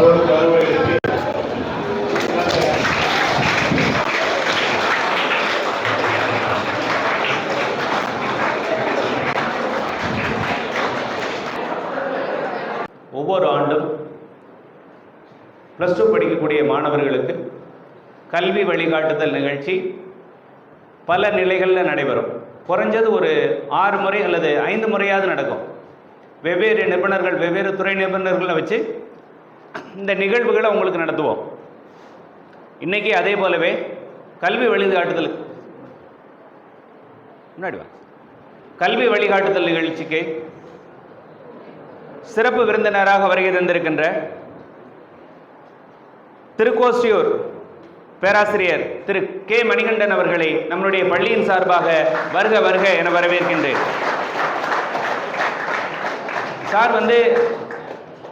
ஒவ்வொரு ஆண்டும் +2 படிக்கக்கூடிய மாணவர்களுக்கு கல்வி வழிகாட்டுதல் நிகழ்ச்சி பல நிலைகளில் நடைபெறும். குறைஞ்சது ஒரு 6 முறை அல்லது 5 முறையாவது நடக்கும். வெவ்வேறு நிபுணர்கள், வெவ்வேறு துறை நிபுணர்களை வச்சு இந்த நிகழ்வுகளை உங்களுக்கு நடத்துவோம். இன்றைக்கி அதே போலவே கல்வி வழிகாட்டுதல் நிகழ்ச்சிக்கு சிறப்பு விருந்தினராக வருகை தந்திருக்கின்ற திருக்கோசியூர் பேராசிரியர் திரு கே மணிகண்டன் அவர்களை நம்முடைய பள்ளியின் சார்பாக வருக வருக என வரவேற்கின்றேன். சார்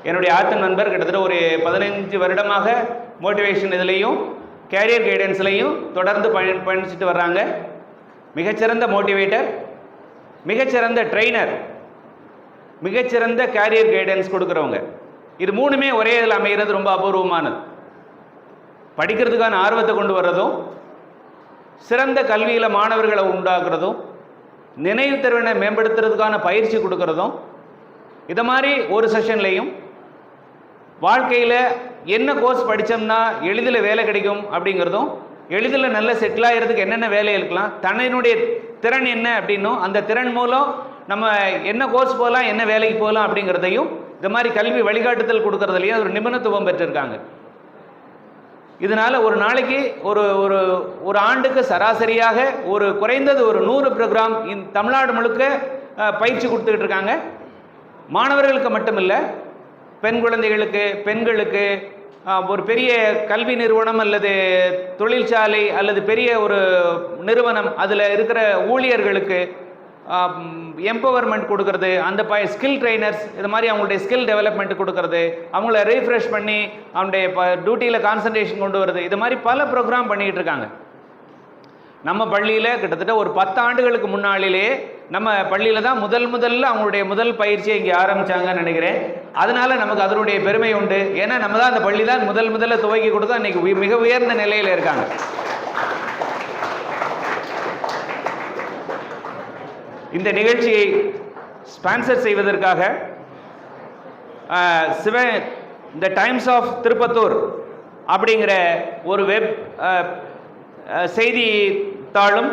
என்னுடைய ஆத்த நண்பர், கிட்டத்தட்ட ஒரு 15 வருடமாக மோட்டிவேஷன் இதுலேயும் கேரியர் கைடன்ஸ்லையும் தொடர்ந்து பயணிச்சுட்டு வர்றாங்க. மிகச்சிறந்த மோட்டிவேட்டர், மிகச்சிறந்த ட்ரெய்னர், மிகச்சிறந்த கேரியர் கைடன்ஸ் கொடுக்குறவங்க. இது மூணுமே ஒரே இதில் அமைகிறது ரொம்ப அபூர்வமானது. படிக்கிறதுக்கான ஆர்வத்தை கொண்டு வர்றதும், சிறந்த கல்வியில் மாணவர்களை உண்டாக்குறதும், நினைவு திறனை மேம்படுத்துறதுக்கான பயிற்சி கொடுக்கறதும், இதை மாதிரி ஒரு செஷன்லையும் வாழ்க்கையில் என்ன கோர்ஸ் படித்தோம்னா எளிதில் வேலை கிடைக்கும் அப்படிங்கிறதும், எளிதில் நல்ல செட்டில் ஆகிறதுக்கு என்னென்ன வேலை இருக்கலாம், தன்னுடைய திறன் என்ன அப்படின்னும், அந்த திறன் மூலம் நம்ம என்ன கோர்ஸ் போகலாம், என்ன வேலைக்கு போகலாம் அப்படிங்கிறதையும் இது மாதிரி கல்வி வழிகாட்டுதல் கொடுக்கறதுலையும் ஒரு நிபுணத்துவம் பெற்றிருக்காங்க. இதனால் ஒரு நாளைக்கு ஒரு ஒரு ஒரு ஆண்டுக்கு சராசரியாக ஒரு குறைந்தது ஒரு 100 ப்ரோக்ராம் தமிழ்நாடு முழுக்க பயிற்சி கொடுத்துக்கிட்டு இருக்காங்க. மாணவர்களுக்கு மட்டுமில்லை, பெண் குழந்தைகளுக்கு, பெண்களுக்கு, ஒரு பெரிய கல்வி நிறுவனம் அல்லது தொழிற்சாலை அல்லது பெரிய ஒரு நிறுவனம் அதில் இருக்கிற ஊழியர்களுக்கு எம்பவர்மெண்ட் கொடுக்கறது, அந்த ஸ்கில் ட்ரைனர்ஸ் இது மாதிரி அவங்களுடைய ஸ்கில் டெவலப்மெண்ட் கொடுக்கறது, அவங்கள ரீஃப்ரெஷ் பண்ணி அவங்களுடைய டியூட்டியில் கான்சன்ட்ரேஷன் கொண்டு வருது, இது மாதிரி பல ப்ரோக்ராம் பண்ணிகிட்டு இருக்காங்க. நம்ம பள்ளியில் கிட்டத்தட்ட ஒரு 10 ஆண்டுகளுக்கு முன்னாளிலே நம்ம பள்ளியில் தான் முதல்ல அவங்களுடைய முதல் பயிற்சியை இங்கே ஆரம்பித்தாங்கன்னு நினைக்கிறேன். அதனால் நமக்கு அதனுடைய பெருமை உண்டு. ஏன்னா நம்ம தான் அந்த பள்ளி தான் முதல்ல துவக்கி கொடுத்தா இன்றைக்கி மிக உயர்ந்த நிலையில் இருக்காங்க. இந்த நிகழ்ச்சியை ஸ்பான்சர் செய்வதற்காக இந்த டைம்ஸ் ஆஃப் திருப்பத்தூர் அப்படிங்கிற ஒரு வெப் செய்தித்தாளும்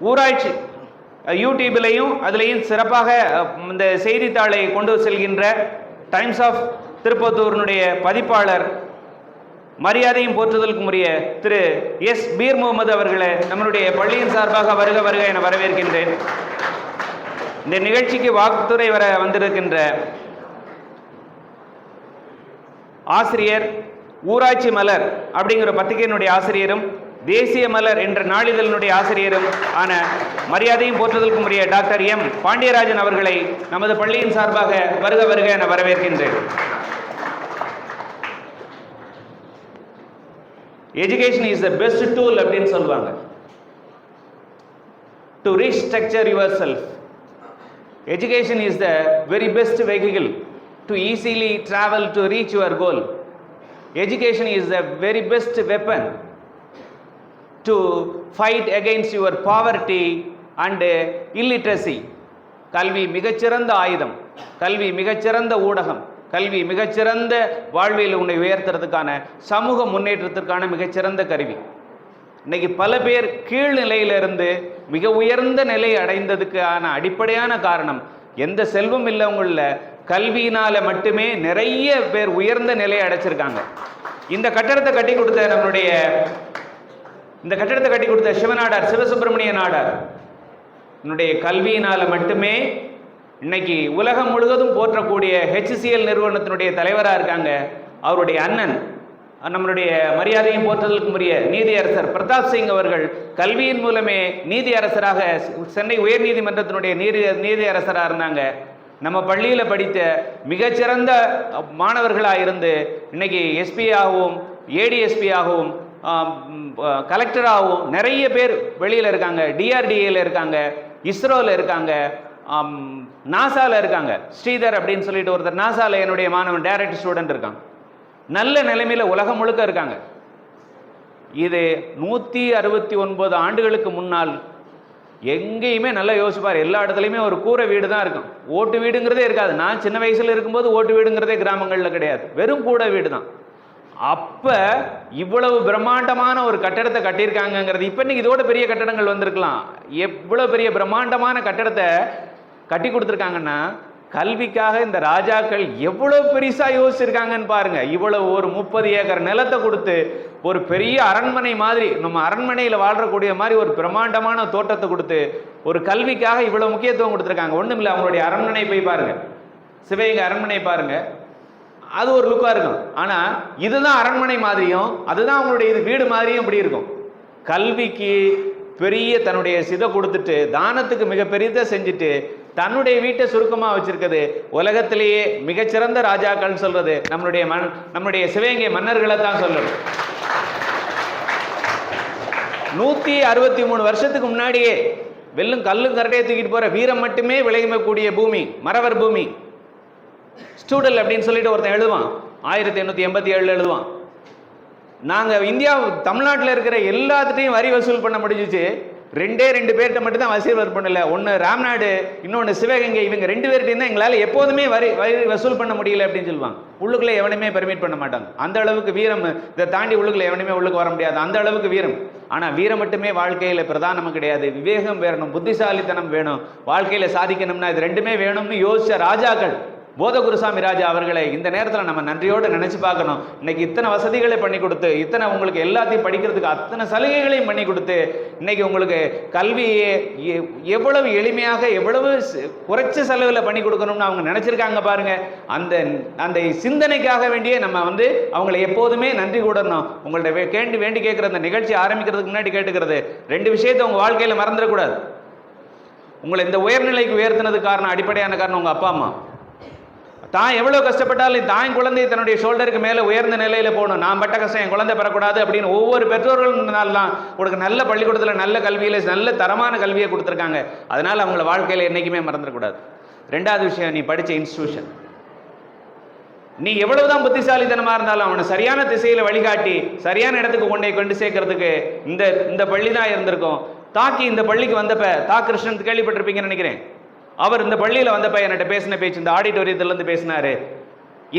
ஊராட்சி யூடியூப்லையும் அதுலேயும் சிறப்பாக இந்த செய்தித்தாளை கொண்டு செல்கின்ற டைம்ஸ் ஆஃப் திருப்பத்தூரினுடைய பதிப்பாளர், மரியாதையும் போற்றுதலுக்கும் உரிய திரு எஸ் பீர் முகமது அவர்களை நம்மளுடைய பள்ளியின் சார்பாக வருக வருக என வரவேற்கின்றேன். இந்த நிகழ்ச்சிக்கு வாக்குத்துறை வர வந்திருக்கின்ற ஆசிரியர், ஊராட்சி மலர் அப்படிங்கிற பத்திரிகையினுடைய ஆசிரியரும், தேசிய மலர் என்ற நாளிதழினுடைய ஆசிரியரும் ஆன மரியாதையும் போற்றுதலுக்கும் உரிய டாக்டர் எம் பாண்டியராஜன் அவர்களை நமது பள்ளியின் சார்பாக வருக வருக என வரவேற்கின்றேன். Education is the best tool அப்படின்னு சொல்லுவாங்க. To restructure your self. Education is the very best vehicle to easily travel to reach your goal. Education is the very best weapon to fight against your poverty and illiteracy. கல்வி மிகச்சிறந்த ஆயுதம், கல்வி மிகச்சிறந்த ஊடகம், கல்வி மிகச்சிறந்த வாழ்வில் உன்னை உயர்த்துறதுக்கான, சமூக முன்னேற்றத்திற்கான மிகச்சிறந்த கருவி. இன்றைக்கி பல பேர் கீழ்நிலையிலிருந்து மிக உயர்ந்த நிலை அடைந்ததுக்கான அடிப்படையான காரணம், எந்த செல்வம் இல்லவங்களில் கல்வியினால் மட்டுமே நிறைய பேர் உயர்ந்த நிலையை அடைச்சிருக்காங்க. இந்த கட்டடத்தை கட்டி கொடுத்த சிவநாடார், சிவசுப்பிரமணிய நாடார் என்னுடைய கல்வியினால் மட்டுமே இன்னைக்கு உலகம் முழுவதும் போற்றக்கூடிய HCL நிறுவனத்தினுடைய தலைவராக இருக்காங்க. அவருடைய அண்ணன், நம்மளுடைய மரியாதையும் போற்றுதலுக்கும் உரிய நீதியரசர் பிரதாப் சிங் அவர்கள் கல்வியின் மூலமே நீதியரசராக சென்னை உயர்நீதிமன்றத்தினுடைய நீதியரசராக இருந்தாங்க. நம்ம பள்ளியில் படித்த மிகச்சிறந்த மாணவர்களாக இருந்து இன்னைக்கு எஸ்பி ஆகவும், ஏடிஎஸ்பி ஆகவும், கலெக்டராகவும் நிறைய பேர் வெளியில் இருக்காங்க. DRDAல இருக்காங்க, இஸ்ரோவில் இருக்காங்க, நாசாவில் இருக்காங்க. ஸ்ரீதர் அப்படின்னு சொல்லிட்டு ஒருத்தர் நாசாவில் என்னுடைய மாணவன் டைரக்ட் ஸ்டூடெண்ட் இருக்காங்க. நல்ல நிலைமையில் உலகம் முழுக்க இருக்காங்க. இது 169 ஆண்டுகளுக்கு முன்னால் எங்கேயுமே நல்லா யோசிப்பார். எல்லா இடத்துலையுமே ஒரு கூரை வீடு தான் இருக்கும், ஓட்டு வீடுங்கிறதே இருக்காது. நான் சின்ன வயசில் இருக்கும்போது ஓட்டு வீடுங்கிறதே கிராமங்களில் கிடையாது, வெறும் கூரை வீடு தான். அப்போ இவ்வளவு பிரம்மாண்டமான ஒரு கட்டடத்தை கட்டியிருக்காங்கங்கிறது, இப்போ இன்னைக்கு இதோட பெரிய கட்டடங்கள் வந்திருக்கலாம். எவ்வளோ பெரிய பிரம்மாண்டமான கட்டடத்தை கட்டி கொடுத்துருக்காங்கன்னா, கல்விக்காக இந்த ராஜாக்கள் எவ்வளவு பெருசா யோசிச்சிருக்காங்கன்னு பாருங்க. இவ்வளவு ஒரு 30 ஏக்கர் நிலத்தை கொடுத்து ஒரு பெரிய அரண்மனை மாதிரி, நம்ம அரண்மனையில் வாழ்றக்கூடிய மாதிரி ஒரு பிரம்மாண்டமான தோட்டத்தை கொடுத்து ஒரு கல்விக்காக இவ்வளவு முக்கியத்துவம் கொடுத்துருக்காங்க. ஒன்றும் இல்லை, அவங்களுடைய அரண்மனை போய் பாருங்க, சிவகங்கை அரண்மனை பாருங்க, அது ஒரு லுக்கா இருக்கும். ஆனா இதுதான் அரண்மனை மாதிரியும், அதுதான் அவங்களுடைய இது வீடு மாதிரியும் இப்படி இருக்கும். கல்விக்கு பெரிய தன்னுடைய சிதை கொடுத்துட்டு, தானத்துக்கு மிக பெரியதை செஞ்சுட்டு, தன்னுடைய வீட்டை சுருக்கமா வச்சிருக்கிறது. உலகத்திலேயே மிகச்சிறந்த ராஜாக்கள் சொல்றது நம்முடைய சிவகங்கை மன்னர்களை தான் சொல்றது. 163 வருஷத்துக்கு முன்னாடியே வெல்லும் கல்லும் கரட்டையை தூக்கிட்டு போற வீரம் மட்டுமே விளையக்கூடிய பூமி மறவர் பூமி. ஸ்டூடல் அப்படின்னு சொல்லிட்டு ஒருத்தன் எழுதுவான், 1887 எழுதுவான். நாங்கள் இந்தியா தமிழ்நாட்டில் இருக்கிற எல்லாத்துட்டையும் வரி வசூல் பண்ண முடிஞ்சிச்சு, 2 பேர்கிட்ட மட்டும் தான் வசூல் பண்ணல. ஒன்று ராம்நாடு, இன்னொன்று சிவகங்கை. இவங்க 2 பேர்கிட்டையும் தான் எங்களால் எப்போதுமே வரி வசூல் பண்ண முடியல அப்படின்னு சொல்லுவாங்க. உள்ளுக்குள்ளே எவனுமே பெர்மிட் பண்ண மாட்டாங்க. அந்த அளவுக்கு வீரம். இதை தாண்டி உள்ளுக்குள்ளே எவனுமே உள்ளுக்கு வர முடியாது, அந்த அளவுக்கு வீரம். ஆனால் வீரம் மட்டுமே வாழ்க்கையில் பிரதானம் கிடையாது, விவேகம் வேணும், புத்திசாலித்தனம் வேணும். வாழ்க்கையில் சாதிக்கணும்னா இது 2மே வேணும்னு யோசிச்ச ராஜாக்கள். போதகுருசாமி ராஜா அவர்களை இந்த நேரத்தில் நம்ம நன்றியோடு நினைச்சு பார்க்கணும். இன்னைக்கு இத்தனை வசதிகளை பண்ணி கொடுத்து, இத்தனை உங்களுக்கு எல்லாத்தையும் படிக்கிறதுக்கு அத்தனை சலுகைகளையும் பண்ணி கொடுத்து, இன்னைக்கு உங்களுக்கு கல்வியை எவ்வளவு எளிமையாக எவ்வளவு குறைச்ச செலவில் பண்ணி கொடுக்கணும்னு அவங்க நினைச்சிருக்காங்க பாருங்க. அந்த சிந்தனைக்காக வேண்டியே நம்ம அவங்களை எப்போதுமே நன்றி கூடணும். உங்கள்ட்ட வேண்டி கேட்குற அந்த நிகழ்ச்சி ஆரம்பிக்கிறதுக்கு முன்னாடி கேட்டுக்கிறது, 2 விஷயத்தை உங்கள் வாழ்க்கையில் மறந்துடக்கூடாது. உங்களை இந்த உயர்நிலைக்கு உயர்த்தினதுக்கு காரணம், அடிப்படையான காரணம் உங்கள் அப்பா அம்மா. தான் எவ்வளோ கஷ்டப்பட்டாலும் தான் குழந்தையை தன்னுடைய ஷோல்டருக்கு மேலே உயர்ந்த நிலையில் போகணும். நான் பட்ட கஷ்டம் என் குழந்தை பெறக்கூடாது அப்படின்னு ஒவ்வொரு பெற்றோர்களும் உனக்கு நல்ல பள்ளிக்கூடத்தில் நல்ல கல்வியில் நல்ல தரமான கல்வியை கொடுத்துருக்காங்க. அதனால் அவங்கள வாழ்க்கையில் என்றைக்குமே மறந்துடக்கூடாது. 2வது விஷயம், நீ படித்த இன்ஸ்டிடியூஷன். நீ எவ்வளவுதான் புத்திசாலித்தனமாக இருந்தாலும் அவனை சரியான திசையில் வழிகாட்டி சரியான இடத்துக்கு கொண்டு சேர்க்கறதுக்கு இந்த பள்ளி தான் இருந்திருக்கும். தாக்கி இந்த பள்ளிக்கு வந்தப்ப தா கிருஷ்ணன் கேள்விப்பட்டிருப்பீங்கன்னு நினைக்கிறேன். அவர் இந்த பள்ளியில் வந்தப்ப என்கிட்ட பேசின பேச்சு, இந்த ஆடிட்டோரியத்திலேருந்து பேசினாரு.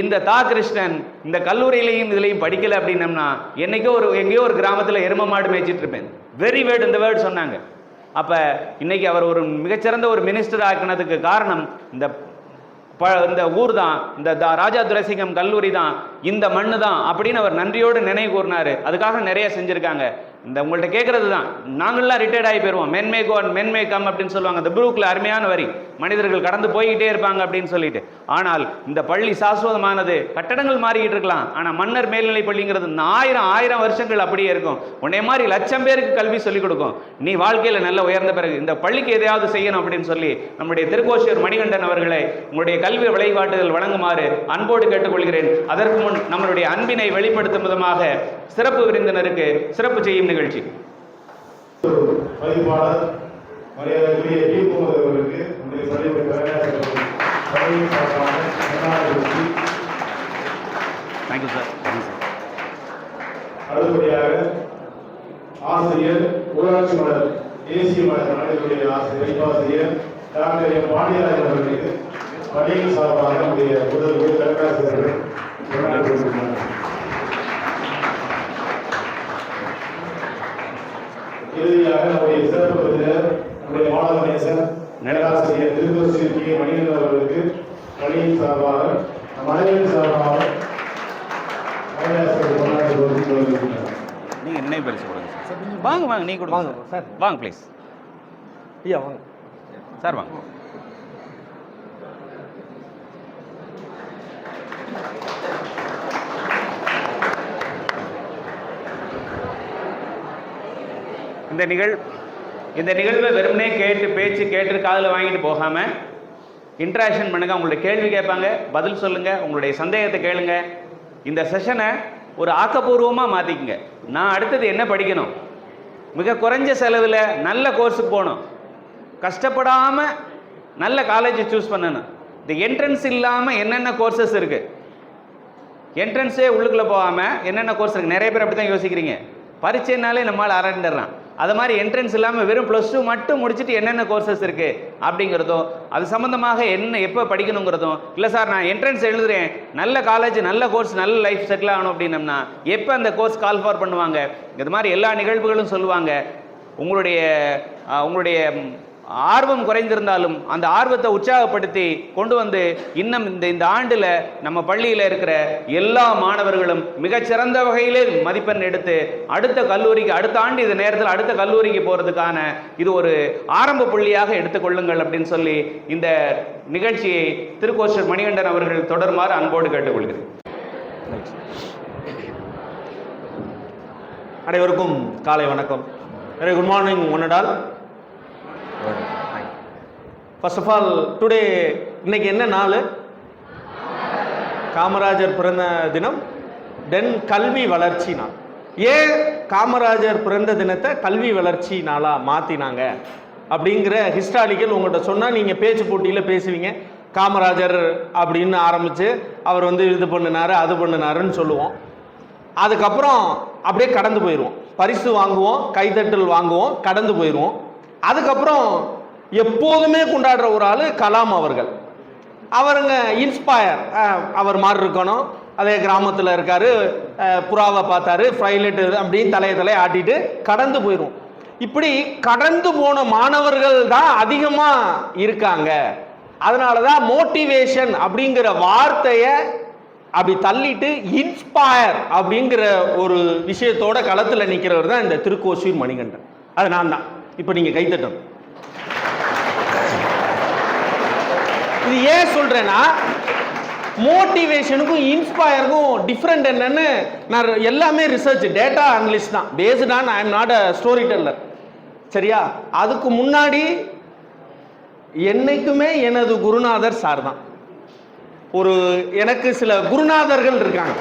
இந்த தா கிருஷ்ணன் இந்த கல்லூரியிலையும் இதுலையும் படிக்கல அப்படின்னம்னா எங்கேயோ ஒரு கிராமத்தில் எரும மாடு மேய்ச்சிட்டு இருப்பேன். வெரி வேர்ட் இந்த வேர்ட் சொன்னாங்க. அப்ப இன்னைக்கு அவர் ஒரு மிகச்சிறந்த ஒரு மினிஸ்டர் ஆக்கினதுக்கு காரணம் இந்த ஊர் தான், இந்த ராஜா துரைசிங்கம் கல்லூரி தான், இந்த மண்ணு தான் அப்படின்னு அவர் நன்றியோடு நினைவு கூர்னாரு. அதுக்காக நிறைய செஞ்சிருக்காங்க. இந்த உங்கள்கிட்ட கேட்கறது தான், நாங்கள்லாம் ரிட்டையர்ட் ஆகி போயிடுவோம். மென்மே கோ அண்ட் மென்மே கம் அப்படின்னு சொல்லுவாங்க. இந்த புரூக்கில் அருமையான வரி, மனிதர்கள் கடந்து போய்கிட்டே இருப்பாங்க அப்படின்னு சொல்லிட்டு. ஆனால் இந்த பள்ளி சாஸ்வதமானது. கட்டடங்கள் மாறிக்கிட்டு இருக்கலாம், ஆனால் மன்னர் மேல்நிலை பள்ளிங்கிறது 1000 வருஷங்கள் அப்படியே இருக்கும். உன்னை மாதிரி 1,00,000 பேருக்கு கல்வி சொல்லிக் கொடுக்கும். நீ வாழ்க்கையில் நல்ல உயர்ந்த பிறகு இந்த பள்ளிக்கு எதையாவது செய்யணும் அப்படின்னு சொல்லி நம்முடைய திருக்கோஷியூர் மணிகண்டன் அவர்களை உங்களுடைய கல்வி வழிகாட்டுதல் வழங்குமாறு அன்போடு கேட்டுக்கொள்கிறேன். அதற்கு முன் நம்மளுடைய அன்பினை வெளிப்படுத்தும் விதமாக சிறப்பு விருந்தினருக்கு சிறப்பு செய்யும் நிகழ்ச்சி. பதிப்பாளர் மரியாதைக்குரிய டி. முகமது அவர்களுக்கு தேங்க்யூ சார். அடுத்தபடியாக ஆசிரியர் ஊராட்சி மலர் தேசிய மலர் நாடுகளுடைய ஆசிரியர் டாக்டர் எம். பாண்டியராஜன் அவர்களுக்கு பள்ளியின் சார்பாக நம்முடைய முதல்வர் கலெக்டர் இறுதியாக நம்முடைய சிறப்பு விருந்தினர் நம்முடைய மாணவ நேசர் நேராசிரியர் திருக்கோஷியூர் கே. மணிகண்டன் அவர்களுக்கு பள்ளியின் சார்பாக நம் அனைவரின் சார்பாக நீங்க என்ன பரிசு கொடுங்க சார். வாங்க நீங்க கொடுங்க சார். வாங்க ப்ளீஸ். ஐயா வாங்க சார், வாங்க. இந்த நிகழ்வை வெறுமனே பேச்சு கேட்டு காதில் வாங்கிட்டு போகாமல் இன்ட்ராக்ஷன் பண்ணுங்க. உங்களுடைய கேள்வி கேட்பாங்க, பதில் சொல்லுங்க, உங்களுடைய சந்தேகத்தை கேளுங்க. இந்த செஷனை ஒரு ஆக்கப்பூர்வமாக மாற்றிக்குங்க. நான் அடுத்தது என்ன படிக்கணும், மிக குறைஞ்ச செலவில் நல்ல கோர்ஸுக்கு போகணும், கஷ்டப்படாமல் நல்ல காலேஜை சூஸ் பண்ணணும். இந்த என்ட்ரன்ஸ் இல்லாமல் என்னென்ன கோர்சஸ் இருக்குது, என்ட்ரன்ஸே உள்ளுக்குள்ளே போகாமல் என்னென்ன கோர்ஸ் இருக்குது, நிறைய பேர் அப்படி தான் யோசிக்கிறீங்க. பரீட்சைனாலே நம்மளால் அரண்டிடறான். அது மாதிரி என்ட்ரன்ஸ் இல்லாமல் வெறும் +2 மட்டும் முடிச்சுட்டு என்னென்ன கோர்சஸ் இருக்குது அப்படிங்கிறதும், அது சம்மந்தமாக என்ன எப்போ படிக்கணுங்கிறதும், இல்லை சார் நான் என்ட்ரன்ஸ் எழுதுகிறேன், நல்ல காலேஜ் நல்ல கோர்ஸ் நல்ல லைஃப் செட்டில் ஆகணும் அப்படின்னம்னா எப்போ அந்த கோர்ஸ் கால் ஃபார் பண்ணுவாங்க, இது மாதிரி எல்லா நிகழ்வுகளும் சொல்லுவாங்க. உங்களுடைய ஆர்வம் குறைந்திருந்தாலும் அந்த ஆர்வத்தை உற்சாகப்படுத்தி கொண்டு வந்து இன்னும் இந்த ஆண்டில் நம்ம பள்ளியில் இருக்கிற எல்லா மாணவர்களும் மிகச்சிறந்த வகையிலே மதிப்பெண் எடுத்து அடுத்த கல்லூரிக்கு, அடுத்த ஆண்டு இது நேரத்தில் அடுத்த கல்லூரிக்கு போகிறதுக்கான இது ஒரு ஆரம்ப புள்ளியாக எடுத்துக்கொள்ளுங்கள் அப்படின்னு சொல்லி இந்த நிகழ்ச்சியை திருக்கோஷூர் மணிகண்டன் அவர்கள் தொடருமாறு அன்போடு கேட்டுக்கொள்கிறேன். அனைவருக்கும் காலை வணக்கம். Very good morning one and all. First of all today இன்னைக்கு என்ன நாள்? காமராஜர் பிறந்த தினம், தென் கல்வி வளர்ச்சி நாள். ஏன் காமராஜர் பிறந்த தினத்தை கல்வி வளர்ச்சி நாளாக மாற்றினாங்க அப்படிங்கிற ஹிஸ்டாரிக்கல் உங்கள்கிட்ட சொன்னால் நீங்கள் பேச்சு போட்டியில் பேசுவீங்க. காமராஜர் அப்படின்னு ஆரம்பித்து அவர் இது பண்ணினார் அது பண்ணினாருன்னு சொல்லுவோம். அதுக்கப்புறம் அப்படியே கடந்து போயிடுவோம். பரிசு வாங்குவோம், கைதட்டல் வாங்குவோம், கடந்து போயிடுவோம். அதுக்கப்புறம் எப்போதுமே கொண்டாடுற ஒரு ஆள் கலாம் அவர்கள். அவருங்க இன்ஸ்பயர், அவர் மாதிரி இருக்கணும், அதே கிராமத்தில் இருக்கார், புறாவை பார்த்தாரு, பைலட் அப்படின்னு தலையை ஆட்டிட்டு கடந்து போயிடும். இப்படி கடந்து போன மாணவர்கள் தான் அதிகமாக இருக்காங்க. அதனால தான் மோட்டிவேஷன் அப்படிங்கிற வார்த்தையை அப்படி தள்ளிட்டு இன்ஸ்பயர் அப்படிங்கிற ஒரு விஷயத்தோட களத்தில் நிற்கிறவர் தான் இந்த திருக்கோஷூர் மணிகண்டன். அது நான் தான். இப்போ நீங்கள் கைத்தட்டணும். இது ஏன் சொல்றேன்னா, மோட்டிவேஷனுக்கும் இன்ஸ்பயருக்கும் டிஃப்ரெண்ட் என்னன்னு நான் எல்லாமே ரிசர்ச் டேட்டா அனலிஸ்ட் தான் based on. I am not a story teller. சரியா? அதுக்கு முன்னாடி என்னைக்குமே எனது குருநாதர் சார் தான். எனக்கு சில குருநாதர்கள் இருக்காங்க.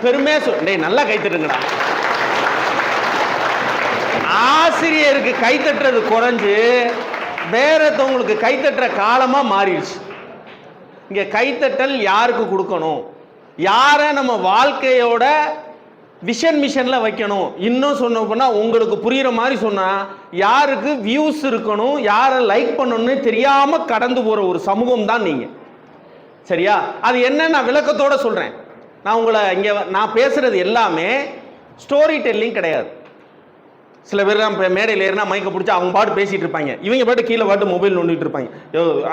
பெருமையா நல்லா கைத்தட்டுங்கடா. ஆசிரியருக்கு கைத்தட்டுறது குறைஞ்சு வேறத்தவங்களுக்கு கைத்தட்டுற காலமாக மாறிடுச்சு. இங்கே கைத்தட்டல் யாருக்கு கொடுக்கணும், யாரை நம்ம வாழ்க்கையோட மிஷனில் வைக்கணும். இன்னும் சொன்ன போனால் உங்களுக்கு புரிகிற மாதிரி சொன்னால், யாருக்கு வியூஸ் இருக்கணும், யாரை லைக் பண்ணணும்னு தெரியாமல் கடந்து போகிற ஒரு சமூகம் தான் நீங்கள். சரியா? அது என்ன நான் விளக்கத்தோடு சொல்கிறேன். நான் பேசுகிறது எல்லாமே ஸ்டோரி டெல்லிங் கிடையாது. சில பேர் தான் மேடையில் ஏறினா மைக்கை பிடிச்சி அவங்க பாட்டு பேசிகிட்டு இருப்பாங்க, இவங்க பாட்டு கீழே பாட்டு மொபைல் நோண்டிட்டு இருப்பாங்க.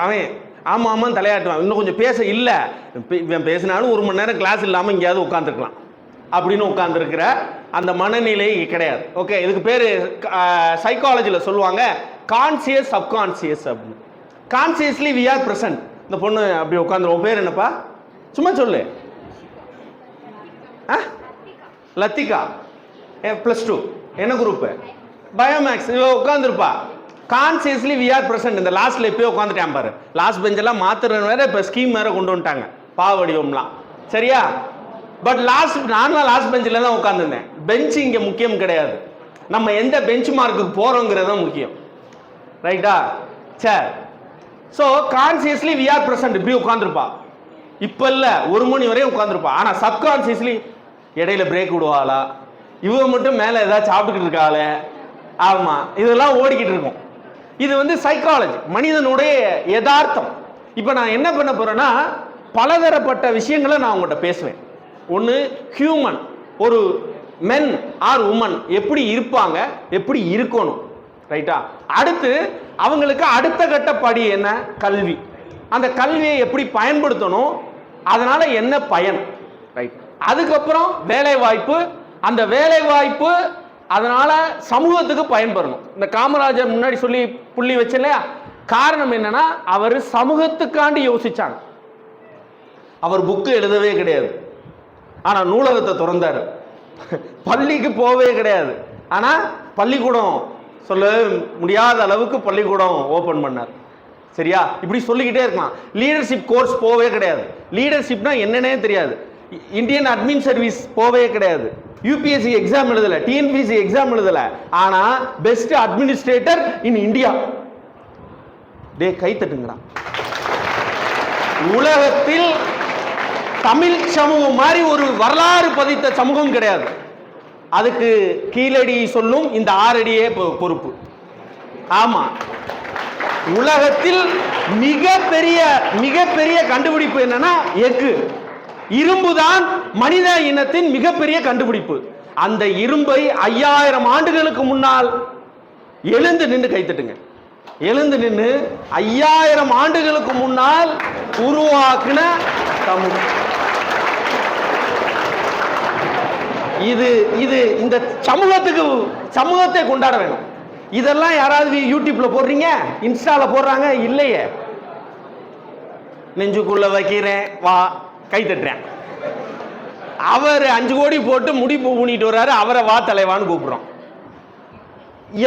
அவன் ஆமாம் ஆமாம் தலையாட்டுவான், இன்னும் கொஞ்சம் பேச இல்லை, இவன் பேசினாலும் 1 மணி நேரம் கிளாஸ் இல்லாமல் எங்கேயாவது உட்காந்துருக்கலாம் அப்படின்னு உட்காந்துருக்கிற அந்த மனநிலை கிடையாது. ஓகே, இதுக்கு பேர் சைக்காலஜியில் சொல்லுவாங்க கான்சியஸ் சப்கான்சியஸ் அப்படின்னு. Consciously we are present. இந்த பொண்ணு அப்படி உட்காந்துருவோம். பேர் என்னப்பா? சும்மா சொல்லு. லத்திகா, +2, என்ன குரூப்பு? பயோமேக்ஸ். இவ உட்காந்துருப்பா. Consciously we are present. இந்த லாஸ்ட்ல எப்பயோ உட்காந்துட்டேன் பாரு. லாஸ்ட் பெஞ்செல்லாம் மாத்திர வேற இப்போ ஸ்கீம் வேற கொண்டு வந்துட்டாங்க, பாவடிவம்லாம். சரியா? பட் நான்லாம் லாஸ்ட் பெஞ்சில் தான் உட்காந்துருந்தேன். பெஞ்சு இங்கே முக்கியம் கிடையாது, நம்ம எந்த பெஞ்ச் மார்க்குக்கு போகிறோங்கிறது தான் முக்கியம். ரைட்டா? சரி. So consciously we are present. இப்படி உட்காந்துருப்பா. இப்போ இல்லை, 1 மணி வரையும் உட்காந்துருப்பா. ஆனால் சப்கான்சியஸ்லி இடையில பிரேக் விடுவாளா, இவ மட்டும் மேலே ஏதாவது சாப்பிட்டுக்கிட்டு இருக்காளே, ஆமாம், இதெல்லாம் ஓடிக்கிட்டு இருக்கும். இது சைக்காலஜி, மனிதனுடைய யதார்த்தம். இப்போ நான் என்ன பண்ண போறேன்னா, பலதரப்பட்ட விஷயங்களை நான் உங்கள்கிட்ட பேசுவேன். ஒன்று ஹியூமன், ஒரு மென் ஆர் உமன் எப்படி இருப்பாங்க, எப்படி இருக்கணும். ரைட்டா? அடுத்து அவங்களுக்கு அடுத்த கட்ட படி என்ன? கல்வி. அந்த கல்வியை எப்படி பயன்படுத்தணும், அதனால என்ன பயன். ரைட்? அதுக்கப்புறம் வேலை வாய்ப்பு. அந்த வேலை வாய்ப்பு அதனால சமூகத்துக்கு பயன்படணும். இந்த காமராஜர் முன்னாடி சொல்லி புள்ளி வச்ச இல்லையா, காரணம் என்னன்னா அவர் சமூகத்துக்காண்டி யோசிச்சாங்க. அவர் புக்கு எழுதவே கிடையாது, ஆனா நூலகத்தை திறந்தாரு. பள்ளிக்கு போவே கிடையாது, ஆனா பள்ளிக்கூடம் சொல்ல முடியாத அளவுக்கு பள்ளிக்கூடம் ஓபன் பண்ணார். சரியா? இப்படி சொல்லிக்கிட்டே இருக்கலாம். லீடர்ஷிப் கோர்ஸ் போவே கிடையாது, லீடர்ஷிப்னா என்னன்னே தெரியாது. இந்தியன் அட்மின் சர்வீஸ் போவே கிடையாது, யூபிஎஸ்சி எக்ஸாம் எழுதல, டிஎன்பிஎஸ்சி எக்ஸாம் எழுதல, ஆனா பெஸ்ட் அட்மினிஸ்ட்ரேட்டர் இன் இந்தியா. கை தட்டுங்களா. உலகத்தில் தமிழ் சமூகம் மாதிரி ஒரு வரலாறு பதித்த சமூகம் கிடையாது. அதுக்கு கீழடி சொல்லும் இந்த 6 அடியே பொறுப்பு. ஆமா, உலகத்தில் மிகப்பெரிய கண்டுபிடிப்பு என்னன்னா எஃகு. இரும்பு தான் மனித இனத்தின் மிகப்பெரிய கண்டுபிடிப்பு. அந்த இரும்பை 5000 ஆண்டுகளுக்கு முன்னால் எழுந்து நின்று கைத்தட்டுங்க. எழுந்து நின்று 5000 ஆண்டுகளுக்கு முன்னால் உருவாக்கின தமிழ். இது இந்த சமூகத்தை கொண்டாட வேணும். இதெல்லாம் யாராவது யூடியூப்ல போடுறீங்க, இன்ஸ்டால போடுறாங்க இல்லையே. நெஞ்சுக்குள்ள வைக்கிறேன் வா கை தட்டுறேன். அவர் 5 கோடி போட்டு முடி ஊனிட்டு வர்றாரு, அவரை வா தலைவான்னு கூப்பிடுறோம்.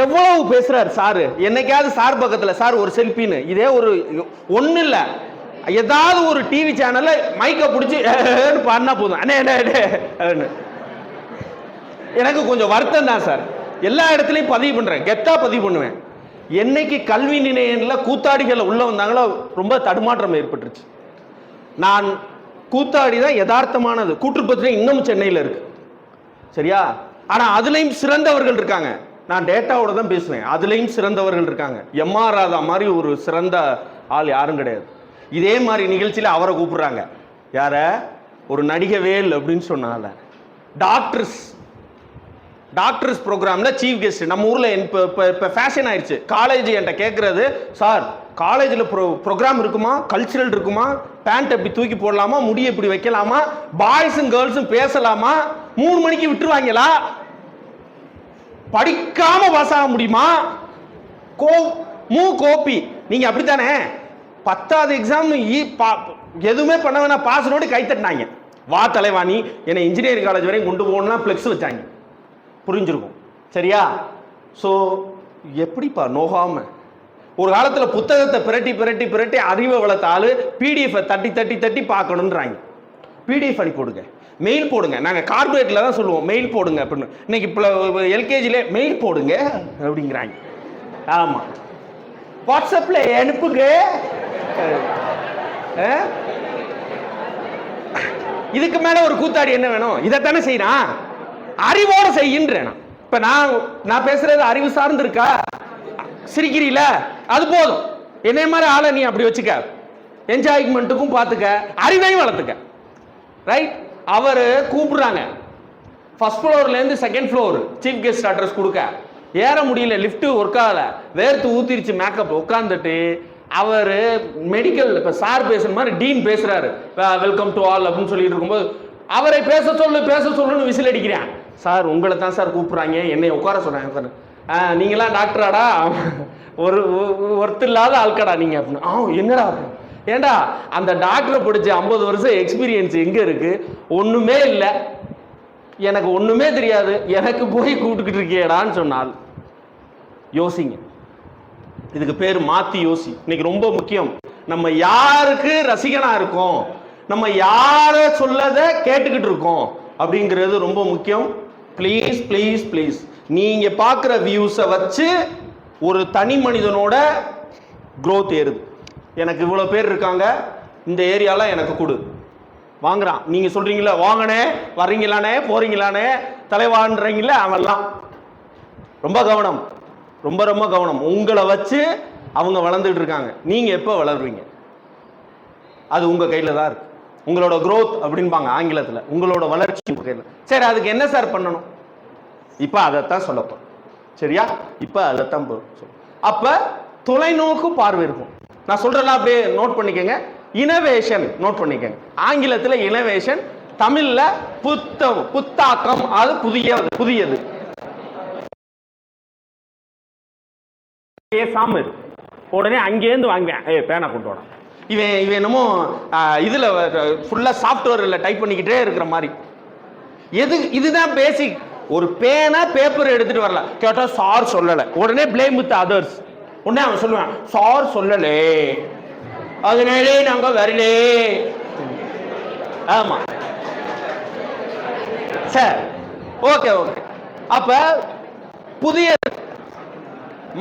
எவ்வளவு பேசுறாரு சாரு. என்னைக்காவது சார் பக்கத்துல சார் ஒரு செல்ஃபின்னு, இதே ஒரு ஒண்ணு இல்ல, ஏதாவது ஒரு டிவி சேனல்ல மைக்க பிடிச்சி பாடினா போதும். அண்ணே எனக்கு கொஞ்சம் வருத்தம் தான் சார். எல்லா இடத்துலையும் பதிவு பண்றேன், கெத்தா பதிவு பண்ணுவேன். என்னைக்கு கல்வி நிலையங்கள்ல கூத்தாடிகள் உள்ள வந்தாங்களோ ரொம்ப தடுமாற்றம் ஏற்பட்டுருச்சு. நான் கூத்தாடி தான் யதார்த்தமானது. கூற்றுப்பத்திரம் இன்னும் சென்னையில் இருக்கு, சரியா? ஆனா அதுலயும் சிறந்தவர்கள் இருக்காங்க. நான் டேட்டாவோட தான் பேசுவேன். அதுலயும் சிறந்தவர்கள் இருக்காங்க. எம்ஆர் ராதா மாதிரி ஒரு சிறந்த ஆள் யாரும் கிடையாது. இதே மாதிரி நிகழ்ச்சியில அவரை கூப்பிடுறாங்க. யார? ஒரு நடிகவேல் அப்படின்னு சொன்னால. டாக்டர்ஸ் ப்ரோக்ராம்ல சீஃப் கெஸ்ட். நம்ம ஊர்ல இப்போ ஃபேஷன் ஆயிடுச்சு. காலேஜ் என்கிட்ட கேட்கறது, சார் காலேஜில் ப்ரோக்ராம் இருக்குமா, கல்ச்சுரல் இருக்குமா, பேண்ட் எப்படி தூக்கி போடலாமா, முடி எப்படி வைக்கலாமா, பாய்ஸும் கேர்ள்ஸும் பேசலாமா, 3 மணிக்கு விட்டுருவாங்களா, படிக்காம பாஸ் ஆக முடியுமா, கோப்பி நீங்க அப்படித்தானே 10வது எக்ஸாம் எதுவுமே பண்ண வேணா பாஸ் நோட்டு கை தட்டினாங்க. வா தலைவாணி என்னை இன்ஜினியரிங் காலேஜ் வரையும் கொண்டு போகணும்னா ஃப்ளெக்ஸ் வச்சாங்க. புரிஞ்சிருக்கும், சரியா? ஸோ எப்படிப்பா நோகாம ஒரு காலத்துல புத்தகத்தை பிரட்டி அறிவை வளர்த்த ஆளு பிடிஎஃப் தட்டி பார்க்கணுன்றாங்க. பிடிஎஃப் அனுப்பி போடுங்க, மெயில் போடுங்க. நாங்கள் கார்பரேட்ல தான் சொல்லுவோம் மெயில் போடுங்க அப்படின்னு. இன்னைக்கு இப்போ எல்கேஜிலே மெயில் போடுங்க அப்படிங்கிறாங்க. ஆமா, வாட்ஸ்அப்ல அனுப்புங்க. இதுக்கு மேல ஒரு கூத்தாடி என்ன வேணும்? இதைத்தானே செய்யறான். அறிவோட செய்கின்றேன். இப்ப நான் பேசுறது அறிவு சார்ந்து இருக்கா? சிரிக்கிறீல, அது போதும். என்னை மாதிரி ஆளை நீ அப்படி வச்சுக்க, என்ஜாய்மெண்ட்டுக்கும் பார்த்துக்க, அறிவையும் வளர்த்துக்க. ரைட்? அவரு கூப்பிடுறாங்க ஃபர்ஸ்ட் ஃப்ளோர்ல இருந்து second floor chief guest address கொடுக்க. ஏற முடியல, லிஃப்ட் ஒர்க் ஆகல, வேர்த்து ஊத்திருச்சு, மேக்கப் உட்காந்துட்டு அவர் மெடிக்கல் இப்போ சார் பேசுற மாதிரி டீன் பேசுறாரு, வெல்கம் டு ஆல் அப்படின்னு சொல்லிட்டு இருக்கும்போது அவரை பேச சொல்லுன்னு விசில் அடிக்கிறேன். சார் உங்களை தான் சார் கூப்பிடுறாங்க, என்னை உட்கார சொல்றாங்க. நீங்களாம் டாக்டராடா, ஒருத்தர் இல்லாத ஆள்கடா நீங்க அப்படின்னு. என்னடா ஏண்டா அந்த டாக்டரை படிச்ச 50 வருஷம் எக்ஸ்பீரியன்ஸ் எங்க இருக்கு? ஒண்ணுமே இல்லை, எனக்கு ஒண்ணுமே தெரியாது, எனக்கு போய் கூப்பிட்டுக்கிட்டு இருக்கேடான்னு சொன்னால் யோசிங்க. இதுக்கு பேர் மாத்தி யோசி. இன்னைக்கு ரொம்ப முக்கியம். நம்ம யாருக்கு ரசிகனா இருக்கோம், நம்ம யார சொல்லத கேட்டுக்கிட்டு இருக்கோம் அப்படிங்கிறது ரொம்ப முக்கியம். ப்ளீஸ் ப்ளீஸ் ப்ளீஸ், நீங்க பார்க்குற வியூஸை வச்சு ஒரு தனி மனிதனோட க்ரோத் ஏறுது. எனக்கு இவ்வளோ பேர் இருக்காங்க, இந்த ஏரியால எனக்கு கொடு வாங்குறான். நீங்க சொல்றீங்களா வாங்கனே, வர்றீங்களானே, போறீங்களானே, தலைவான்றீங்களா, அவெல்லாம் ரொம்ப கவனம், ரொம்ப ரொம்ப கவனம். உங்களை வச்சு அவங்க வளர்ந்துட்டு இருக்காங்க. நீங்க எப்போ வளருவீங்க? அது உங்க கையில தான் இருக்கு. உங்களோட growth அப்படின்பாங்க ஆங்கிலத்தில், உங்களோட வளர்ச்சி உங்க கையில். சரி, அதுக்கு என்ன சார் பண்ணணும்? இப்போ அதைத்தான் சொல்லப்போம், சரியா? இப்போ அதைத்தான் அப்ப தொலைநோக்கு பார்வை இருக்கும். நான் சொல்றேன், அப்படியே நோட் பண்ணிக்கங்க. இனோவேஷன் நோட் பண்ணிக்கங்க. ஆங்கிலத்தில் இனோவேஷன், தமிழ்ல புத்தாக்கம், அது புதியது. சாமி உடனே அங்கேருந்து வாங்குவேன், பேனா கொண்டு வாடா. இவன் என்னமோ இதுல ஃபுல்லா சாஃப்ட்வேர்ல டைப் பண்ணிக்கிட்டே இருக்கிற மாதிரி. இதுதான் பேசிக். ஒரு பேனா பேப்பர் எடுத்துட்டு வரல, கேட்டா சார் சொல்லல, உடனே பிளேம் வித் அதர்ஸ். உடனே அவன் சொல்லுவான், சார் சொல்லலே, அதனாலே நாங்க வரலே. ஆமா சார், ஓகே. அப்ப புதிய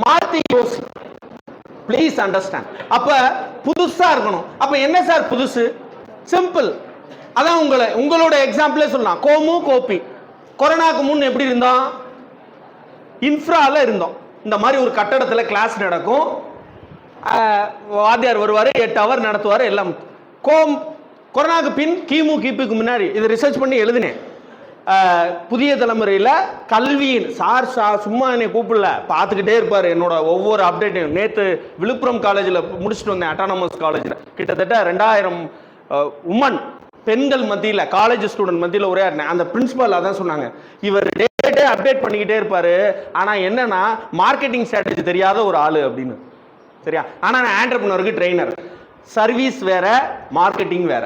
மாத்தி யோசி, ப்ளீஸ் அண்டர்ஸ்டாண்ட். அப்ப புதுசா இருக்கணும். அப்ப என்ன சார் புதுசு? சிம்பிள். அதான் உங்களோட எக்ஸாம்பிளே சொல்லலாம். கோமு கோபி கொரோனாக்கு முன் எப்படி இருந்தோம்? இன்ஃப்ரால இருந்தோம். இந்த மாதிரி ஒரு கட்டடத்தில் கிளாஸ் நடக்கும், வாத்தியார் வருவார், 8 ஹவர் நடத்துவார் எல்லாம். கொரோனாக்கு பின் கிமு கிபிக்கு முன்னாடி இது ரிசர்ச் பண்ணி எழுதினேன். புதிய தலைமுறையில் கல்வியின் சார் சும்மா என்னை கூப்பிடல, பார்த்துக்கிட்டே இருப்பார் என்னோட ஒவ்வொரு அப்டேட்டையும். நேற்று விழுப்புரம் காலேஜில் முடிச்சுட்டு வந்தேன், அட்டானமஸ் காலேஜில். கிட்டத்தட்ட 2000 உமன் பெண்கள் மத்தியில், காலேஜ் ஸ்டூடெண்ட் மத்தியில் உரையாடினேன். அந்த பிரின்சிபல் அதான் சொன்னாங்க, இவர் டே அப்டேட் பண்ணிக்கிட்டே இருப்பார், ஆனால் என்னன்னா மார்க்கெட்டிங் ஸ்ட்ராட்டஜி தெரியாத ஒரு ஆள் அப்படின்னு. சரியா? ஆனால் நான் ஆண்டர்பிரினருக்கு ட்ரெயினர். சர்வீஸ் வேற, மார்க்கெட்டிங் வேற.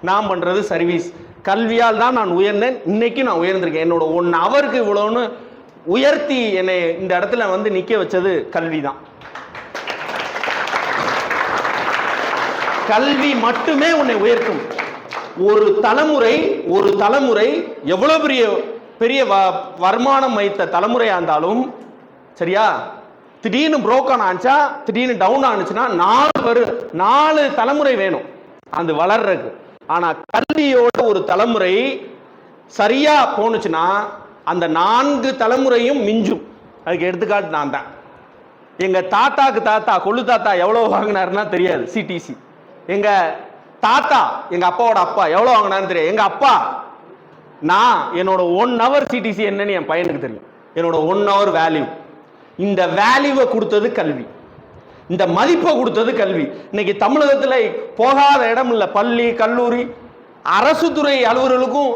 நான் பண்ணுறது சர்வீஸ். கல்வியால் தான் நான் உயர்ந்தேன், இன்னைக்கு நான் உயர்ந்திருக்கேன். என்னோட 1 ஹவருக்கு இவ்வளோன்னு உயர்த்தி என்னை இந்த இடத்துல வந்து நிற்க வச்சது கல்வி தான். கல்வி மட்டுமே உன்னை உயர்த்தும். ஒரு தலைமுறை எவ்வளவு பெரிய வருமானம் வைத்த தலைமுறையா இருந்தாலும் சரியா, திடீர்னு புரோக்கன் ஆனிச்சா, திடீர்னு டவுன் ஆனிச்சுன்னா 4 தலைமுறை வேணும் அது வளர்றதுக்கு. ஆனா கல்வியோட ஒரு தலைமுறை சரியா போனுச்சுன்னா அந்த 4 தலைமுறையும் மிஞ்சும். அதுக்கு எடுத்துக்காட்டு நான் தான். எங்க தாத்தா கொள்ளு தாத்தா எவ்வளவு வாங்கினாருன்னா தெரியாது, சிடிசி. எங்க தாத்தா, எங்க அப்பாவோட அப்பா எவ்வளவு வாங்கினாருன்னு தெரியாது. எங்க அப்பா, நான் என்னோட 1 ஹவர் சிடிசி என்னன்னு என் பையனுக்கு தெரியும். என்னோட 1 ஹவர் வேல்யூ. இந்த வேல்யூவை கொடுத்தது கல்வி, இந்த மதிப்பை கொடுத்தது கல்வி. இன்னைக்கு தமிழகத்தில் போகாத இடம் இல்லை. பள்ளி, கல்லூரி, அரசு துறை அலுவலர்களுக்கும்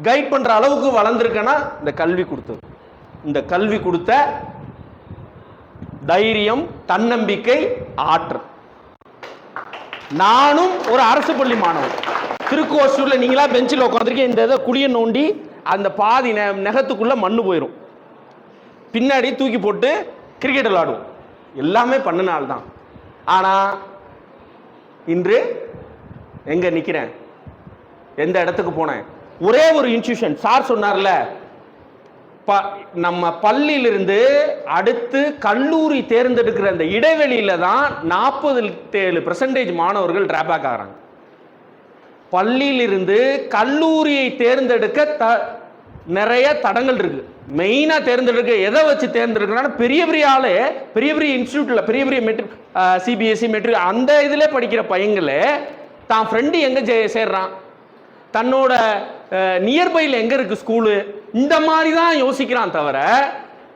கைட் பண்ற அளவுக்கு வளர்ந்துருக்கேன்னா இந்த கல்வி கொடுத்தது. இந்த கல்வி கொடுத்த தைரியம், தன்னம்பிக்கை, ஆற்றல். நானும் ஒரு அரசு பள்ளி மாணவன். திருக்கோசூர்ல நீங்களா பெஞ்சில் உட்காந்துருக்கீங்க, இந்த இதை குழியை நோண்டி அந்த பாதி நெகத்துக்குள்ள மண்ணு போயிடும், பின்னாடி தூக்கி போட்டு கிரிக்கெட் விளையாடுவோம். எல்லாமே பண்ணினால்தான். ஆனா இன்று எங்க நிக்கிறேன், எந்த இடத்துக்கு போனேன்? ஒரே ஒரு இன்ஸ்டிடியூஷன். சார் சொன்னார்ல, நம்ம பள்ளியிலிருந்து அடுத்து கல்லூரி தேர்ந்தெடுக்கிற அந்த இடைவெளியில தான் 47% மாணவர்கள் டிராபேக் ஆகிறாங்க. பள்ளியிலிருந்து கல்லூரியை தேர்ந்தெடுக்க நிறைய தடங்கள் இருக்கு. மெயினா தேர்ந்தெடுக்க எதை வச்சு தேர்ந்தெடுக்கிறாங்க? பெரிய ஆளு, பெரிய இன்ஸ்டியூட்ல, பெரிய மெட்ரிக், சிபிஎஸ்சி மெட்ரிக் அந்த இதுல படிக்கிற பையங்களே தான் ஃப்ரெண்டு எங்க சேர்றான், தன்னோட நியர்பையில் எங்க இருக்கு ஸ்கூலு, இந்த மாதிரி தான் யோசிக்கிறான். தவிர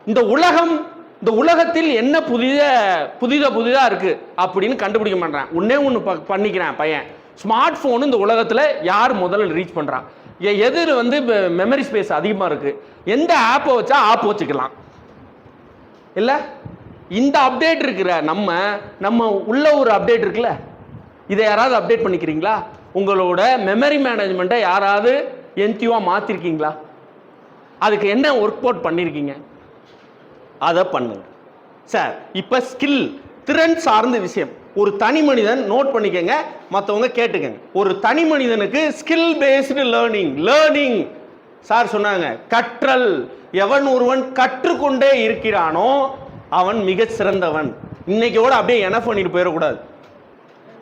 இந்த உலகத்தில் என்ன புதிதா இருக்கு அப்படின்னு கண்டுபிடிக்க மாட்டான். ஒண்ணு பண்ணிக்கிறான் பையன். ஸ்மார்ட் போன் இந்த உலகத்துல யார் முதல்ல ரீச் பண்றான், எது வந்து மெமரி ஸ்பேஸ் அதிகமா இருக்கு, எந்த ஆப்பை வச்சா ஆப் வச்சுக்கலாம் இல்ல. இந்த அப்டேட் இருக்கிற நம்ம உள்ள ஒரு அப்டேட் இருக்குல்ல, இதை யாராவது அப்டேட் பண்ணிக்கிறீங்களா? உங்களோட மெமரி மேனேஜ்மெண்ட்டை யாராவது என்டியூவா மாத்திருக்கீங்களா? அதுக்கு என்ன ஒர்க் அவுட் பண்ணிருக்கீங்க? அதை பண்ணுங்க சார். இப்ப ஸ்கில், திறன் சார்ந்த விஷயம். ஒரு தனி மனிதன் நோட் பண்ணிக்கங்க, மற்றவங்க கேட்டுக்கங்க. ஒரு தனி மனிதனுக்கு ஸ்கில் பேஸ்டு லேர்னிங் சார் சொன்னாங்க. கற்றல். எவன் ஒருவன் கற்றுக்கொண்டே இருக்கிறானோ அவன் மிக சிறந்தவன். இன்னைக்கோட அப்படியே என்ன பண்ணிட்டு போயிடக்கூடாது.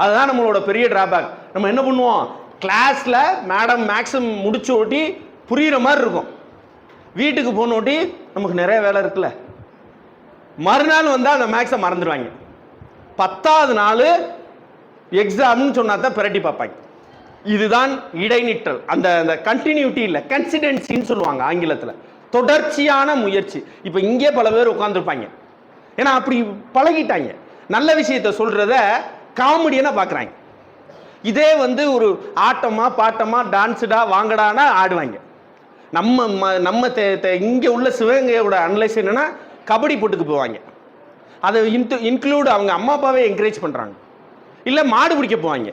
அதுதான் நம்மளோட பெரிய டிராபேக். நம்ம என்ன பண்ணுவோம், கிளாஸ்ல மேடம் மேக்ஸிமம் முடிச்சு ஓட்டி புரியுற மாதிரி இருக்கும், வீட்டுக்கு போன ஓட்டி நமக்கு நிறைய வேலை இருக்குல்ல, மறுநாள் வந்தா அந்த மேக்ஸை மறந்துடுவாங்க. 10வது நாள் எக்ஸாம்னு சொன்னா தான் பிரட்டி பார்ப்பாங்க. இதுதான் இடைநிற்றல். அந்த கண்டினியூட்டி இல்லை, கன்சிஸ்டன்சின்னு சொல்லுவாங்க ஆங்கிலத்தில். தொடர்ச்சியான முயற்சி. இப்போ இங்கே பல பேர் உட்காந்துருப்பாங்க, ஏன்னா அப்படி பழகிட்டாங்க. நல்ல விஷயத்த சொல்றத காமெடியனா பார்க்குறாங்க. இதே வந்து ஒரு ஆட்டமா பாட்டமா டான்ஸுடா வாங்கடானா ஆடுவாங்க. நம்ம இங்கே உள்ள சிவகங்கையோட அனலைஸ் என்னன்னா, கபடி போட்டுக்கு போவாங்க. அதை இன்க்ளூட் அவங்க அம்மா அப்பாவே என்கரேஜ் பண்றாங்க. இல்லை மாடு பிடிக்க போவாங்க.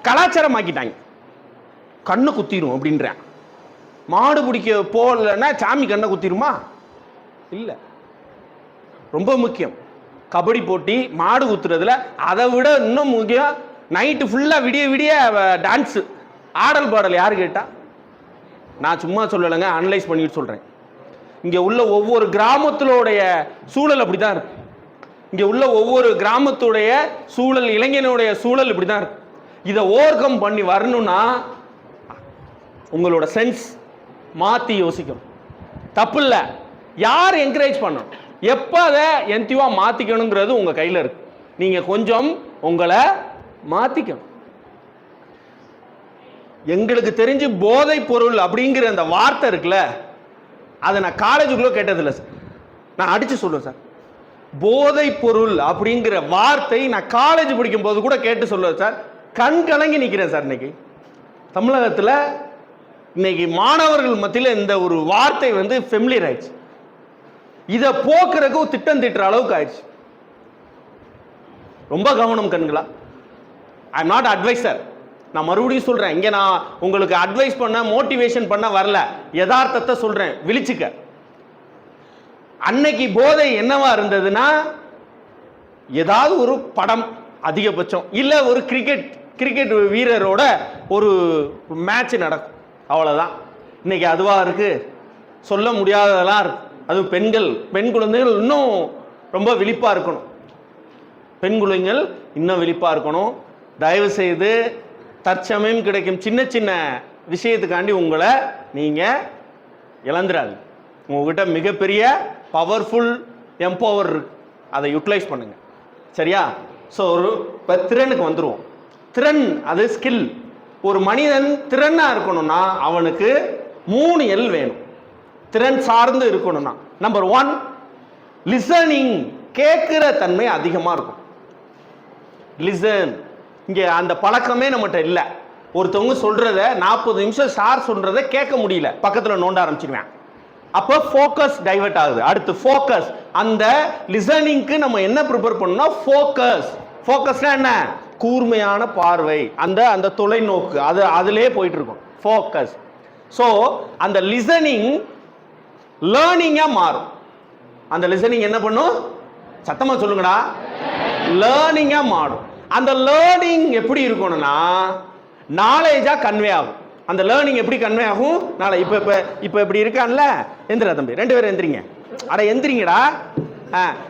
கலாச்சாரம் ஆக்கிட்டாங்க. கண்ணை குத்திரும் அப்படின்ற. மாடு பிடிக்க போகலன்னா சாமி கண்ணை குத்திருமா? இல்லை. ரொம்ப முக்கியம் கபடி போட்டி, மாடு குத்துறதுல. அதை விட இன்னும் முக்கியம், நைட்டு ஃபுல்லா விடிய டான்ஸு, ஆடல் பாடல். யாரு கேட்டா? நான் சும்மா சொல்லலைங்க, அனலைஸ் பண்ணிட்டு சொல்றேன். இங்க உள்ள ஒவ்வொரு கிராமத்தினுடைய சூழல் அப்படிதான் இருக்கு. இங்க உள்ள ஒவ்வொரு கிராமத்துடைய சூழல், இளைஞனுடைய சூழல் இப்படிதான் இருக்கு. இதை ஓவர் கம் பண்ணி வரணும்னா உங்களோட சென்ஸ் மாற்றி யோசிக்கணும். தப்பு இல்லை, யார் என்கரேஜ் பண்ணணும், எப்போ அதை என்திவாக மாற்றிக்கணுங்கிறது உங்கள் கையில் இருக்கு. நீங்கள் கொஞ்சம் உங்களை மாற்றிக்கணும். எங்களுக்கு தெரிஞ்சு போதைப் பொருள் அப்படிங்கிற அந்த வார்த்தை இருக்குல்ல, அதை நான் காலேஜுக்குள்ளே கேட்டதில்லை சார். நான் அடித்து சொல்லுவேன் சார், போதைப் பொருள் அப்படிங்கிற வார்த்தை நான் காலேஜ் படிக்கும் போது கூட கேட்டு சொல்லுவேன் சார். கண் கலங்கி நிற்கிறேன் சார். இன்னைக்கு தமிழகத்தில் இன்னைக்கு மாணவர்கள் மத்தியில் இந்த ஒரு வார்த்தை வந்து ஃபெமிலியர் ஆயிடுச்சு. இதை போக்குறதுக்கு ஒரு திட்டம் தீட்டுற அளவுக்கு ஆயிடுச்சு. ரொம்ப கவனம் கண்களா. I am not adviser. நான் மறுபடியும் சொல்றேன், இங்க நான் உங்களுக்கு அட்வைஸ் பண்ண மோட்டிவேஷன் பண்ண வரல, யதார்த்தத்தை சொல்றேன், விழிச்சுக்க. அன்னைக்கு போதை என்னவா இருந்ததுன்னா, ஏதாவது ஒரு படம் அதிகபட்சம், இல்ல ஒரு கிரிக்கெட் வீரரோட ஒரு மேட்ச் நடக்கும், அவ்வளவுதான். இன்னைக்கு அதுவா இருக்கு, சொல்ல முடியாததெல்லாம் இருக்கு. அது பெண் குழந்தைகள் இன்னும் ரொம்ப விழிப்பா இருக்கணும். பெண் குழந்தைகள் இன்னும் விழிப்பா இருக்கணும். தயவு செய்து தற்சமயம் கிடைக்கும் சின்ன சின்ன விஷயத்துக்காண்டி உங்களை நீங்க இழந்துடாது. உங்ககிட்ட மிகப்பெரிய பவர்ஃபுல் எம்பவர் இருக்கு, அதை யூட்டிலைஸ் பண்ணுங்க. சரியா? ஸோ ஒரு இப்போ திறனுக்கு வந்துடுவோம். திறன் அது ஸ்கில். ஒரு மனிதன் திறனா இருக்கணும்னா அவனுக்கு 3 L வேணும். திறன் சார்ந்து இருக்கணும்னா நம்பர் 1 லிசனிங், கேட்கிற தன்மை அதிகமாக இருக்கும். லிசன், இங்கே அந்த பழக்கமே நம்மகிட்ட இல்லை. ஒருத்தவங்க சொல்றத 40 நிமிஷம் சார் சொல்றத கேட்க முடியல, பக்கத்தில் நோண்ட ஆரம்பிச்சிருவேன். அப்போ ஃபோக்கஸ் டைவர்ட் ஆகுது. அடுத்து ஃபோக்கஸ். அந்த லிசனிங்க்கு நம்ம என்ன ப்ரிப்பேர் பண்ணணும்னா ஃபோக்கஸ். ஃபோக்கஸ்னா என்ன? கூர்மையான பார்வை, அந்த தொலைநோக்கு, அதிலே போயிட்டு இருக்கும் ஃபோக்கஸ். ஸோ அந்த லிசனிங் லேர்னிங்கா மாறும். அந்த லிசனிங் என்ன பண்ணும்? சத்தமா சொல்லுங்கடா. லேர்னிங்கா மாறும். அந்த லேர்னிங் எப்படி இருக்கணும்னா நாலேஜா கன்வே ஆகும். அந்த லேர்னிங் எப்படி கன்வே ஆகும்? நாளை இப்போ இப்படி இருக்கான்ல, எந்திரா தம்பி, 2 பேரும் எந்திரிங்க. அட எந்திரிங்கடா.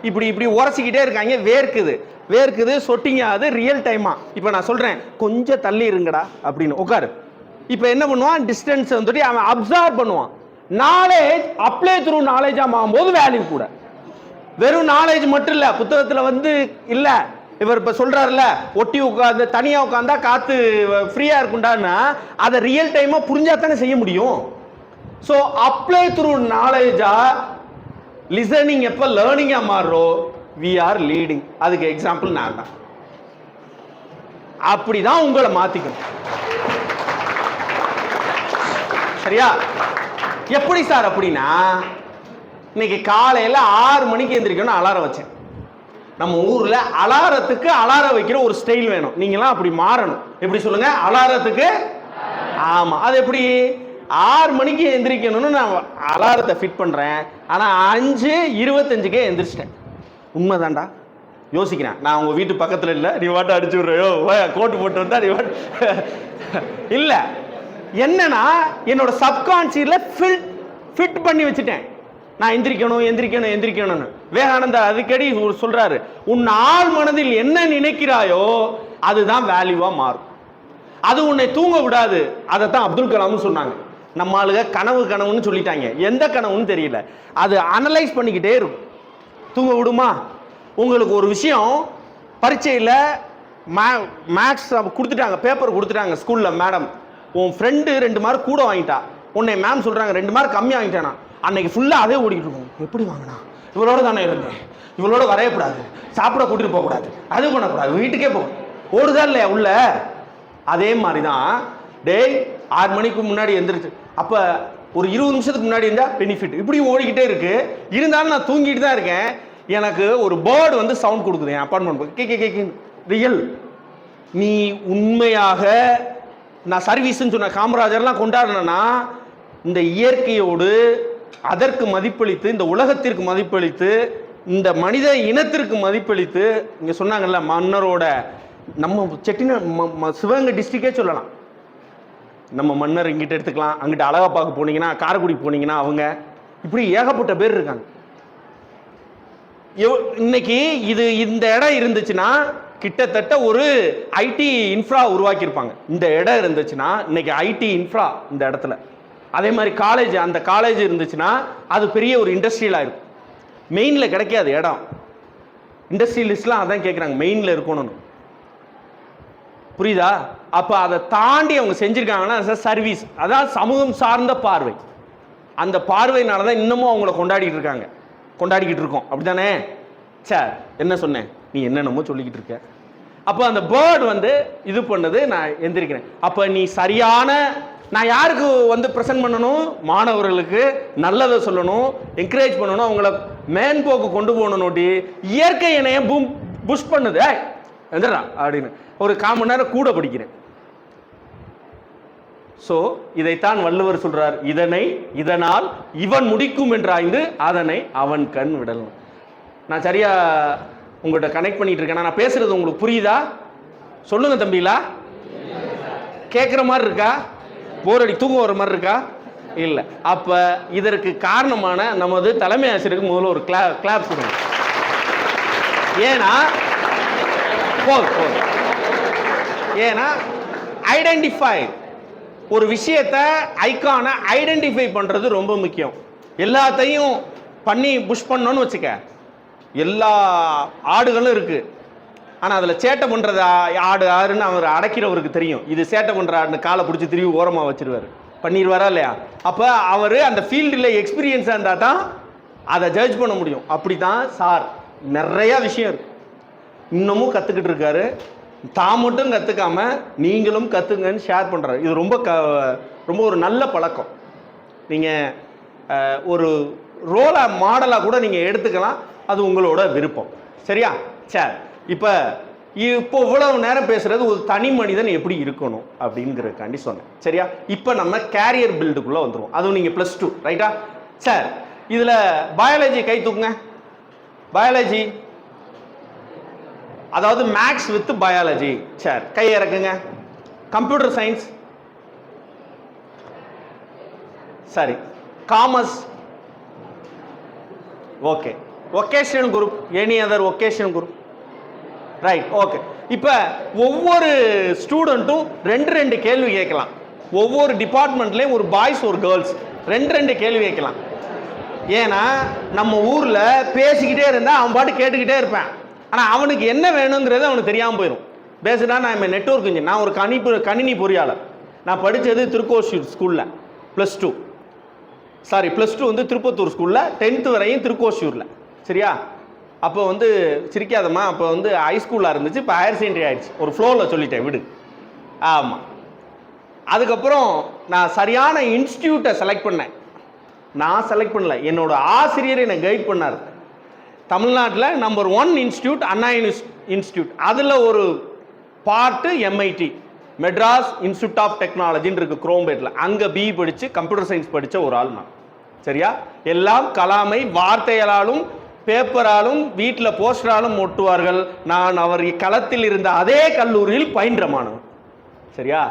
இப்படி உரசிக்கிட்டே இருக்காங்க, வேர்க்குது சொட்டிங்க. அது ரியல் டைமா. இப்போ நான் சொல்றேன், கொஞ்சம் தள்ளி இருங்கடா அப்படின்னு உட்காரு. இப்போ என்ன பண்ணுவான்? டிஸ்டன்ஸ் வந்துட்டு அவன் அப்சர்வ் பண்ணுவான். நாலேஜ் அப்ளை த்ரூ நாலேஜா ஆகும்போது வேல்யூ கூட. வெறும் நாலேஜ் மட்டும் இல்ல, புத்தகத்துல வந்து இல்ல. இவர் இப்ப சொல்றாருல, ஒட்டி உட்காந்து தனியா உட்காந்தா காத்து ஃப்ரீயா இருக்குண்டான்னா அதை ரியல் டைமா புரிஞ்சா தானே செய்ய முடியும். ஸோ அப்ளை த்ரூ நாலேஜா லிசனிங் எப்ப லேர்னிங்கா மாறுறோம், வி ஆர் லீடிங். அதுக்கு எக்ஸாம்பிள் நான் தான். அப்படிதான் உங்களை மாத்திக்கணும். சரியா? எப்படி சார் அப்படின்னா, இன்னைக்கு காலையில் 6 மணிக்கு எந்திரிக்கணும் அலாரம் வச்சேன். நம்ம ஊர்ல அலாரத்துக்கு அலாரம் வைக்கிற ஒரு ஸ்டைல் வேணும். நீங்களாம் அப்படி மாறணும். எப்படி சொல்லுங்க? அலாரத்துக்கு. ஆமா, அது எப்படி? 6 மணிக்கு எந்திரிக்கணும்னு நான் அலாரத்தை ஃபிட் பண்றேன், ஆனா 5:25க்கே எந்திரிச்சிட்டேன். உண்மைதான்டா. யோசிக்கிறேன், நான் உங்க வீட்டு பக்கத்துல இல்லை, நீ வாட்ட அடிச்சு விடுறையோ, கோட்டு போட்டு வந்தா நீ வாட்டு இல்ல. என்னன்னா என்னோட சப்கான்சியஸ்ல ஃபிட் பண்ணி வச்சுட்டேன். நான் எந்திரிக்கணும்னு. விவேகானந்தா அடிக்கடி சொல்றாரு, உன் ஆள் மனதில் என்ன நினைக்கிறாயோ அதுதான் வேல்யூவா மாறும். அது உன்னை தூங்க விடாது. அதைத்தான் அப்துல் கலாம்னு சொன்னாங்க. நம்ம ஆளுங்க கனவுன்னு சொல்லிட்டாங்க. எந்த கனவுன்னு தெரியல. அது அனலைஸ் பண்ணிக்கிட்டே இருக்கும். தூங்க விடுமா? உங்களுக்கு ஒரு விஷயம் பரீட்சையில் மேக்ஸ் கொடுத்துட்டாங்க, பேப்பர் கொடுத்துட்டாங்க ஸ்கூல்ல. மேடம், உன் ஃப்ரெண்டு 2 மார்க் கூட வாங்கிட்டா, உன்னை மேம் சொல்றாங்க 2 மார்க் கம்மி வாங்கிட்டானா. அன்னைக்கு ஃபுல்லா அதே ஓடிட்டு இருக்கும். எப்படி வாங்கினா? இவளோட தானே இருந்தேன், இவளோட வரையக்கூடாது, சாப்பிட கூட்டிட்டு போகக்கூடாது, அது பண்ணக்கூடாது, வீட்டுக்கே போகும். ஓடுதா இல்லையா உள்ள? அதே மாதிரி தான். டேய் 6 மணிக்கு முன்னாடி எந்திரிச்சு, அப்ப ஒரு 20 நிமிஷத்துக்கு முன்னாடி இருந்தா பெனிஃபிட். இப்படி ஓடிக்கிட்டே இருக்கு. இருந்தாலும் நான் தூங்கிட்டு தான் இருக்கேன். எனக்கு ஒரு பேர்டு வந்து சவுண்ட் கொடுக்குது என் அப்பார்ட்மெண்ட். K real. நீ உண்மையாக நான் சர்வீஸ்ன்னு சொன்ன காமராஜர்லாம் கொண்டாடினா, இந்த இயற்கையோடு அதற்கு மதிப்பளித்து, இந்த உலகத்திற்கு மதிப்பளித்து, இந்த மனித இனத்திற்கு மதிப்பளித்து, இங்க சொன்னாங்கல்ல மன்னரோட, நம்ம செட்டின சிவகங்கை டிஸ்ட்ரிக்டே சொல்லலாம். நம்ம மன்னர் இங்கிட்ட எடுத்துக்கலாம், அங்கிட்ட அழகாப்பாக்கு போனீங்கன்னா, காரைக்குடி போனீங்கன்னா அவங்க, இப்படி ஏகப்பட்ட பேர் இருக்காங்க. இன்னைக்கு இந்த இடம் இருந்துச்சுன்னா கிட்டத்தட்ட ஒரு ஐடி இன்ஃப்ரா உருவாக்கியிருப்பாங்க. இந்த இடம் இருந்துச்சுன்னா இன்னைக்கு ஐடி இன்ஃப்ரா இந்த இடத்துல. அதே மாதிரி காலேஜ், அந்த காலேஜ் இருந்துச்சுன்னா அது பெரிய ஒரு இண்டஸ்ட்ரியல் ஆயிருக்கும். மெயினில் கிடைக்காது இடம். இண்டஸ்ட்ரியலிஸ்ட்லாம் அதான் கேட்குறாங்க, மெயினில் இருக்கணும்னு. புரியுதா? அப்போ அதை தாண்டி அவங்க செஞ்சுருக்காங்கன்னா சர்வீஸ், அதான் சமூகம் சார்ந்த பார்வை. அந்த பார்வையினால தான் இன்னமும் அவங்கள கொண்டாடிக்கிட்டு இருக்கோம். அப்படி தானே? சார் என்ன சொன்னேன், நீ என்னென்னமோ சொல்லிக்கிட்டு இருக்க. அப்போ அந்த பேர்டு வந்து இது பண்ணது, நான் எந்திரிக்கிறேன். அப்போ நீ சரியான, நான் யாருக்கு வந்து ப்ரெசென்ட் பண்ணணும்? மாணவர்களுக்கு நல்லதை சொல்லணும், என்கரேஜ் பண்ணணும், அவங்கள மேன்போக்கு கொண்டு போகணும்னோட்டி. இயற்கை என்னைய புஷ் பண்ணுது, எந்திரா அப்படின்னு ஒரு 1/4 மணி நேரம் கூட படிக்கிறேன். ஸோ இதைத்தான் வள்ளுவர் சொல்றார், இதனால் இவன் முடிக்கும் என்றாய்ந்து அதனை அவன் கண் விடலும். நான் சரியா உங்கள்கிட்ட கனெக்ட் பண்ணிட்டு இருக்கேன்? நான் பேசுறது உங்களுக்கு புரியுதா? சொல்லுங்க தம்பிலா. கேட்குற மாதிரி இருக்கா? போரடி தூங்க வர மாதிரி இருக்கா? இல்லை. அப்போ இதற்கு காரணமான நமது தலைமை ஆசிரியருக்கு முதல்ல ஒரு கிளாப் கொடுங்க. ஏன்னா ஏன்னா ஐடென்டிஃபை, ஒரு விஷயத்தை ஐகானை ஐடென்டிஃபை பண்ணுறது ரொம்ப முக்கியம். எல்லாத்தையும் பண்ணி புஷ் பண்ணோன்னு வச்சுக்க, எல்லா ஆடுகளும் இருக்கு, ஆனால் அதில் சேட்டை பண்ணுறது ஆடுன்னு அவர் அடைக்கிறவருக்கு தெரியும். இது சேட்டை பண்ணுற ஆடுன்னு காலை பிடிச்சி திரும்பி ஓரமாக வச்சிருவார். பண்ணிடுவாரா இல்லையா? அப்போ அவர் அந்த ஃபீல்டில் எக்ஸ்பீரியன்ஸாக இருந்தால் தான் அதை ஜட்ஜ் பண்ண முடியும். அப்படி தான் சார் நிறையா விஷயம் இருக்கு, இன்னமும் கற்றுக்கிட்டு இருக்காரு. தான் மட்டும் கற்றுக்காம நீங்களும் கற்றுங்கன்னு ஷேர் பண்ணுறாரு. இது ரொம்ப ஒரு நல்ல பழக்கம். நீங்கள் ஒரு ரோலாக மாடலாக கூட நீங்கள் எடுத்துக்கலாம், அது உங்களோட விருப்பம். சரியா? சரி, இப்போ இவ்வளவு நேரம் பேசுறது ஒரு தனி மனிதன் எப்படி இருக்கணும் அப்படிங்கிறதுக்காண்டி சொன்னேன். சரியா? இப்போ நம்ம கேரியர் பில்டுக்குள்ளே வந்துடுவோம். அதுவும் நீங்கள் +2 ரைட்டா? சார் இதில் பயாலஜி கை தூக்குங்க. பயாலஜி, அதாவது மேக்ஸ் வித் பயாலஜி. சரி, கை இறக்குங்க. கம்ப்யூட்டர் சயின்ஸ், சரி. Commerce, okay. Vocational group, any other vocational group, right, okay. இப்போ ஒவ்வொரு ஸ்டூடெண்ட்டும் 2 கேள்வி கேட்கலாம். ஒவ்வொரு டிபார்ட்மெண்ட்லேயும் ஒரு பாய்ஸ் ஒரு கேர்ள்ஸ் 2 கேள்வி கேட்கலாம். ஏன்னா நம்ம ஊரில் பேசிக்கிட்டே இருந்தால் அவன் பாட்டு கேட்டுக்கிட்டே இருப்பேன். ஆனால் அவனுக்கு என்ன வேணுங்கிறது அவனுக்கு தெரியாமல் போயிடும். பேசுனா நான் நெட்வொர்க் இன்ஜினியர், நான் ஒரு கணினி பொறியாளர். நான் படித்தது திருக்கோஷூர் ஸ்கூலில் +2, சாரி +2 வந்து திருப்பத்தூர் ஸ்கூலில், 10th வரையும் திருக்கோஷூரில். சரியா? அப்போ வந்து சிரிக்காதம்மா, அப்போ வந்து ஹைஸ்கூலாக இருந்துச்சு, இப்போ ஹையர் செகண்டரி ஆகிடுச்சு. ஒரு ஃப்ளோவில் சொல்லிட்டேன், விடு. ஆமாம். அதுக்கப்புறம் நான் சரியான இன்ஸ்டியூட்டை செலக்ட் பண்ணேன். நான் செலக்ட் பண்ணல, என்னோட ஆசிரியர் என்னை கைட் பண்ணார். தமிழ்நாட்டில் நம்பர் 1 இன்ஸ்டியூட் அண்ணா இன்ஸ்டியூட். அதில் ஒரு part MIT, Madras institute of டெக்னாலஜின்னு இருக்குது குரோம்பேட்டில். அங்கே BE படித்து கம்ப்யூட்டர் சயின்ஸ் படித்த ஒரு ஆள் நான். சரியா? எல்லாம் கலாமை வார்த்தைகளாலும் பேப்பராலும் வீட்டில் போஸ்டராலும் ஒட்டுவார்கள். நான் அவர் களத்தில் இருந்த அதே கல்லூரியில் பயின்ற மாணவன். சரியா?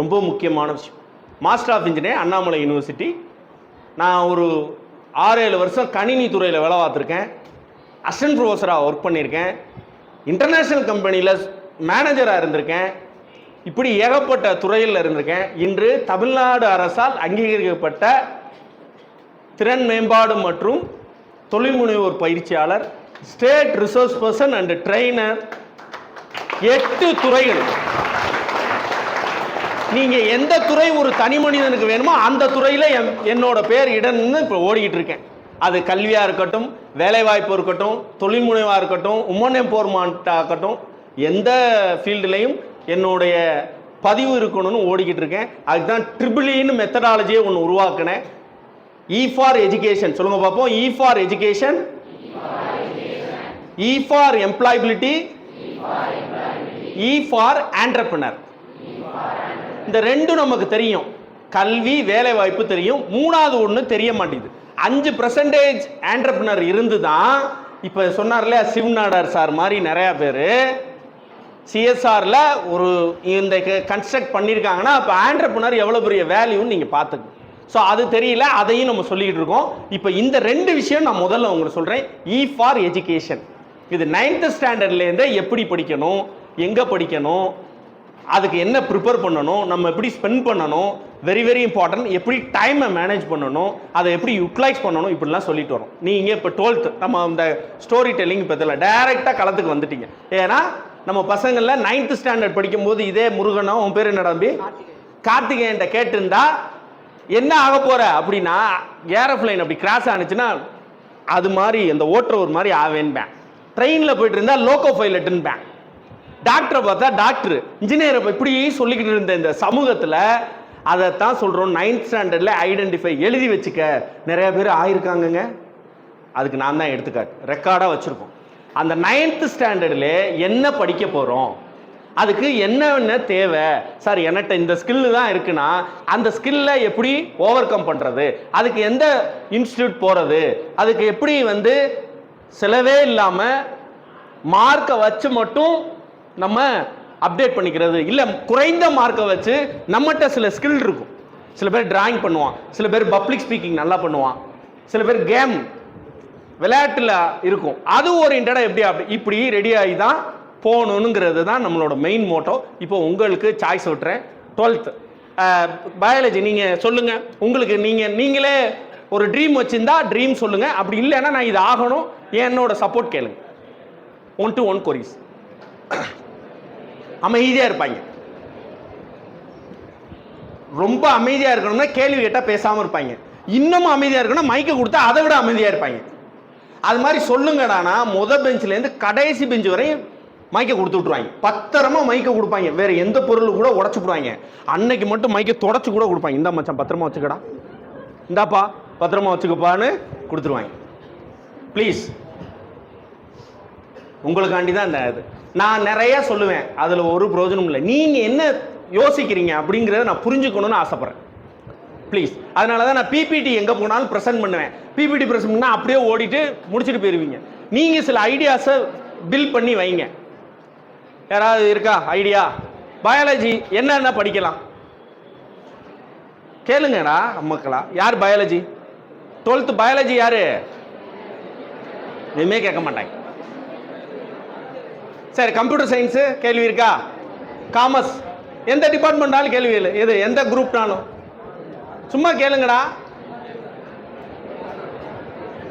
ரொம்ப முக்கியமான விஷயம். Master of engineer Annamalai university. நான் ஒரு 6-7 வருஷம் கணினி துறையில் வேலை பார்த்துருக்கேன். அசிஸ்டன்ட் ப்ரொஃபஸராக ஒர்க் பண்ணியிருக்கேன். இன்டர்நேஷ்னல் கம்பெனியில் மேனேஜராக இருந்திருக்கேன். இப்படி ஏகப்பட்ட துறையில் இருந்திருக்கேன். இன்று தமிழ்நாடு அரசால் அங்கீகரிக்கப்பட்ட திறன் மேம்பாடு மற்றும் தொழில் முனைவோர் பயிற்சியாளர், state resource person and trainer, 8 துறைகள். நீங்க எந்த துறை ஒரு தனி மனிதனுக்கு வேணுமோ அந்த துறையில என்னோட பேர் இடன்னு இப்போ ஓடிக்கிட்டு இருக்கேன். அது கல்வியா இருக்கட்டும், வேலைவாய்ப்பு இருக்கட்டும், தொழில் முனைவா இருக்கட்டும், உமன் எம்பவர்மெண்ட்டாக இருக்கட்டும், எந்த ஃபீல்டுலையும் என்னுடைய பதிவு இருக்கணும்னு ஓடிக்கிட்டு இருக்கேன். அதுதான் EEE மெத்தடாலஜியை ஒன்று உருவாக்கினேன். E ஃபார் எஜுகேஷன் சொல்லுங்க பார்ப்போம். E for education, E for employability, E for entrepreneur. இந்த 2 நமக்கு தெரியும். கல்வி வேலை வாய்ப்பு தெரியும். 3வது ஒன்று தெரிய மாட்டேங்குது. 5% ஆண்டர்பிரனர் இருந்து தான் இப்போ சொன்னார்ல சிவநாடார் சார் மாதிரி நிறையா பேர் CSRல ஒரு இந்த கன்ஸ்ட்ரக்ட் பண்ணியிருக்காங்கன்னா அப்போ ஆண்டர்பிரனர் எவ்வளோ பெரிய வேல்யூன்னு நீங்கள் பார்த்துக்கணும். ஸோ அது தெரியல, அதையும் நம்ம சொல்லிக்கிட்டு இருக்கோம். இப்போ இந்த 2 விஷயம் நான் முதல்ல உங்களுக்கு சொல்கிறேன். E for education. இது 9th ஸ்டாண்டர்ட்லேருந்தே எப்படி படிக்கணும், எங்கே படிக்கணும், அதுக்கு என்ன ப்ரிப்பேர் பண்ணணும், நம்ம எப்படி ஸ்பெண்ட் பண்ணணும், வெரி வெரி இம்பார்ட்டன்ட், எப்படி டைமை மேனேஜ் பண்ணணும், அதை எப்படி யூட்டிலைஸ் பண்ணணும், இப்படிலாம் சொல்லிட்டு வரோம். நீங்கள் இப்போ 12th நம்ம இந்த ஸ்டோரி டெல்லிங் பற்றில டைரெக்டாக களத்துக்கு வந்துட்டீங்க. ஏன்னா நம்ம பசங்களில் 9th ஸ்டாண்டர்ட் படிக்கும்போது இதே முருகனா, உன் பேர் என்ன தம்பி, கார்த்திகேயன்ட்ட கேட்டிருந்தா என்ன ஆக போற அப்படின்னா, ஏரோப்ளைன் அப்படி கிராஷ் ஆனிச்சுன்னா அது மாதிரி அந்த ஓட்டுற ஒரு மாதிரி ஆவேன்பேன், ட்ரெயினில் போயிட்டு இருந்தா லோகோ பைலட்டுன்பேன், டாக்டரை பார்த்தா டாக்டர், இன்ஜினியரை இப்படி சொல்லிக்கிட்டு இருந்த இந்த சமூகத்தில் அதைத்தான் சொல்கிறோம். 9th ஸ்டாண்டர்டில் ஐடென்டிஃபை எழுதி வச்சுக்க. நிறைய பேர் ஆயிருக்காங்கங்க, அதுக்கு நான் தான் எடுத்துக்காட்டு, ரெக்கார்டாக வச்சுருக்கோம். அந்த 9th ஸ்டாண்டர்டில் என்ன படிக்க போகிறோம், அதுக்கு என்னென்ன தேவை சார், என்கிட்ட இந்த ஸ்கில்லு தான் இருக்குன்னா அந்த ஸ்கில்லை எப்படி ஓவர் கம் பண்ணுறது, அதுக்கு எந்த இன்ஸ்டியூட் போகிறது, அதுக்கு எப்படி வந்து செலவே இல்லாமல் மார்க்கை வச்சு மட்டும் நம்ம அப்டேட் பண்ணிக்கிறது, இல்லை குறைந்த மார்க்கை வச்சு நம்மகிட்ட சில ஸ்கில் இருக்கும். சில பேர் டிராயிங் பண்ணுவான், சில பேர் பப்ளிக் ஸ்பீக்கிங் நல்லா பண்ணுவான், சில பேர் கேம் விளையாட்டில் இருக்கும், அது ஓரியன்டாக எப்படி அப்படி இப்படி ரெடி ஆகி தான் போகணுங்கிறது தான் நம்மளோட மெயின் மோட்டோ. இப்போ உங்களுக்கு சாய்ஸ் விட்டுறேன். 12th பயாலஜி நீங்கள் சொல்லுங்கள். உங்களுக்கு நீங்களே ஒரு ட்ரீம் வச்சுருந்தா ட்ரீம் சொல்லுங்கள், அப்படி இல்லைன்னா நான் இது ஆகணும் என்னோட சப்போர்ட் கேளுங்க. 1-to-1 கொரிஸ். அமைதியாக இருப்பாங்க. ரொம்ப அமைதியாக இருக்கணும்னா கேள்வி கேட்டால் பேசாமல் இருப்பாங்க. இன்னமும் அமைதியாக இருக்கணும், மைக்கை கொடுத்தா அதை விட அமைதியாக இருப்பாங்க. அது மாதிரி சொல்லுங்கடானா பெஞ்சிலேருந்து கடைசி பெஞ்சு வரையும் மைக்கை கொடுத்து விட்டுருவாங்க. பத்திரமா மைக்கை கொடுப்பாங்க, வேற எந்த பொருள் கூட உடச்சு விடுவாங்க. அன்னைக்கு மட்டும் மைக்கை தொடச்சு கூட கொடுப்பாங்க. இந்த மச்சான் பத்திரமா வச்சுக்கடா, இந்தாப்பா பத்திரமா வச்சுக்கப்பான்னு கொடுத்துருவாங்க. ப்ளீஸ், உங்களுக்காண்டி தான் இந்த இது. நான் நிறைய சொல்லுவேன், அதில் ஒரு பிரயோஜனம் இல்லை. நீங்கள் என்ன யோசிக்கிறீங்க அப்படிங்கிறத நான் புரிஞ்சுக்கணும்னு ஆசைப்பட்றேன். ப்ளீஸ், அதனால தான் நான் பிபிடி எங்கே போனாலும் ப்ரெசென்ட் பண்ணுவேன். பிபிடி ப்ரெசென்ட் பண்ணால் அப்படியே ஓடிட்டு முடிச்சுட்டு போயிடுவீங்க. நீங்கள் சில ஐடியாஸை பில்ட் பண்ணி வைங்க. யாராவது இருக்கா ஐடியா? பயாலஜி என்னென்ன படிக்கலாம் கேளுங்கடா மக்களா. யார் பயாலஜி 12th பயாலஜி யாரு? எதுவுமே கேட்க மாட்டாங்க. சரி, கம்ப்யூட்டர் சயின்ஸு கேள்வி இருக்கா? காமர்ஸ், எந்த டிபார்ட்மெண்ட்னாலும் கேள்வி இல்லை. எது எந்த குரூப்னாலும் சும்மா கேளுங்கடா.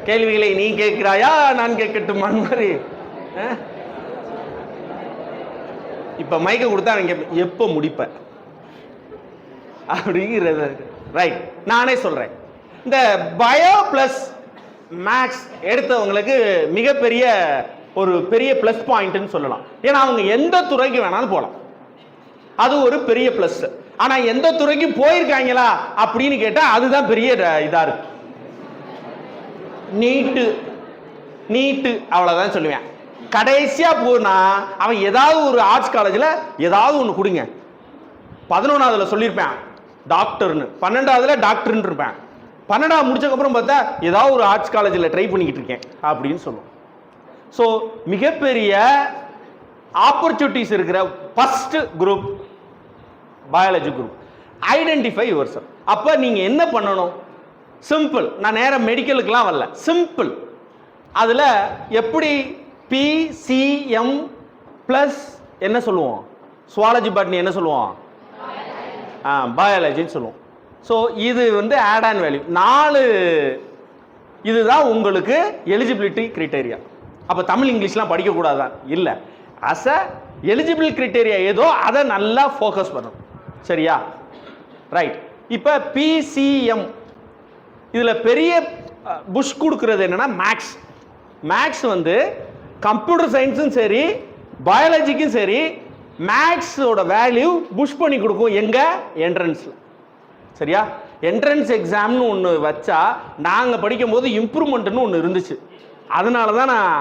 கேள்விகளை நீ கேட்கிறாயா நான் கேட்கட்டுமான் மாதிரி. இப்ப மைக்க கொடுத்தா நீங்க எப்போ முடிப்ப அப்படிங்கிறது ரைட். நானே சொல்றேன், இந்த பயோ பிளஸ் மேக்ஸ் எடுத்தவங்களுக்கு மிகப்பெரிய ஒரு பெரிய பிளஸ் பாயிண்ட்னு சொல்லலாம். ஏன்னா அவங்க எந்த துறைக்கு வேணாலும் போகலாம், அது ஒரு பெரிய பிளஸ். ஆனா எந்த துறைக்கு போயிருக்காங்களா அப்படின்னு கேட்டா அதுதான் பெரிய இதா இருக்கு. நீட்டு அவ்வளவுதான் சொல்லுவேன். கடைசியா போனா அவன் ஏதாவது ஒரு ஆர்ட்ஸ் காலேஜ்ல ஏதாவது ஒன்று கொடுங்க. 11ஆவதுல சொல்லியிருப்பேன் டாக்டர்னு, 12ஆவதுல டாக்டர்னு இருப்பேன். 12ஆவது முடிச்சக்கப்புறம் பார்த்தா ஏதாவது ஒரு ஆர்ட்ஸ் காலேஜில் ட்ரை பண்ணிக்கிட்டு இருக்கேன் அப்படின்னு சொல்லுவோம். ஸோ மிகப்பெரிய ஆப்பர்ச்சுனிட்டிஸ் இருக்கிற first group biology group. Identify your self. அப்போ நீங்கள் என்ன பண்ணணும்? சிம்பிள். நான் நேரம் மெடிக்கலுக்கெல்லாம் வரல, சிம்பிள். அதில் எப்படி பிசிஎம் ப்ளஸ் என்ன சொல்லுவோம், சுவாலஜி பாட்னி என்ன சொல்லுவோம், பயாலஜின்னு சொல்லுவோம். ஸோ இது வந்து ஆட் ஆன் வேல்யூ 4. இதுதான் உங்களுக்கு எலிஜிபிலிட்டி கிரைட்டேரியா. அப்போ தமிழ் இங்கிலீஷ்லாம் படிக்கக்கூடாதான் இல்லை, அஸ் அ எலிஜிபிள் கிரைட்டேரியா ஏதோ அதை நல்லா ஃபோக்கஸ் பண்ணணும். சரியா? ரைட். இப்போ பிசிஎம் இதில் பெரிய புஷ் கொடுக்கறது என்னன்னா மேக்ஸ். மேக்ஸ் வந்து கம்ப்யூட்டர் சயின்ஸும் சரி பயாலஜிக்கும் சரி மேக்ஸோட வேல்யூ புஷ் பண்ணி கொடுக்கும். எங்க? என்ட்ரன்ஸில். சரியா? என்ட்ரன்ஸ் எக்ஸாம்னு ஒன்று வச்சா நாங்கள் படிக்கும்போது இம்ப்ரூவ்மெண்ட்னு ஒன்று இருந்துச்சு. அதனால தான் நான்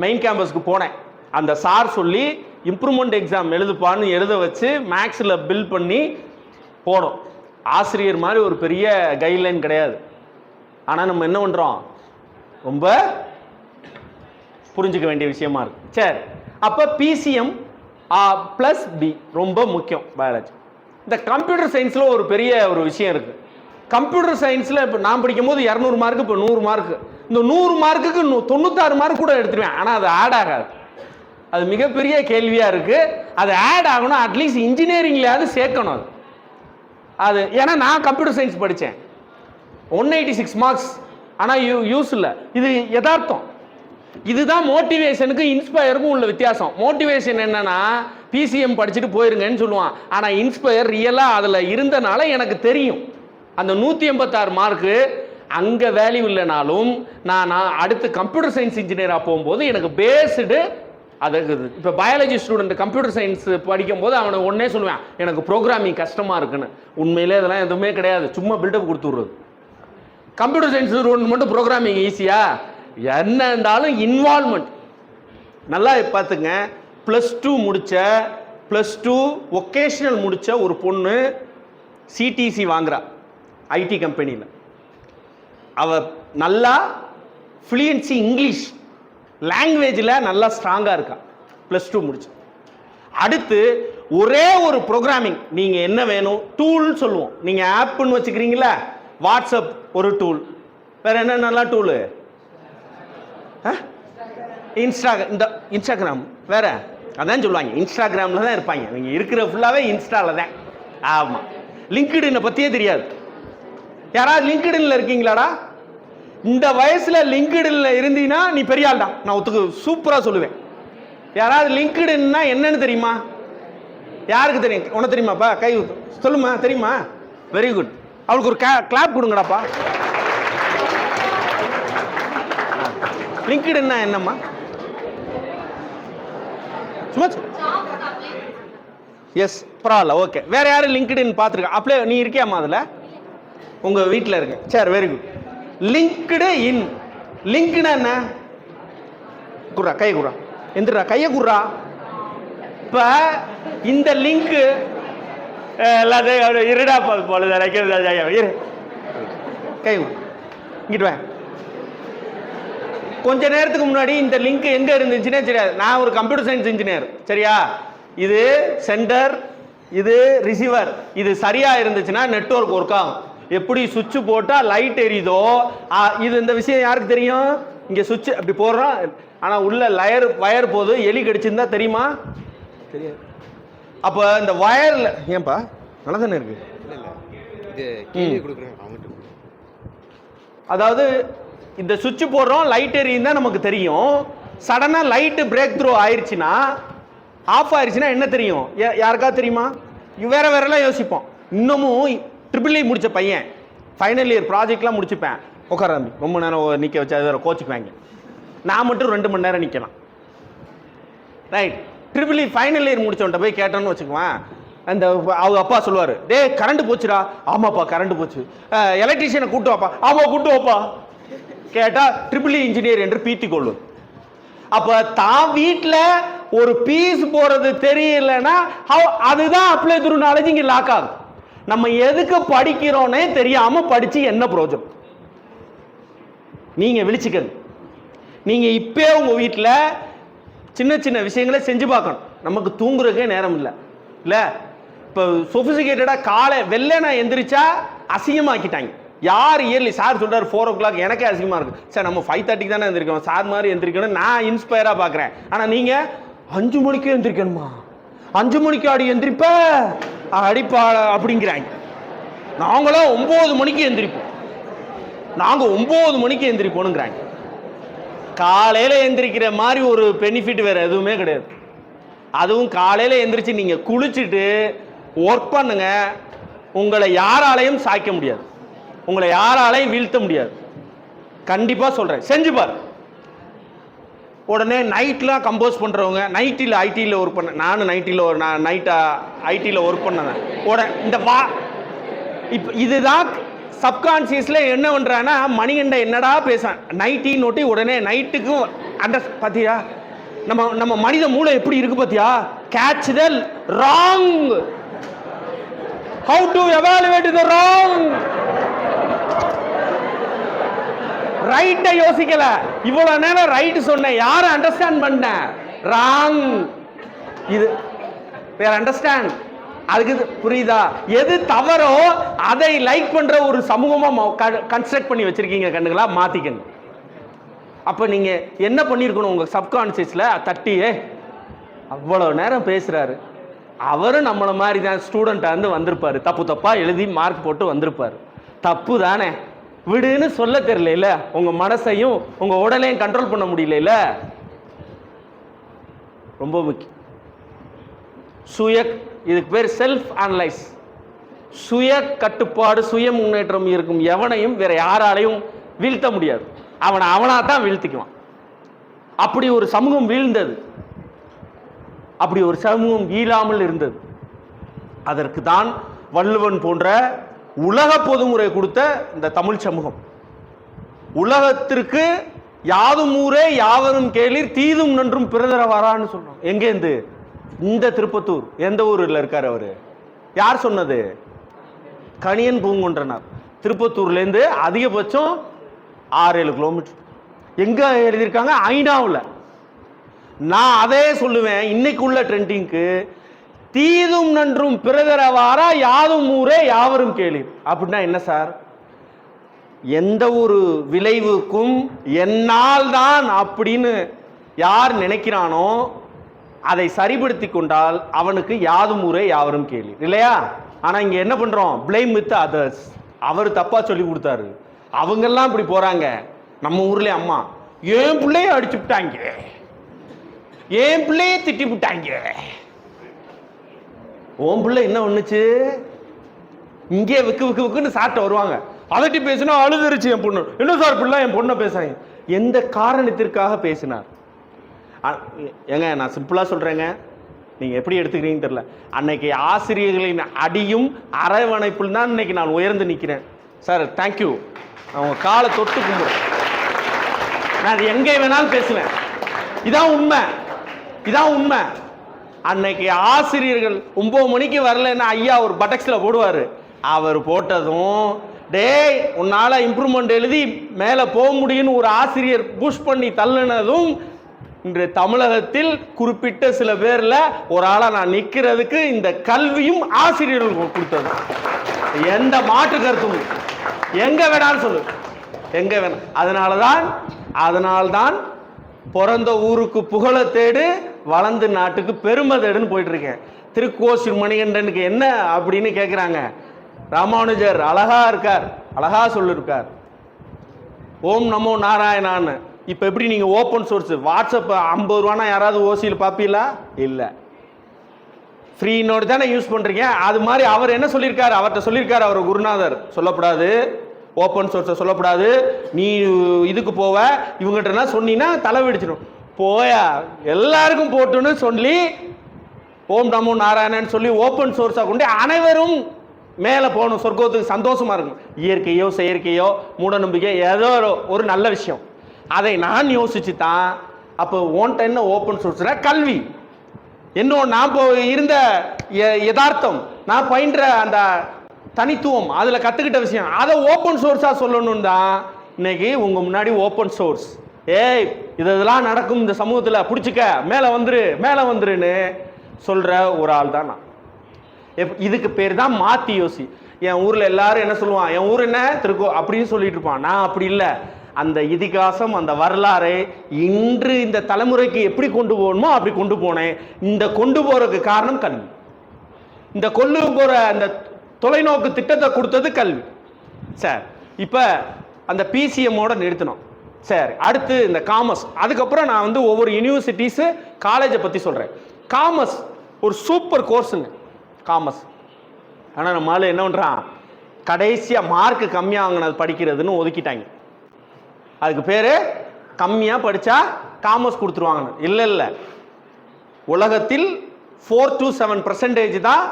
மெயின் கேம்பஸ்க்கு போனேன். அந்த சார் சொல்லி இம்ப்ரூவ்மெண்ட் எக்ஸாம் எழுதுப்பான்னு எழுத வச்சு மேக்ஸில் பில் பண்ணி போனோம். ஆசிரியர் மாதிரி ஒரு பெரிய கைட்லைன் கிடையாது. ஆனால் நம்ம என்ன பண்ணுறோம், ரொம்ப புரிஞ்சுக்க வேண்டிய விஷயமா இருக்கு. சரி, அப்போ பிசிஎம் ப்ளஸ் பி ரொம்ப முக்கியம் பயாலஜி. இந்த கம்ப்யூட்டர் சயின்ஸில் ஒரு பெரிய ஒரு விஷயம் இருக்குது. கம்ப்யூட்டர் சயின்ஸில் இப்போ நான் படிக்கும்போது 200 மார்க்கு, இப்போ 100 மார்க்கு. இந்த 100 மார்க்குக்கு 96 மார்க் கூட எடுத்துருவேன், ஆனால் அது ஆட் ஆகாது. அது மிகப்பெரிய கேள்வியாக இருக்குது. அது ஆட் ஆகணும், அட்லீஸ்ட் இன்ஜினியரிங்லையாவது சேர்க்கணும் அது. ஏன்னா நான் கம்ப்யூட்டர் சயின்ஸ் படித்தேன், 186 மார்க்ஸ், ஆனால் யூஸ் இல்லை. இது யதார்த்தம். இதுதான் மோட்டிவேஷனுக்கு இன்ஸ்பயருக்கும் உள்ள வித்தியாசம். மோட்டிவேஷன் என்னன்னா பிசிஎம் படிச்சுட்டு போயிருங்கன்னு சொல்லுவான், ஆனால் இன்ஸ்பயர் ரியலாக அதில் இருந்தனால எனக்கு தெரியும் அந்த 186 மார்க்கு அங்கே வேல்யூ இல்லைனாலும் நான் அடுத்து கம்ப்யூட்டர் சயின்ஸ் இன்ஜினியராக போகும்போது எனக்கு பேஸ்டு அது இருக்குது. இப்போ பயாலஜி ஸ்டூடெண்ட் கம்ப்யூட்டர் சயின்ஸ் படிக்கும்போது அவனை ஒன்றே சொல்லுவேன், எனக்கு ப்ரோக்ராமிங் கஷ்டமாக இருக்குன்னு. உண்மையிலே இதெல்லாம் எதுவுமே கிடையாது, சும்மா பில்டப் கொடுத்துட்றது. கம்ப்யூட்டர் சயின்ஸ் ஸ்டூடெண்ட் மட்டும் ப்ரோக்ராமிங் ஈஸியா? என்ன இருந்தாலும் இன்வால்மெண்ட். நல்லா பார்த்துங்க, +2 முடித்த +2 ஒகேஷ்னல் முடித்த ஒரு பொண்ணு சிடிசி வாங்குறா ஐடி கம்பெனியில். அவ நல்லா ஃப்ளூயன்சி இங்கிலீஷ் லாங்குவேஜில் நல்லா ஸ்ட்ராங்காக இருக்கா, +2 முடிச்சு. அடுத்து ஒரே ஒரு ப்ரோக்ராமிங், நீங்கள் என்ன வேணும் டூல் சொல்லுவோம், நீங்கள் ஆப்புன்னு வச்சுக்கிறீங்களா, வாட்ஸ்அப் ஒரு டூல், வேறு என்னென்னலாம் டூலு, இன்ஸ்டாகிராம் வேற, அதான் சொல்லுவாங்க இன்ஸ்டாகிராமில் தான் இருப்பாங்க, நீங்கள் இருக்கிற ஃபுல்லாகவே இன்ஸ்டாவில் தான். ஆமாம், லிங்க்டினை பற்றியே தெரியாது. யாராவது லிங்க்டின்ல இருக்கீங்களாடா? இந்த வயசுல லிங்க்டின்ல இருந்தீங்கன்னா நீ பெரிய ஆள் தான், நான் ஒத்துக்கு சூப்பராக சொல்லுவேன். யாராவது லிங்க்டின்னா என்னன்னு தெரியுமா? யாருக்கு தெரியும்? உனக்கு தெரியுமாப்பா? கை சொல்லுமா, தெரியுமா? Very good. அவளுக்கு ஒரு கிளாப் கொடுங்கடாப்பா. லிங்க்டின்னா என்னம்மா? சும்மா எஸ், பரவாயில்ல, ஓகே. வேற யாரும் லிங்க்டின் பார்த்துருக்கா? அப்ளை நீ இருக்கியாம்மா அதில்? உங்கள் வீட்டில் இருக்கு, சரி, வெரி குட். லிங்க்டு இன், லிங்க்னா என்ன? குர்ரா, கையை குர்ரா, எந்திரா, கையை குர்ரா. இப்போ இந்த லிங்க்கு எல்லாத்தையும் இருடா போல இரு, கை இங்கிட்டு வா. கொஞ்ச நேரத்துக்கு முன்னாடி இந்த லிங்க் எங்க இருந்துச்சுன்னே தெரியாது. நான் ஒரு கம்ப்யூட்டர் சயின்ஸ் இன்ஜினியர், சரியா? இது சென்டர், இது ரிசீவர், இது சரியா இருந்துச்சுன்னா நெட்வொர்க் ஒர்க் ஆகும். எப்படி சுவிட்ச் போட்டா லைட் எரியுதோ இது, இந்த விஷயம் யாருக்கு தெரியும்? இங்க சுவிட்ச் அப்படி போடுறோம், ஆனா உள்ள வயர் போது எலி கடிச்சிருந்தா தெரியுமா? தெரியாது. அப்ப இந்த வயர்ல ஏன்பா நல்லா தானே இருக்கு. அதாவது இந்த சுவிட்ச் போடுறோம், லைட் எரியும் தான் நமக்கு தெரியும். சடனா லைட் பிரேக் த்ரூ ஆயிடுச்சுன்னா, ஆஃப் ஆயிடுச்சுன்னா என்ன தெரியும்? யாருக்கா தெரியுமா? வேற வேறெல்லாம் யோசிப்போம். இன்னமும் ட்ரிபிள் இ முடிச்ச பையன் ஃபைனல் இயர் ப்ராஜெக்ட்லாம் முடிச்சுப்பேன், உட்காராமி ரொம்ப நேரம் நிற்க வச்சு அது வேற கோச்சுக்குவாங்க. நான் மட்டும் 2 மணி நேரம் நிற்கலாம், right? Triple E final year முடிச்சவன்ட்ட போய் கேட்டோன்னு வச்சுக்குவேன், அந்த அவங்க அப்பா சொல்லுவார், டே கரண்ட் போச்சுடா. ஆமாப்பா கரண்ட் போச்சு. எலக்ட்ரீஷியனை கூட்டு வாப்பா. ஆமா கூட்டு வாப்பா. கேட்டா ட்ரிபிள் இ இன்ஜினியர் என்று பீத்தி கொள்ளும். அப்ப தான் வீட்டில் ஒரு பீஸ் போறது தெரியலன்னா அதுதான் அப்ளை த்ரூ நாலேஜ் இங்க லாக் ஆகும். நம்ம எதுக்கு படிக்கிறோன்னே தெரியாம படிச்சு என்ன பிரயோஜனம்? நீங்க விழிச்சுக்கணும். நீங்க இப்பே உங்க வீட்டில் சின்ன சின்ன விஷயங்களை செஞ்சு பார்க்கணும். நமக்கு தூங்குறதுக்கே நேரம் இல்லை இல்ல. இப்போ சொபிசிகேட்டடா காலை வெள்ளனா எந்திரிச்சா அசிங்கமாக்கிட்டாங்க. யார் இயர்லி சார் சொல்றாரு 4 o'clock, எனக்கே அசிங்கமா இருக்கு. சார் நம்ம 5:30 தானே எந்திரிக்கணும், சார் மாதிரி எந்திரிக்கணும், நான் இன்ஸ்பயரா பாக்குறேன். ஆனா நீங்க 5 மணிக்கு எந்திரிக்கணுமா? 5 மணிக்கு அடி எந்திரிப்ப அடிப்பா அப்படிங்கிறாங்க. நாங்களும் 9 மணிக்கு எந்திரிப்போம், நாங்க 9 மணிக்கு எந்திரிப்போனுங்கிறாங்க. காலையில எந்திரிக்கிற மாதிரி ஒரு பெனிஃபிட் வேற எதுவுமே கிடையாது. அதுவும் காலையில எந்திரிச்சு நீங்க குளிச்சுட்டு ஒர்க் பண்ணுங்க, உங்களை யாராலையும் சாய்க்க முடியாது, உங்களை யாராலையும் வீழ்த்த முடியாது. கண்டிப்பா சொல்றேன், செஞ்சு பாரு. உடனே நைட்லாம் கம்போஸ் பண்றவங்க, நைட்டில் ஐடியில் ஒர்க் பண்ண, நானும் நைட்டா ஐடியில் ஒர்க் பண்ணேன். உடனே இந்த இப்போ இதுதான் சப்கான்சியஸ்ல என்ன பண்றான்னா, மணிகண்ட என்னடா பேசான் நைட்டி நோட்டி, உடனே நைட்டுக்கு அந்த பாத்தியா நம்ம மனித மூளை எப்படி இருக்கு பாத்தியா? Catch the wrong, how to evaluate the wrong. ரைட்டை யோசிக்கல, இவ்வளவு நேரம் ரைட் சொன்னேன், யாரை அண்டர்ஸ்டாண்ட் பண்ண? ராங். இது வேற அண்டர்ஸ்டாண்ட், அதுக்கு புரியுதா? எது தவறோ அதை லைக் பண்ற ஒரு சமூகமா கன்ஸ்ட்ரக்ட் பண்ணி வச்சிருக்கீங்க. கண்ணுங்களா மாத்திக்கங்க. அப்போ நீங்கள் என்ன பண்ணியிருக்கணும் உங்கள் சப்கான்சியஸில் தட்டி அவ்வளோ நேரம் பேசுகிறாரு, அவரும் நம்மளை மாதிரி தான் ஸ்டூடெண்ட்டாக இருந்து வந்திருப்பார், தப்பாக எழுதி மார்க் போட்டு வந்திருப்பார், தப்பு தானே விடுன்னு சொல்ல தெரியல, உங்கள் மனசையும் உங்கள் உடலையும் கண்ட்ரோல் பண்ண முடியல. ரொம்ப முக்கியம். இதுக்கு பேர் செல்ஃப் அனலைஸ். சுய கட்டுப்பாடு, சுய முன்னேற்றம் இருக்கும் எவனையும் வேற யாராலையும் வீழ்த்த முடியாது. அவனா தான் வீழ்த்திக்குவான். அப்படி ஒரு சமூகம் வீழ்ந்தது, அப்படி ஒரு சமூகம் வீழாமல் இருந்தது. அதற்கு தான் வள்ளுவன் போன்ற உலக பொதுமுறை கொடுத்த இந்த தமிழ் சமூகம். உலகத்திற்கு யாதும் ஊரே யாவரும் கேளீர் தீதும் நன்றும் பிறதரவாரான்னு சொல்றோம். எங்கேருந்து? இந்த திருப்பத்தூர். எந்த ஊரில் இருக்கார் அவரு? யார் சொன்னது? கணியன் பூங்குன்றனார். திருப்பத்தூர்லேருந்து அதிகபட்சம் 6-7 கிலோமீட்டர். எங்க எழுதியிருக்காங்க? ஐநாவில். நான் அதே சொல்லுவேன், இன்னைக்கு உள்ள ட்ரெண்டிங்க்கு தீதும் நன்றும் பிறதரவாரா யாதும் ஊரே யாவரும் கேளீர். அப்படின்னா என்ன சார்? எந்த ஒரு விளைவுக்கும் என்னால் தான் அப்படின்னு யார் நினைக்கிறானோ அதை சரிபடுத்தி கொண்டால் அவனுக்கு யாதும் ஊரே யாவரும் கேளீர், இல்லையா? ஆனா இங்க என்ன பண்றோம்? Blame with others. அவர் தப்பா சொல்லி கொடுத்தாரு, அவங்கெல்லாம் இப்படி போறாங்க. நம்ம ஊர்ல அம்மா என் பிள்ளைய அடிச்சு விட்டாங்க, என் பிள்ளைய திட்டி விட்டாங்க. உன் பிள்ளை என்ன ஒண்ணுச்சு? இங்கே விக்குன்னு சாப்பிட்டு வருவாங்க, அதட்டி பேசினா அழுதுருச்சு என் பொண்ணு. என்ன சார் பிள்ளை என் பொண்ணை பேசுறாங்க? எந்த காரணத்திற்காக பேசினார்? ஏங்க நான் சிம்பிளா சொல்றேங்க, நீங்க எப்படி எடுத்துக்கிறீங்கன்னு தெரியல. அன்னைக்கு ஆசிரியர்களின் அடியும் அரவணைப்பில் தான் இன்னைக்கு நான் உயர்ந்து நிற்கிறேன். Sir thank you. அவங்க காலை தொட்டு கும்பிடுறேன். நான் அது எங்கே வேணாலும் பேசுவேன். இதான் உண்மை, இதான் உண்மை. அன்னைக்கு ஆசிரியர்கள் 9 மணிக்கு வரலன்னா ஐயா ஒரு பட்டக்ஸில் போடுவார். அவர் போட்டதும் டேய் உன்னால இம்ப்ரூவ்மெண்ட் எழுதி மேலே போக முடியும்னு ஒரு ஆசிரியர் புஷ் பண்ணி தள்ளினதும் இன்று தமிழகத்தில் குறிப்பிட்ட சில பேர்ல ஒரு ஆளா நான் நிற்கிறதுக்கு இந்த கல்வியும் ஆசிரியர்கள் கொடுத்தது. எந்த மாற்று கருத்தும் எங்க வேணாலும் சொல்லு, எங்க வேணாம். அதனால்தான் பிறந்த ஊருக்கு புகழ தேடு, வளர்ந்து நாட்டுக்கு பெருமை தேடுன்னு போயிட்டு இருக்கேன். திருக்கோசிர் மணிகண்டனுக்கு என்ன அப்படின்னு கேட்குறாங்க. ராமானுஜர் அழகா இருக்கார், அழகா சொல்லிருக்கார், ஓம் நமோ நாராயணான்னு. இப்போ எப்படி நீங்கள் ஓப்பன் சோர்ஸ் வாட்ஸ்அப் 50 ரூபானா யாராவது ஓசியில் பார்ப்பீங்களா? இல்லை, ஃப்ரீனோடு தானே யூஸ் பண்ணுறீங்க. அது மாதிரி அவர் என்ன சொல்லியிருக்காரு? அவர்கிட்ட சொல்லியிருக்காரு அவர் குருநாதர், சொல்லப்படாது ஓப்பன் சோர்ஸை சொல்லப்படாது, நீ இதுக்கு போவ இவங்ககிட்டலாம் சொன்னீங்கன்னா தலை வெடிச்சிடும். போயா எல்லாருக்கும் போட்டுன்னு சொல்லி ஓம் நமோ நாராயணன்னு சொல்லி ஓப்பன் சோர்ஸாக கொண்டு அனைவரும் மேலே போகணும், சொர்க்கத்துக்கு சந்தோஷமா இருக்கும். இயற்கையோ செயற்கையோ மூட நம்பிக்கை ஏதோ ஒரு நல்ல விஷயம், அதை நான் யோசிச்சு தான் அப்போ ஓன்ட்ட என்ன ஓப்பன் சோர்ஸ்னா கல்வி, இன்னும் நான் இருந்த யதார்த்தம், நான் பயின்ற அந்த தனித்துவம், அதில் கற்றுக்கிட்ட விஷயம், அதை ஓப்பன் சோர்ஸாக சொல்லணும் தான் இன்னைக்கு உங்கள் முன்னாடி ஓப்பன் சோர்ஸ். ஏய் இதெல்லாம் நடக்கும் இந்த சமூகத்தில், பிடிச்சிக்க மேலே வந்துருன்னு சொல்கிற ஒரு ஆள் தான் நான். இதுக்கு பேர் தான் மாற்றி யோசி. என் ஊரில் எல்லாரும் என்ன சொல்லுவான்? என் ஊர் என்ன திருக்கோ அப்படின்னு சொல்லிட்டு இருப்பான். நான் அப்படி இல்லை. அந்த இதிகாசம், அந்த வரலாறை இன்று இந்த தலைமுறைக்கு எப்படி கொண்டு போகணுமோ அப்படி கொண்டு போனேன். இந்த கொண்டு போறதுக்கு காரணம் கல்வி. இந்த கொண்டு போற அந்த தொலைநோக்கு திட்டத்தை கொடுத்தது கல்வி. சார் இப்போ அந்த பிசிஎம்மோட நிறுத்தணும். சரி, அடுத்து இந்த காமர்ஸ். அதுக்கப்புறம் நான் வந்து ஒவ்வொரு யூனிவர்சிட்டிஸு காலேஜை பற்றி சொல்கிறேன். காமர்ஸ் ஒரு சூப்பர் கோர்ஸுங்க காமர்ஸ். ஆனால் நம்ம ஆளு என்ன பண்ணுறான்? கடைசியாக மார்க்கு கம்மியாக வாங்கினது படிக்கிறதுன்னு ஒதுக்கிட்டாங்க. அதுக்கு பேர் கம்மியாக படித்தா காமர்ஸ் கொடுத்துருவாங்க. இல்லை, உலகத்தில் 4 to 7% தான்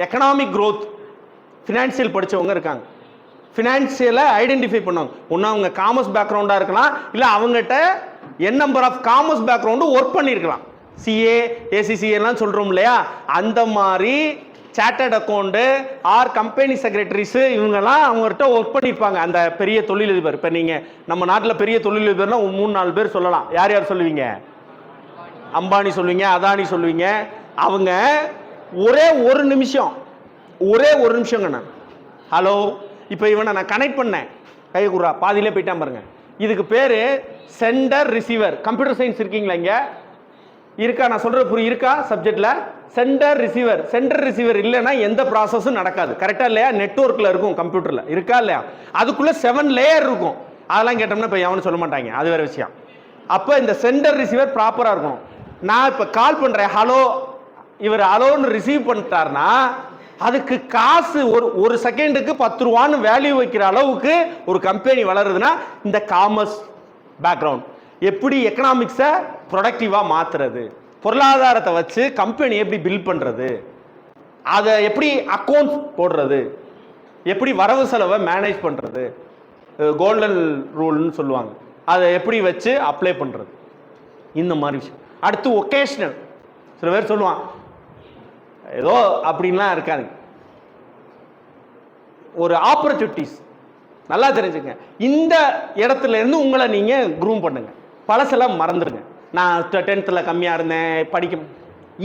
எக்கனாமிக் க்ரோத் ஃபினான்சியல் படித்தவங்க இருக்காங்க. ஃபினான்சியலை ஐடென்டிஃபை பண்ணுவாங்க. ஒன்று அவங்க காமர்ஸ் பேக்ரவுண்டாக இருக்கலாம், இல்லை அவங்ககிட்ட N number of commerce background work பண்ணியிருக்கலாம். சிஏ ஏசிசிஏலாம் சொல்கிறோம் இல்லையா, அந்த மாதிரி chartered accountant or company secretaries இவங்கெல்லாம் அவங்ககிட்ட ஒர்க் பண்ணியிருப்பாங்க. அந்த பெரிய தொழிலதிபர், இப்போ நீங்கள் நம்ம நாட்டில் பெரிய தொழிலதிபர்னால் 3-4 பேர் சொல்லலாம். யார் யார் சொல்லுவீங்க? அம்பானி சொல்லுவீங்க, அதானி சொல்லுவீங்க. அவங்க ஒரே ஒரு நிமிஷங்க நான் ஹலோ இப்போ இவனை நான் கனெக்ட் பண்ணேன், கை குறா பாதியிலே போயிட்டான் பாருங்க. இதுக்கு பேர் சென்டர் ரிசீவர். கம்ப்யூட்டர் சயின்ஸ் இருக்கீங்களா இங்கே? இருக்கா? நான் சொல்கிறது புரியும் இருக்கா சப்ஜெக்டில்? Centre receiver. சென்டர் ரிசீவர் இல்லைன்னா எந்த ப்ராசஸும் நடக்காது. கரெக்டாக இல்லையா? நெட்வொர்க்கில் இருக்கும் கம்ப்யூட்டரில், இருக்கா இல்லையா? அதுக்குள்ளே 7 லேயர் இருக்கும். அதெல்லாம் கேட்டோம்னா இப்போ எவனும் சொல்ல மாட்டாங்க, அது வேறு விஷயம். அப்போ இந்த சென்டர் ரிசீவர் ப்ராப்பராக இருக்கணும். நான் இப்போ கால் பண்ணுறேன், ஹலோ, இவர் ஹலோன்னு ரிசீவ் பண்ணிட்டாருன்னா அதுக்கு காசு ஒரு செகண்டுக்கு 10 ரூபான்னு வேல்யூ வைக்கிற அளவுக்கு ஒரு கம்பெனி வளருதுன்னா இந்த காமர்ஸ் பேக்ரவுண்ட். எப்படி எக்கனாமிக்ஸை ப்ரொடக்டிவாக மாற்றுறது, பொருளாதாரத்தை வச்சு கம்பெனி எப்படி பில்ட் பண்ணுறது, அதை எப்படி அக்கௌண்ட்ஸ் போடுறது, எப்படி வரவு செலவை மேனேஜ் பண்ணுறது, கோல்டன் ரூல்னு சொல்லுவாங்க, அதை எப்படி வச்சு அப்ளை பண்ணுறது, இந்த மாதிரி விஷயம். அடுத்து ஒகேஷ்னல். சில பேர் சொல்லுவான் ஏதோ அப்படின்லாம் இருக்காது. ஒரு ஆப்பர்ச்சுனிட்டிஸ் நல்லா தெரிஞ்சுங்க. இந்த இடத்துல இருந்து உங்களை நீங்கள் க்ரூம் பண்ணுங்க. பழசெல்லாம் மறந்துடுங்க. நான் 10th கம்மியாக இருந்தேன், படிக்க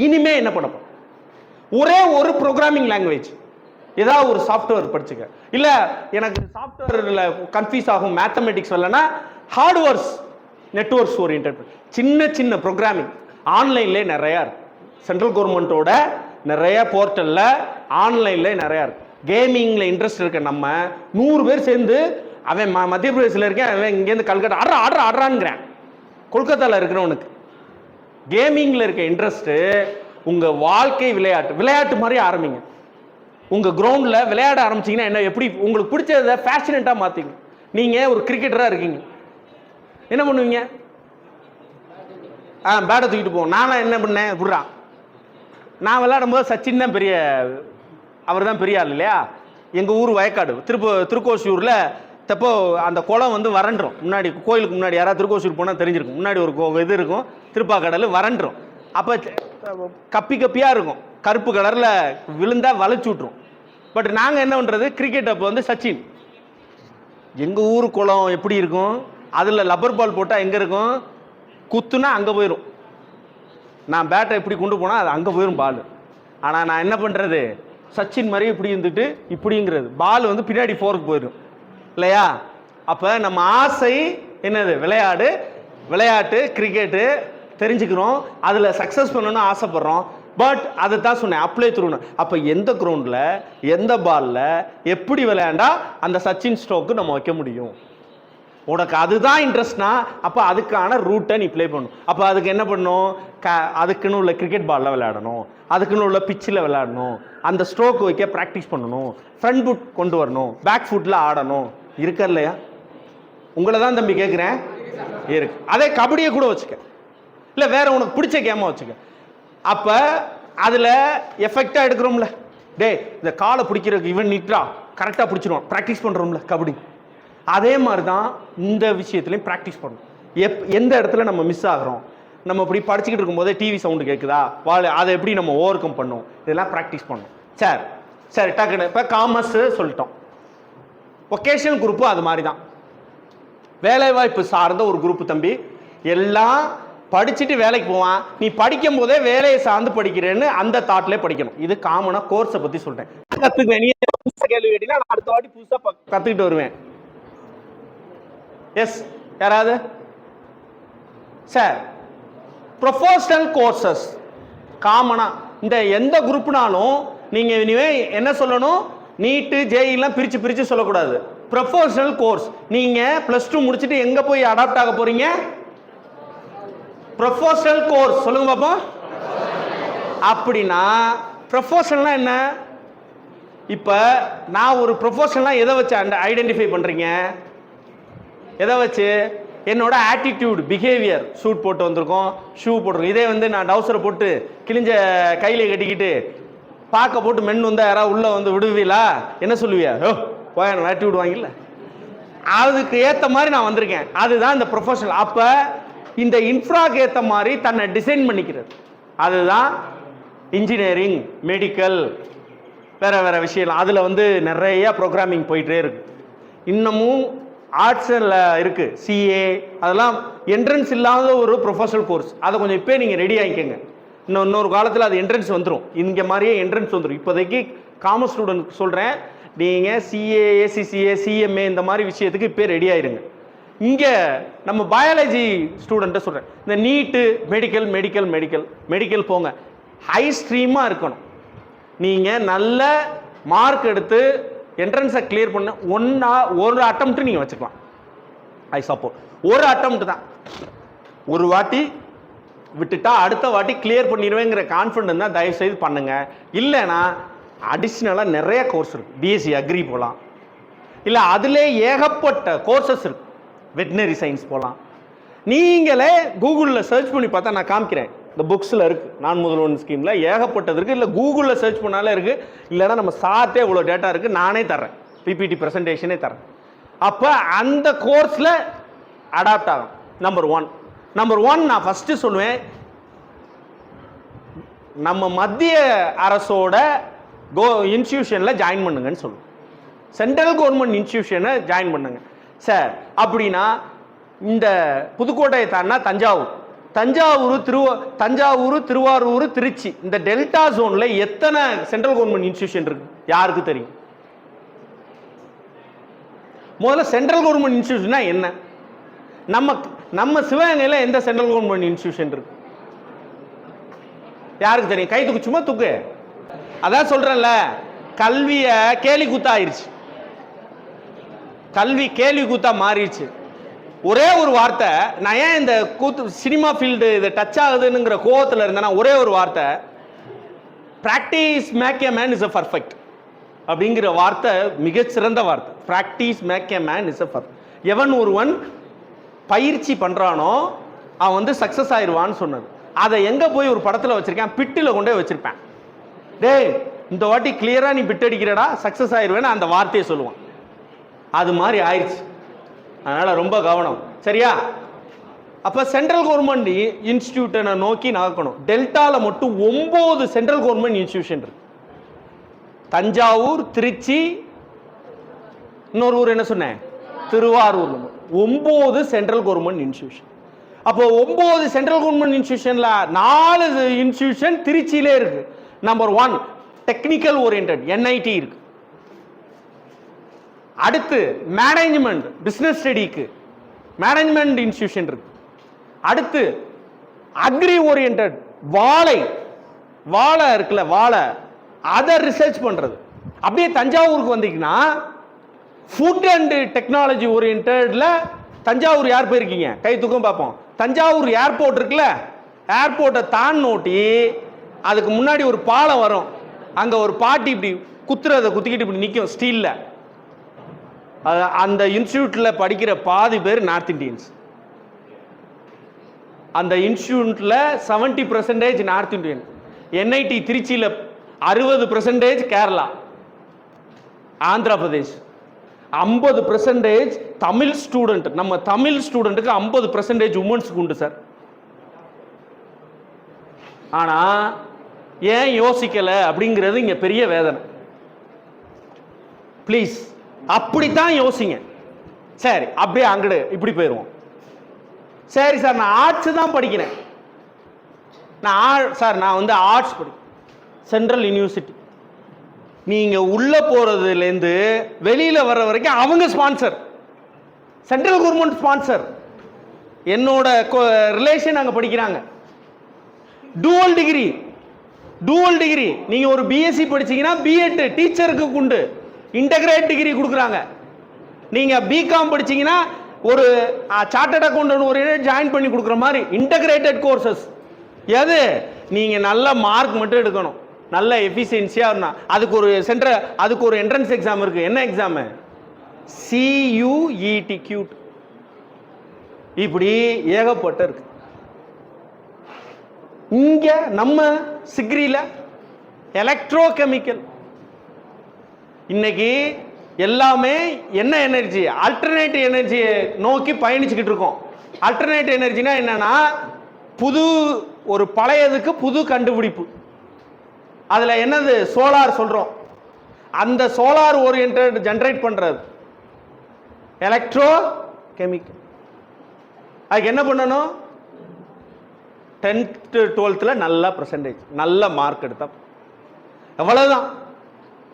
இனிமே என்ன பண்ண ஒரே ஒரு ப்ரோக்ராமிங் லாங்குவேஜ், ஏதாவது ஒரு சாஃப்ட்வேர் படிச்சுக்க. இல்லை எனக்கு சாஃப்ட்வேரில் கன்ஃபியூஸ் ஆகும், மேத்தமெட்டிக்ஸ் வரலன்னா ஹார்ட்வேர்ஸ், நெட்வொர்க்ஸ் ஓரியன்ட் சின்ன சின்ன ப்ரோக்ராமிங் ஆன்லைன்லேயே நிறையா இருக்கு. சென்ட்ரல் கவர்மெண்ட்டோட நிறைய போர்ட்டலில் ஆன்லைனில் நிறையா இருக்கு. கேமிங்கில் இன்ட்ரெஸ்ட் இருக்க நம்ம 100 பேர் சேர்ந்து, அவன் மத்திய பிரதேசில் இருக்கேன், அவன் இங்கேருந்து கல்கட்டா ஆடுறான்ங்கிறேன். கொல்கத்தாவில் இருக்கிறவனுக்கு கேமிங்கில் இருக்க இன்ட்ரெஸ்ட்டு. உங்கள் வாழ்க்கை விளையாட்டு மாதிரி ஆரம்பிங்க. உங்கள் கிரவுண்டில் விளையாட ஆரம்பிச்சிங்கன்னா என்ன, எப்படி உங்களுக்கு பிடிச்சதை ஃபேஷனேட்டாக மாற்றிங்க. நீங்கள் ஒரு கிரிக்கெட்டராக இருக்கீங்க, என்ன பண்ணுவீங்க? பேட்டை தூக்கிட்டு போவோம். நானும் என்ன பண்ணேன் விட்றா, நான் விளையாடும் போது சச்சின் தான் பெரிய, அவர் தான் பெரிய ஆள் இல்லையா? எங்கள் ஊர் வயக்காடு திருக்கோசியூரில் தப்போ அந்த குளம் வந்து வறண்டுரும். முன்னாடி கோயிலுக்கு முன்னாடி யாராவது திருக்கோசியூர் போனால் தெரிஞ்சிருக்கும், முன்னாடி ஒரு இது இருக்கும், திருப்பாக்கடல் வறண்டுரும். அப்போ கப்பி கப்பியாக இருக்கும், கருப்பு கலரில் விழுந்தால் வளைச்சி விட்ரும். பட் நாங்கள் என்ன பண்ணுறது, கிரிக்கெட் அப்போ வந்து சச்சின். எங்கள் ஊர் குளம் எப்படி இருக்கும், அதில் லப்பர் பால் போட்டால் எங்கே இருக்கும், குத்துனா அங்கே போயிடும். நான் பேட்டை இப்படி கொண்டு போனால் அது அங்கே போயிடும் பால். ஆனால் நான் என்ன பண்ணுறது, சச்சின் மாதிரி இப்படி இருந்துட்டு இப்படிங்கிறது, பால் வந்து பின்னாடி 4க்கு போயிடும் இல்லையா? அப்போ நம்ம ஆசை என்னது, விளையாட்டு கிரிக்கெட்டு தெரிஞ்சுக்கிறோம், அதில் சக்ஸஸ் பண்ணணும்னு ஆசைப்படுறோம். பட் அதை தான் சொன்னேன், அப்ளை த்ரூன்னு. அப்போ எந்த கிரவுண்டில் எந்த பாலில் எப்படி விளையாண்டா அந்த சச்சின் ஸ்ட்ரோக்கு நம்ம வைக்க முடியும். உனக்கு அதுதான் இன்ட்ரெஸ்ட்னா அப்போ அதுக்கான ரூட்டை நீ ப்ளே பண்ணணும். அப்போ அதுக்கு என்ன பண்ணணும், அதுக்குன்னு உள்ள கிரிக்கெட் பாலில் விளையாடணும், அதுக்குன்னு உள்ள பிச்சில் விளையாடணும், அந்த ஸ்ட்ரோக் வைக்க ப்ராக்டிஸ் பண்ணணும், ஃப்ரண்ட் ஃபுட் கொண்டு வரணும், பேக் ஃபுட்டில் ஆடணும். இருக்கா இல்லையா? உங்களை தான் தம்பி கேட்குறேன். இருக்கு. அதே கபடியை கூட வச்சுக்க, இல்லை வேற உனக்கு பிடிச்ச கேமாக வச்சுக்க. அப்போ அதில் எஃபெக்டாக எடுக்கிறோம்ல, டே இந்த காலை பிடிக்கிறதுக்கு இவன் நீட்டா கரெக்டாக பிடிச்சிருவான், ப்ராக்டிஸ் பண்ணுறோம்ல கபடி. அதே மாதிரி தான் இந்த விஷயத்துலையும் ப்ராக்டிஸ் பண்ணணும். எந்த இடத்துல நம்ம மிஸ் ஆகிறோம், நம்ம இப்படி படிச்சுக்கிட்டு இருக்கும்போதே டிவி சவுண்டு கேட்குதா, அதை எப்படி நம்ம ஓவர் கம் பண்ணணும், இதெல்லாம் ப்ராக்டிஸ் பண்ணணும். சரி டக்குன்னு இப்போ காமர்ஸ் சொல்லிட்டோம். வொகேஷனல் குரூப்பு அது மாதிரி தான், வேலைவாய்ப்பு சார்ந்த ஒரு குரூப்பு தம்பி. எல்லாம் படிச்சுட்டு வேலைக்கு போவான், நீ படிக்கும் போதே வேலையை சார்ந்து படிக்கிறேன்னு அந்த தாட்லேயே படிக்கணும். இது காமனாக கோர்ஸை பற்றி சொல்கிறேன். கற்றுக்குவேன், நீ புதுசாக கேள்வி கேட்டீங்கன்னா நான் அடுத்த வாட்டி புதுசாக கற்றுக்கிட்டு வருவேன். எஸ் யாராவது? சார் ப்ரொஃபஷனல் கோர்சஸ் காமனாக இந்த எந்த குரூப்னாலும் நீங்கள் இனிமே என்ன சொல்லணும், நீட்டு ஜேஇலாம் பிரித்து சொல்லக்கூடாது. Professional course. நீங்கள் +2 முடிச்சுட்டு எங்கே போய் அடாப்ட் ஆக போகிறீங்க? ப்ரொஃபஷனல் கோர்ஸ் சொல்லுங்க பாப்போம். அப்படின்னா ப்ரொஃபஷனல்னா என்ன? இப்போ நான் ஒரு ப்ரொஃபஷனலாக எதை வச்சு ஐடென்டிஃபை பண்ணுறீங்க? எதை வச்சு? என்னோட ஆட்டிடியூட், பிஹேவியர். சூட் போட்டு வந்திருக்கோம், ஷூ போட்டிருக்கோம். இதே வந்து நான் டவுசரை போட்டு கிழிஞ்ச கையில் கட்டிக்கிட்டு பார்க்க போட்டு மென் வந்தால் யாராவது உள்ளே வந்து விடுவீங்களா? என்ன சொல்லுவியா? ஓ போய் ஆட்டிடியூட் வாங்கில. அதுக்கு ஏற்ற மாதிரி நான் வந்திருக்கேன். அதுதான் இந்த ப்ரொஃபஷனல். அப்போ இந்த இன்ஃப்ராக்கு ஏற்ற மாதிரி தன்னை டிசைன் பண்ணிக்கிறது, அதுதான் இன்ஜினியரிங், மெடிக்கல், வேறு விஷயம். அதில் வந்து நிறைய ப்ரோக்ராமிங் போயிட்டே இருக்கு. இன்னமும் ஆர்ட்ஸில் இருக்குது, சிஏ, அதெல்லாம் என்ட்ரன்ஸ் இல்லாத ஒரு ப்ரொஃபஷனல் கோர்ஸ். அதை கொஞ்சம் இப்போ நீங்கள் ரெடி ஆகிக்கங்க. இன்னொரு காலத்தில் அது என்ட்ரன்ஸ் வந்துடும், இங்கே மாதிரியே என்ட்ரன்ஸ் வந்துடும். இப்போதைக்கு காமர்ஸ் ஸ்டூடெண்ட் சொல்கிறேன், நீங்கள் சிஏ, ஏசிசிஏ, சிஎம்ஏ இந்த மாதிரி விஷயத்துக்கு இப்போ ரெடி ஆயிருங்க. இங்கே நம்ம பயாலஜி ஸ்டூடெண்ட்டை சொல்கிறேன், இந்த நீட்டு மெடிக்கல் மெடிக்கல் மெடிக்கல் மெடிக்கல் போங்க, ஹை ஸ்ட்ரீமாக இருக்கணும். நீங்கள் நல்ல மார்க் எடுத்து என்ட்ரன்ஸை கிளியர் பண்ண ஒரு அட்டம்ப்ட் நீங்கள் வச்சுக்கலாம். I support. ஒரு அட்டம்ப்ட் தான், ஒரு வாட்டி விட்டுட்டா அடுத்த வாட்டி கிளியர் பண்ணிடுவேங்கிற கான்ஃபிடன்ஸ் தான் தயவு செய்து பண்ணுங்க. இல்லைன்னா அடிஷ்னலாக நிறைய கோர்ஸ் இருக்கு. பிஎஸ்சி அக்ரி போகலாம், இல்லை அதிலே ஏகப்பட்ட கோர்சஸ் இருக்கு. வெட்டினரி சயின்ஸ் போகலாம். நீங்களே கூகுளில் சர்ச் பண்ணி பார்த்தா நான் காமிக்கிறேன், இந்த புக்ஸில் இருக்குது. நான் முதல்வன் ஸ்கீமில் ஏகப்பட்டது இருக்குது. இல்லை கூகுளில் சர்ச் பண்ணாலே இருக்குது. இல்லைன்னா நம்ம சார்ட்டே இவ்வளோ டேட்டா இருக்குது, நானே தர்றேன், பிபிடி ப்ரெசன்டேஷனே தரேன். அப்போ அந்த கோர்ஸில் அடாப்ட் ஆகும். நம்பர் ஒன் நான் ஃபஸ்ட்டு சொல்லுவேன், நம்ம மத்திய அரசோட இன்ஸ்டியூஷனில் ஜாயின் பண்ணுங்கன்னு சொல்லுவேன். சென்ட்ரல் கவர்மெண்ட் இன்ஸ்டியூஷனை ஜாயின் பண்ணுங்க சார். அப்படின்னா இந்த புதுக்கோட்டையை தாண்டினா தஞ்சாவூர், திருவாரூர், திருச்சி, இந்த டெல்டா ஜோன்ல எத்தனை சென்ட்ரல் கவர்மெண்ட் இன்ஸ்டிடியூஷன் இருக்கு யாருக்கு தெரியும்? முதல்ல சென்ட்ரல் கவர்மெண்ட் இன்ஸ்டிடியூஷனா என்ன? நம்ம சிவகங்கையில எந்த சென்ட்ரல் கவர்மெண்ட் இன்ஸ்டிடியூஷன் இருக்கு யாருக்கு தெரியும்? கை தூக்கு, சும்மா தூக்கு. அதான் சொல்றேன்ல, கல்விய கேலி கூத்தா ஆயிருச்சு. கல்வி கேள்வி கூத்தா மாறிடுச்சு. ஒரே ஒரு வார்த்தை, நான் ஏன் இந்த கூத்து சினிமா ஃபீல்டு இதை டச் ஆகுதுங்கிற கோவத்தில் இருந்தேன்னா, ஒரே ஒரு வார்த்தை, practice make a man is a perfect அப்படிங்கிற வார்த்தை மிகச்சிறந்த வார்த்தை. Practice make a man is a perfect. எவன் ஒருவன் பயிற்சி பண்றானோ அவன் வந்து சக்சஸ் ஆயிடுவான்னு சொன்னது. அதை எங்க போய் ஒரு படத்தில் வச்சிருக்கேன், பிட்டில் கொண்டே வச்சிருப்பேன். டேய், இந்த வாட்டி கிளியரா நீ பிட் அடிக்கிறடா, சக்சஸ் ஆயிடுவேன்னு அந்த வார்த்தையை சொல்லுவான். அது மாதிரி ஆயிடுச்சு. அதனால ரொம்ப கவனம், சரியா? அப்ப சென்ட்ரல் கவர்மெண்ட் இன்ஸ்டிடியூட்டை நோக்கி நகர்க்கணும். டெல்டால மட்டும் 9 சென்ட்ரல் கவர்மெண்ட் இன்ஸ்டிடியூஷன் இருக்கு. தஞ்சாவூர், திருச்சி, இன்னொரு ஊர் என்ன சொன்னேன், திருவாரூர். 9 central government institution. அப்போ 9 சென்ட்ரல் கவர்மெண்ட் இன்ஸ்டிடியூஷன்ல 4 இன்ஸ்டிடியூஷன் திருச்சியிலே இருக்கு. நம்பர் 1 டெக்னிக்கல் ஓரியன்டட் NIT இருக்கு. அடுத்து மேனேஜ்மெண்ட் பிசினஸ் ஸ்டடிக்கு மேனேஜ்மெண்ட் இன்ஸ்டிடியூஷன் இருக்கு. அடுத்து அக்ரி ஓரியன்டட் வாழை இருக்குல்ல, வாழை அதை ரிசர்ச் பண்றது. அப்படியே தஞ்சாவூருக்கு வந்தீங்கன்னா ஃபுட் அண்ட் டெக்னாலஜி ஓரியன்டட்ல தஞ்சாவூர் யார் போயிருக்கீங்க? கை தூக்கம் பார்ப்போம். தஞ்சாவூர் ஏர்போர்ட் இருக்குல்ல, ஏர்போர்ட்டை தாண்டி அதுக்கு முன்னாடி ஒரு பாலம் வரும். அங்க ஒரு பாட்டி இப்படி குத்திக்கிட்டு இப்படி நிற்கும் ஸ்டீல்ல. அந்த இன்ஸ்டிடியூட்ல படிக்கிற பாதி பேர் நார்த் இந்தியன்ஸ். அந்த இன்ஸ்டிடியூட்ல 70% நார்த் இந்தியன். NIT திருச்சியில 60% கேரளா, ஆந்திர பிரதேஷ். 50% தமிழ் ஸ்டூடெண்ட். நம்ம தமிழ் ஸ்டூடெண்ட்டுக்கு 50% உமன்ஸ்க்கு உண்டு சார். ஆனா ஏன் யோசிக்கல அப்படிங்கிறது இங்க பெரிய வேதனை. ப்ளீஸ் அப்படித்தான் யோசிங்க. சரி, அப்படியே அங்கடு இப்படி போயிடுவோம். சரி சார், நான் ஆர்ட்ஸ் தான் படிக்கிறேன். நான் வந்து ஆர்ட்ஸ் படிக்கிறேன், சென்ட்ரல் யூனிவர்சிட்டி. நீங்க உள்ள போறதுலேருந்து வெளியில வர்ற வரைக்கும் அவங்க ஸ்பான்சர், சென்ட்ரல் கவர்மெண்ட் ஸ்பான்சர். என்னோட ரிலேஷன் அங்க படிக்கிறாங்க. Dual degree. நீங்க ஒரு பிஎஸ்சி படிச்சீங்கன்னா பிஎட் டீச்சருக்கு உண்டு, இன்டகிரேட் டிகிரி கொடுக்குறாங்க. நீங்க பிகாம் படிச்சீங்கன்னா ஒரு சார்ட்டர்ட் அக்கௌண்டன்ட் ஒரு ஜாயின் பண்ணி கொடுக்குற மாதிரி இன்டகிரேட்டட் கோர்சஸ். எது? நீங்க நல்ல மார்க் மட்டும் எடுக்கணும், நல்ல எஃபிஷியன்சியா இருந்தால். அதுக்கு ஒரு என்ட்ரன்ஸ் எக்ஸாம் இருக்கு. என்ன எக்ஸாம்? CUET. கியூட். இப்படி ஏகப்பட்ட இருக்கு. இங்க நம்ம சிக்ரியில எலக்ட்ரோ கெமிக்கல். இன்னைக்கு எல்லாமே என்ன எனர்ஜி? ஆல்டர்னேட்டிவ் எனர்ஜியை நோக்கி பயணிச்சுக்கிட்டு இருக்கோம். ஆல்டர்னேட்டிவ் எனர்ஜினா என்னன்னா, ஒரு பழையதுக்கு புது கண்டுபிடிப்பு. அதுல என்னது? சோலார் சொல்றோம். அந்த சோலார் ஓரியன்டட் ஜெனரேட் பண்றது எலக்ட்ரோ கெமிக்கல். அதுக்கு என்ன பண்ணணும்? 10th 12th நல்ல பர்சன்டேஜ், நல்ல மார்க் எடுத்தா எவ்வளவுதான்.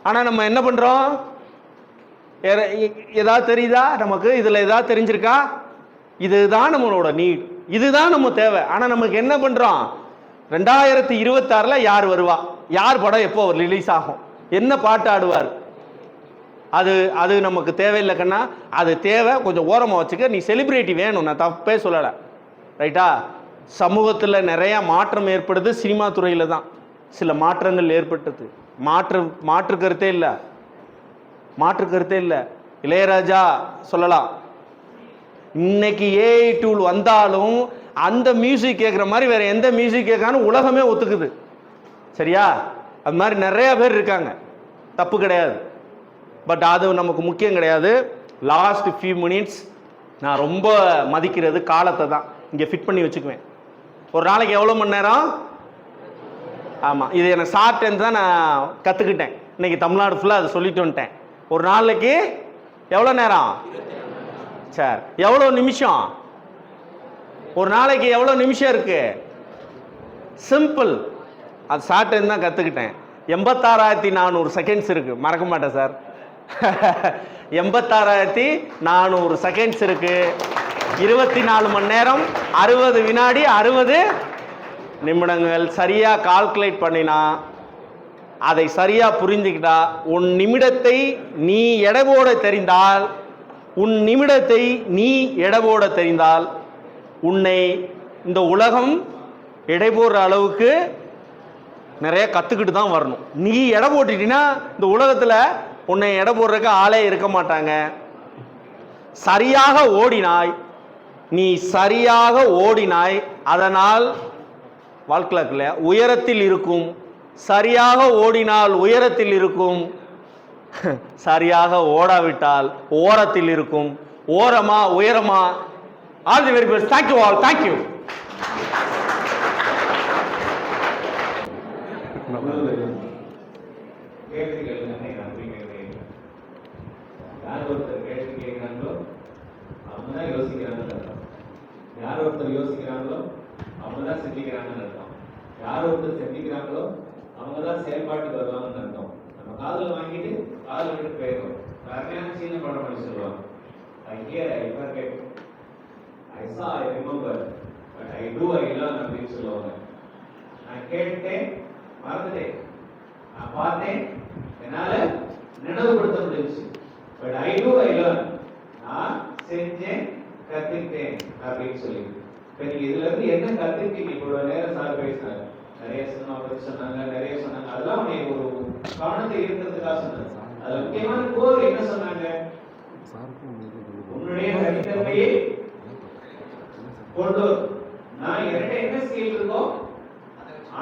ஆனா நம்ம என்ன பண்றோம்? ஏதாவது தெரியுதா நமக்கு? இதுல ஏதாவது தெரிஞ்சிருக்கா? இதுதான் நம்மளோட நீட், இதுதான் நம்ம தேவை. ஆனால் நமக்கு என்ன பண்ணுறோம், 2026 யார் வருவா, யார் படம் எப்போ ரிலீஸ் ஆகும், என்ன பாட்டு ஆடுவார், அது நமக்கு தேவையில்லை கண்ணா. அது தேவை, கொஞ்சம் ஓரமாக வச்சுக்க. நீ செலிபிரிட்டி வேணும், நான் தப்பே சொல்லலை, ரைட்டா? சமூகத்தில் நிறையா மாற்றம் ஏற்படுது, சினிமா துறையில் தான் சில மாற்றங்கள் ஏற்பட்டது. மாற்று கருத்தே இல்லை. இளையராஜா சொல்லலாம், இன்னைக்கு ஏஐ டூல் வந்தாலும் அந்த மியூசிக் கேட்குற மாதிரி வேற எந்த மியூசிக் கேட்கான்னு உலகமே ஒத்துக்குது. சரியா? அது மாதிரி நிறைய பேர் இருக்காங்க, தப்பு கிடையாது. பட் அது நமக்கு முக்கியம் கிடையாது. லாஸ்ட் ஃபியூ மினிட்ஸ் நான் ரொம்ப மதிக்கிறது காலத்தை தான். இங்கே ஃபிட் பண்ணி வச்சுக்குவேன். ஒரு நாளைக்கு எவ்வளோ மணி நேரம்? ஆமாம், இது எனக்கு ஷார்ட் டைம் தான் நான் கற்றுக்கிட்டேன். இன்னைக்கு தமிழ்நாடு ஃபுல்லாக அதை சொல்லிட்டு வந்துட்டேன். ஒரு நாளைக்கு எவ்வளோ நேரம்? சரி, எவ்வளோ நிமிஷம்? ஒரு நாளைக்கு எவ்வளோ நிமிஷம் இருக்கு? சிம்பிள், அது ஷார்ட் டைம் தான் கற்றுக்கிட்டேன். 86,400 செகண்ட்ஸ் இருக்கு, மறக்க மாட்டேன் சார். 86,400 செகண்ட்ஸ் இருக்கு. 24 மணி நேரம் 60 வினாடி 60 நிமிடங்கள். சரியா கால்குலேட் பண்ணினா, அதை சரியா புரிஞ்சுக்கிட்டா, உன் நிமிடத்தை நீ எடை போட தெரிந்தால் உன்னை இந்த உலகம் எடை போடுற அளவுக்கு நிறைய கற்றுக்கிட்டு தான் வரணும். நீ எடை போட்டுட்டீங்கன்னா இந்த உலகத்தில் உன்னை எடை போடுறதுக்கு ஆளே இருக்க மாட்டாங்க. சரியாக ஓடினாய், அதனால் வாழ்க்கையில் உயரத்தில் இருக்கும். சரியாக ஓடினால் உயரத்தில் இருக்கும், சரியாக ஓடாவிட்டால் ஓரத்தில் இருக்கும். ஓரமா உயரமா? All the very best. Thank you all, thank you. யார் ஒருத்தர் யோசிக்கிறாங்களோ அவங்க தான் சிந்திக்கிறாங்கன்னு அர்த்தம். யார் ஒருத்தர் சிந்திக்கிறாங்களோ அவங்க தான் செயல்பாட்டுக்கு வருவாங்கன்னு அர்த்தம். நம்ம காதல் வாங்கிட்டு காதல் விட்டு போயிடும். அருமையான சீன படம் பண்ணி சொல்லுவாங்க, I hear, I forget, I saw, I remember, but I do, I learn அப்படின்னு சொல்லுவாங்க. நான் கேட்டேன், மறந்துட்டேன். நான் பார்த்தேன், என்னால நினைவுபடுத்த முடிஞ்சிச்சு. But I do, I learn, நான் செஞ்சேன், கத்துக்கிட்டேன் அப்படின்னு சொல்லி. இப்ப நீங்க இதுல இருந்து என்ன கத்துக்கிட்டீங்க? இப்போ நேரம் சார் பேசினாங்க, நிறைய சினிமா பத்தி சொன்னாங்க, நிறைய சொன்னாங்க. அதெல்லாம் உனக்கு ஒரு கவனத்தை இருக்கிறதுக்காக சொன்னாங்க. அதுல முக்கியமான கோர் என்ன சொன்னாங்க? உன்னுடைய தனித்தன்மையை கொண்டு வரும். நான் என்கிட்ட என்ன ஸ்கில் இருக்கோ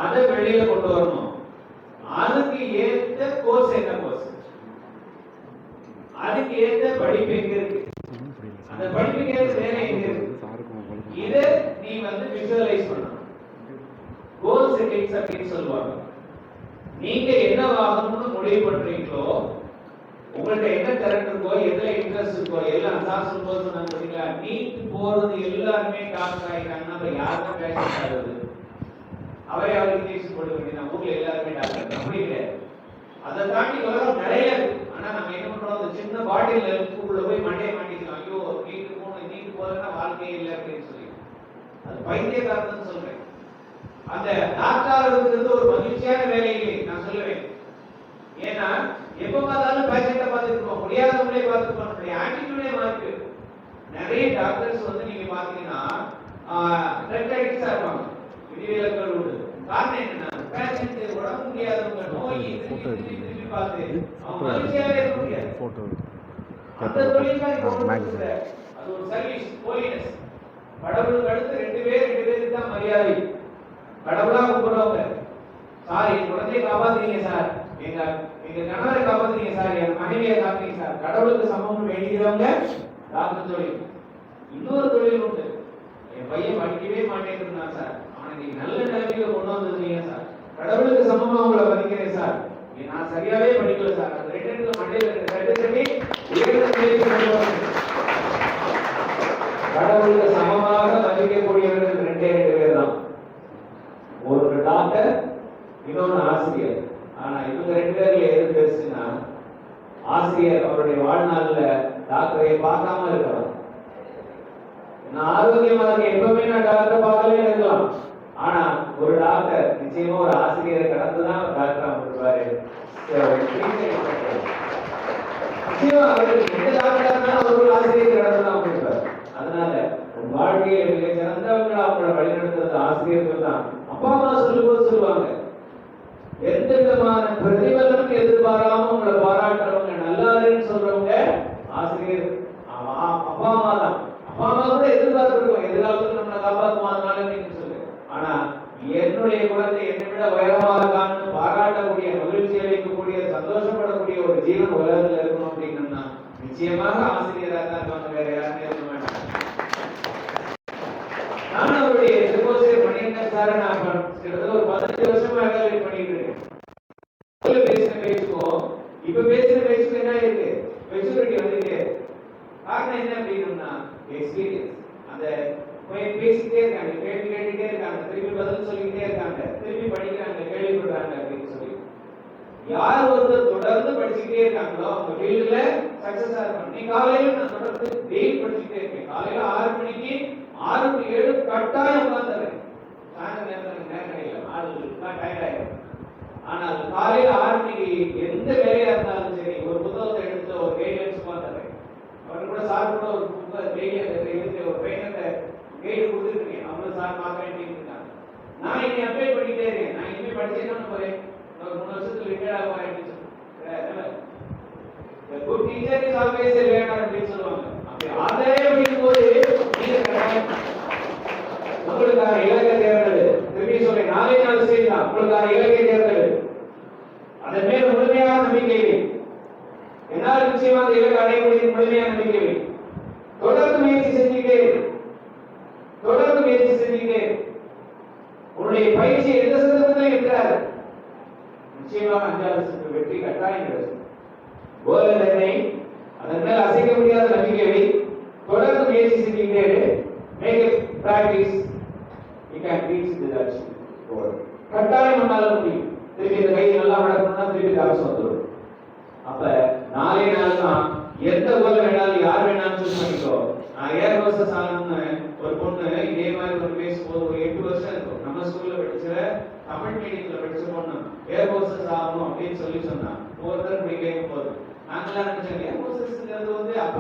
அதை வெளியில கொண்டு வரணும். அதுக்கு ஏத்த கோர்ஸ் என்ன கோர்ஸ், அதுக்கு ஏத்த படிப்பு எங்க இருக்கு, அந்த படிப்புக்கு ஏத்த வேலை எங்க இருக்கு, இதை நீ விஷுவலைஸ் பண்ணணும். கோல் செட்டிங்ஸ் அப்படின்னு சொல்லுவாங்க. நீங்க என்ன ஆகணும்னு முடிவு பண்றீங்களோ, உங்கள்ட்ட என்ன திறன் இருக்கோ, எதுல இன்ட்ரெஸ்ட் இருக்கோ, எல்லாம் சார் சொல்லும்போது சொன்னாங்க பாத்தீங்களா, நீட் போறது எல்லாருமே டாக்டர் ஆயிட்டாங்கன்னா அப்புறம் யாருக்கும் பேஷண்ட் ஆகுது. அவருக்கு இன்ஜெக்ஷன் போட வேண்டியது, ஊர்ல எல்லாருமே டாக்டர். அப்படி கிடையாது. அதை தாண்டி உலகம் நிறைய இருக்கு. ஆனா நம்ம என்ன பண்றோம், அந்த சின்ன பாட்டில் உள்ள போய் மண்டையை மாட்டிக்கலாம். ஐயோ நீட்டு போகணும், நீட்டு போறதுன்னா வாழ்க்கையே இல்லை அப்படின்னு சொல்லி அது பைத்தியக்காரன்னு சொல்றேன். அந்த டாக்டர் இருக்கிறது ஒரு மகிழ்ச்சியான வேலை இல்லை நான் சொல்லுவேன். ஏன்னா எப்ப பார்த்தாலும் பேஷண்ட்டை பார்த்துட்டு இருக்கோம், முடியாதவங்களே பார்த்துட்டு நம்மளுடைய ஆட்டிடியூடே மாறிட்டு. நிறைய டாக்டர்ஸ் நீங்க பாத்தீங்கன்னா ட்ரக் அடிக்ட்ஸா இருப்பாங்க, விதிவிலக்குகள் உண்டு. காரணம் என்னன்னா பேஷண்ட் உடம்பு முடியாதவங்க நோய் திருப்பி பார்த்து அவங்க மகிழ்ச்சியாவே இருக்க முடியாது. அந்த தொழில்காரி அது ஒரு சர்வீஸ், ஹோலினஸ். கடவுளுக்கு அடுத்து ரெண்டு பேருக்கு தான் மரியாதை. கடவுளா கூப்பிடுறவங்க, சார் என் குழந்தையை காப்பாத்துறீங்க சார், எங்க கணவரை காப்பாத்துறீங்க சார், என் மனைவியை காப்பாத்துறீங்க சார், கடவுளுக்கு சமம் வேண்டிக்கிறவங்க டாக்டர் தொழில். இன்னொரு தொழில் உண்டு, என் பையன் படிக்கவே மாட்டேங்கிறான் சார், அவனுக்கு நல்ல நிலைமையில கொண்டு வந்துருக்கீங்க சார், கடவுளுக்கு சமமா உங்களை மதிக்கிறேன் சார், நான் சரியாவே படிக்கல சார். அந்த ரெண்டு மண்டையில கட்டு கட்டி கடவுளுக்கு சமமாக மதிக்கக்கூடியவர்கள் ரெண்டு பேர் தான். ஒரு டாக்டர், இன்னொன்று ஆசிரியர். ஆனா இவங்க ரெண்டு பேர்ல எது பெருசுன்னா, ஆசிரியர் அவருடைய வாழ்நாள்ல டாக்டரை பார்க்காம இருக்கலாம். நான் ஆரோக்கியமா இருக்கேன், எப்பவுமே நான் டாக்டர் பார்க்கவே இருக்கலாம். ஆனா ஒரு டாக்டர் நிச்சயமா ஒரு ஆசிரியரை கடந்துதான் ஒரு டாக்டர் வந்துருவாரு. நிச்சயமா அவருக்கு எந்த டாக்டரா இருந்தாலும் ஒரு ஆசிரியரை கடந்துதான் வந்துருவாரு. அதனால உன் வாழ்க்கையில் மிக சிறந்தவங்க அவங்கள வழிநடத்துறது ஆசிரியர்கள் தான். அப்பா அம்மா சொல்லும்போது சொல்லுவாங்க, எந்த விதமான பிரதிபலனும் எதிர்பாராம உங்களை பாராட்டுறவங்க, நல்லாருன்னு சொல்றவங்க ஆசிரியர் அப்பா அம்மா தான். அப்பா அம்மா கூட எதிர்பார்த்துருக்கோம், எதிர்காலத்துல நம்மளை காப்பாற்றுமா அதனால நீங்க சொல்லு. ஆனா என்னுடைய குழந்தை என்னை விட உயரமாக இருக்கான்னு பாராட்டக்கூடிய, மகிழ்ச்சி அளிக்கக்கூடிய, சந்தோஷப்படக்கூடிய ஒரு ஜீவன் உலகத்துல இருக்கணும் அப்படின்னா நிச்சயமாக ஆசிரியராக தான் இருப்பாங்க, வேற யாருமே இருக்க மாட்டாங்க. நான் அவருடைய திருவோசியர் மணிகண்டன் சாரை நான் கிட்டத்தட்ட ஒரு 15 வருஷமா எவாலுவேட் பண்ணிட்டு இருக்கேன். பேசின பேச்சுக்கும் இப்ப பேசின பேச்சுக்கும் என்ன இருக்கு? மெச்சூரிட்டி வந்துட்டு காரணம் என்ன அப்படின்னா எக்ஸ்பீரியன்ஸ். அந்த பேசிட்டே இருக்காங்க, கேள்வி கேட்டுட்டே இருக்காங்க, திருப்பி பதில் சொல்லிக்கிட்டே இருக்காங்க, திருப்பி படிக்கிறாங்க, கேள்விப்படுறாங்க அப்படின்னு சொல்லி யார் ஒருத்தர் தொடர்ந்து படிச்சுக்கிட்டே இருக்காங்களோ அவங்க ஃபீல்டுல சக்சஸா இருப்பாங்க. நீ காலையில நான் தொடர்ந்து டெய்லி படிச்சுக்கிட்டே இருக்கேன். காலையில 6 மணிக்கு 6 to 7 கட்டாயம் உட்கார்ந்துறேன். சாயந்தர நேரத்துல நேரம் கிடைக்கல, ஆளுதான் டயர்ட் ஆயிடும். ஆனால் காலையில 6 மணிக்கு எந்த வேலையா இருந்தாலும் சரி ஒரு புத்தகத்தை எடுத்து ஒரு கைட்லைன்ஸ் உட்கார்ந்துறேன். அவர் கூட சார் கூட ஒரு புத்தகம் டெய்லி எடுத்து ஒரு ட்ரெயினர்கிட்ட கைடு கொடுத்துருக்கேன். அவங்களும் சார் பார்க்க இருக்காங்க. நான் இனி அப்ளை பண்ணிட்டே இருக்கேன். நான் இனிமே படிச்சேன்னு போறேன், ஒரு 3 வருஷத்துல ரிட்டையர்ட் ஆக போறேன். Good teacher is always a learner அப்படின்னு சொல்லுவாங்க. அப்படி அதே அப்படிங்கும்போது உங்களுக்கான இலக்கை தேர்ந்தெடு. திரும்பி சொல்றேன், 4 ஸ்டேஜ் தான். உங்களுக்கான இலக்கை தேர்ந்தெடு, அதன் மேல் முழுமையான நம்பிக்கை வை. என்னால் நிச்சயமா அந்த இலக்கை அடைய முடியும் முழுமையான நம்பிக்கை வை. தொடர்ந்து முயற்சி செஞ்சுக்கிட்டே, தொடர்ந்து முயற்சி செஞ்சுக்கிட்டே உன்னுடைய பயிற்சி எந்த சந்தர்ப்பத்திலும் இருக்கிறார். நிச்சயமாக 5வது வெற்றி கட்டாயம் கிடைக்கும். கோலனை அதன் மேல் அசைக்க முடியாத நம்பிக்கையை தொடர்ந்து முயற்சி செஞ்சுக்கிட்டே make it practice, you can reach the goal. கட்டாயம் நம்மால முடியும். திருப்பி இந்த கை நல்லா வளர்க்கணும்னா திருப்பி காசு வந்துடும். அப்ப 4 நாள் தான் எந்த கோல் வேணாலும் யார் வேணாலும் சூஸ் பண்ணிக்கோ. நான் ஏர் ஹோஸ்டஸ் ஆகணும்னு ஒரு பொண்ணு இதே மாதிரி ஒரு பேசும்போது ஒரு 8 வருஷம் இருக்கும். நம்ம ஸ்கூல்ல படிச்ச தமிழ் மீடியத்துல படிச்ச பொண்ணு ஏர் ஹோஸ்டஸ் ஆகணும் அப்படின்னு சொல்லி சொன்னா ஒருத்தர் இப்படி கேட்கும் போது நாங்களாம் நினைச்சோம் ஏர் ஹோஸ்டஸ்ங்கிறது வந்து அப்ப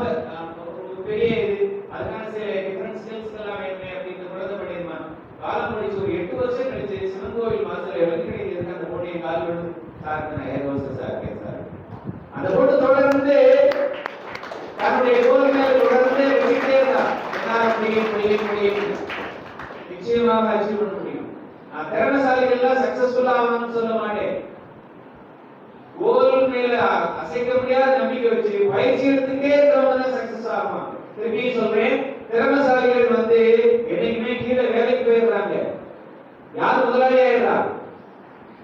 ஒரு பெரிய இது, அதுக்கான சில டிஃபரன்ஸ் ஸ்கில்ஸ் எல்லாம் வேணுமே அப்படின்னு குழந்தை பண்ணிருமா. காலம் முடிச்சு ஒரு 8 வருஷம் கழிச்சு சிவன்கோவில் மாசத்துல வெள்ளிக்கிழமை இருக்க அந்த பொண்ணைய கால் விழுந்து சார் நான் ஏர் ஹோஸ்டஸா இருக்கேன் சார். அந்த பொண்ணு தொடர்ந்து தன்னுடைய கோல் மேல தொடர்ந்து வச்சுக்கிட்டே இருந்தா. என்னால முடியும் நிச்சயமாக அச்சீவ் பண்ண முடியும். நான் திறமைசாலிகள் சக்சஸ்ஃபுல்லா ஆகணும்னு சொல்ல மாட்டேன். கோல் மேல அசைக்க முடியாத நம்பிக்கை வச்சு பயிற்சி எடுத்துட்டே இருக்கிறவங்க தான் சக்சஸ் ஆகும். திருப்பி சொல்றேன், திறமைசாலிகள் வந்து என்னைக்குமே கீழே வேலைக்கு போயிடுறாங்க. யார் முதலாளி ஆயிடுறா?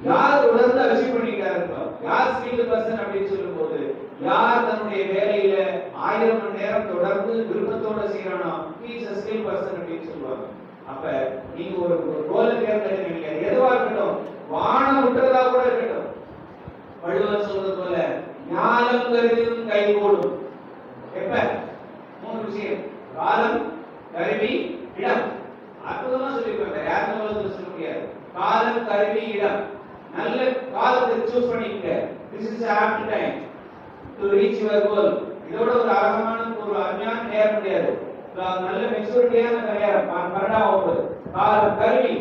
யார் தொடர்ந்து அச்சீவ் பண்ணிட்டாரு, யார் ஸ்கில்டு பர்சன் அப்படின்னு சொல்லும் போது யார் தன்னுடைய வேலையில 1000 மணி நேரம் தொடர்ந்து விருப்பத்தோட செய்யறானோ he is a skill person அப்படின்னு சொல்லுவாங்க. அப்ப நீங்க ஒரு கோலை தேர்ந்தெடுக்கிறீங்க, எதுவா இருக்கட்டும், வானம் விட்டுறதா கூட இருக்கட்டும். வள்ளுவர் சொல்றது போல ஞானம் கருதியும் கைகூடும். எப்ப 3 விஷயம், காலம், கருவி, இடம். அற்புதமா சொல்லிருக்காங்க, யாரும் சொல்ல முடியாது. காலம், கருவி, இடம். நல்ல காலத்தை சூஸ் பண்ணிக்கங்க. this is apt time to reach your goal. இதோட ஒரு அழகான ஒரு அருமையான நேரம் முடியாது. நல்ல மெச்சூரிட்டியான நேரம் 12ஆம் வகுப்பு. காலம், கல்வி,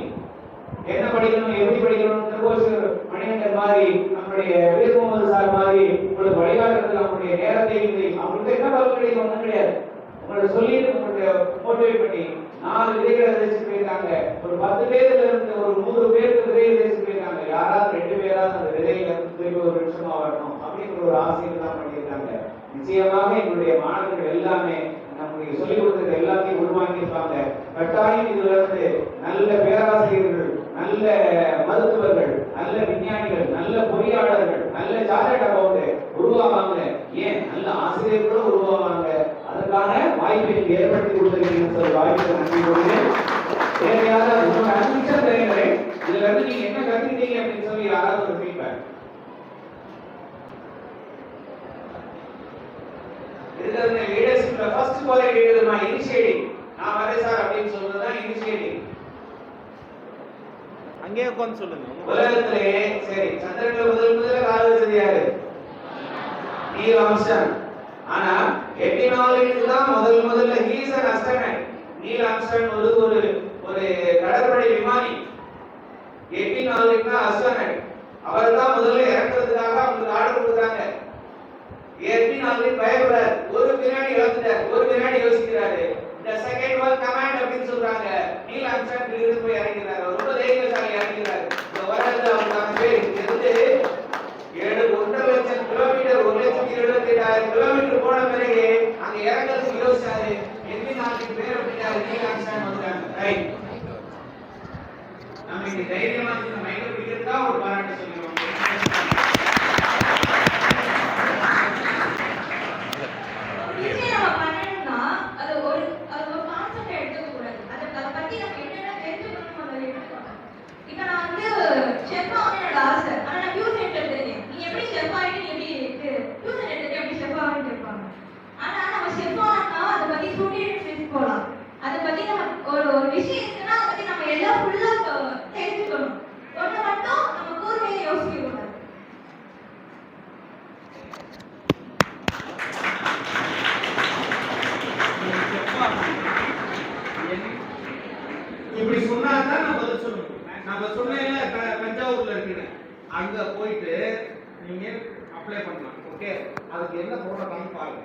என்ன படிக்கணும், எப்படி படிக்கணும், திருவோசியர் மணிகண்டன் மாதிரி நம்முடைய வீர் முகமது சார் மாதிரி உங்களுக்கு வழிகாட்டுறதுக்கு நம்முடைய நேரத்தை அவங்களுக்கு என்ன பலன் கிடைக்கும் ஒன்றும் கிடையாது. உங்களை சொல்லிட்டு உங்களுடைய மோட்டிவேட் பண்ணி 4 விதைகளை விதைச்சு போயிருக்காங்க. ஒரு 10 பேர்ல இருந்து ஒரு 100 பேருக்கு விதையை விதைச்சு போயிருக்காங்க. யாராவது 2 பேராவது அந்த விதையில இருந்து திருப்பி ஒரு விஷயமா வரணும் அப்படிங்கிற ஒரு ஆசையில் தான் பண்ணியிருக்காங்க. நிச்சயமாக எங்களுடைய மாணவர்கள் எல்லாமே நமக்கு சொல்லிக் கொடுத்தது எல்லாத்தையும் உள்வாங்கியிருப்பாங்க. கட்டாயம் இதுல இருந்து நல்ல பேராசிரியர்கள், நல்ல மருத்துவர்கள், நல்ல விஞ்ஞானிகள், நல்ல பொறியாளர்கள், நல்ல சார்ட்டர்ட் அக்கவுண்டன்ட் உருவாவாங்க. ஏன் நல்ல ஆசிரியர்களும் உருவாவாங்க. அதற்கான வாய்ப்பை ஏற்படுத்தி கொடுத்திருக்கீங்கன்னு சொல்லி வாய்ப்பு நன்றி கூறுகிறேன். வேற யாராவது உங்களோட அட்மிஷன் தெரியுங்களேன், இதுல இருந்து நீங்க என்ன கத்துக்கிட்டீங்க அப்படின்னு சொல்லி யாராவது ஒரு ஃபீட்பேக் இருக்கிறது. லீடர்ஷிப்ல ஃபர்ஸ்ட் குவாலிட்டி இருக்குதுமா இனிஷியேட்டிவ். நான் வரேன் சார் அப்படின்னு சொல்றதுதான் இனிஷியேட்டிவ். அங்கேயே உட்காந்து சொல்லுங்க. உலகத்திலே சரி சந்திரன்ல முதல்ல கால் வச்சது யாரு? Neil Armstrong. ஆனா எட்டினாலஜி தான் முதல்ல he's an astronaut. Neil Armstrong ஒரு கடற்படை விமானி. எட்டினாலஜினா அஸ்ட்ரோனட். அவர் தான் முதல்ல இறக்குறதுக்காக அவங்களுக்கு ஆர்டர் கொடுத்தாங்க. எட்டினாலஜி பயப்படுறாரு. ஒரு வினாடி இழந்துட்டார். ஒரு வினாடி யோசிக்கிறாரு. இந்த செகண்ட் ஒன் கமாண்ட் அப்படின்னு சொல்றாங்க. நீல் ஆம்ஸ்ட்ராங் திடீர்னு போய் இறங்கிறாரு. ரொம்ப தைரியசாலி இறங்கிறாரு. இந்த உலகத்துல அவருக்கான பேர் இருந்து 1.5 லட்சம் கிலோமீட்டர் 1,27,000 கிலோமீட்டர் போன பிறகு அங்க இறங்கிறதுக்கு யோசிச்சாரு. எட்டினாலஜி பேர் அப்படின்னாரு. நீல் ஆம்ஸ்ட்ராங் வந்தாங்க. ரைட். நம்ம இந்த தைரியமா இந்த மைண்ட் பிடிக்கிறதா ஒரு பாராட்டு சொல்லுவோம். அதை பத்தி நம்ம ஒரு விஷயம் இருக்குன்னா அதை பத்தி நம்ம எல்லாம் ஃபுல்லா தெரிஞ்சுக்கணும். ஒண்ணு மட்டும் நம்ம கூர்மையை யோசிக்க கூடாது. இப்படி சொன்னாதான் நான் பதில் சொல்லணும். நம்ம சொன்னேன்ல தஞ்சாவூர்ல இருக்குன்னு, அங்க போயிட்டு நீங்க அப்ளை பண்ணலாம். ஓகே, அதுக்கு என்ன போடுறாங்கன்னு பாருங்க.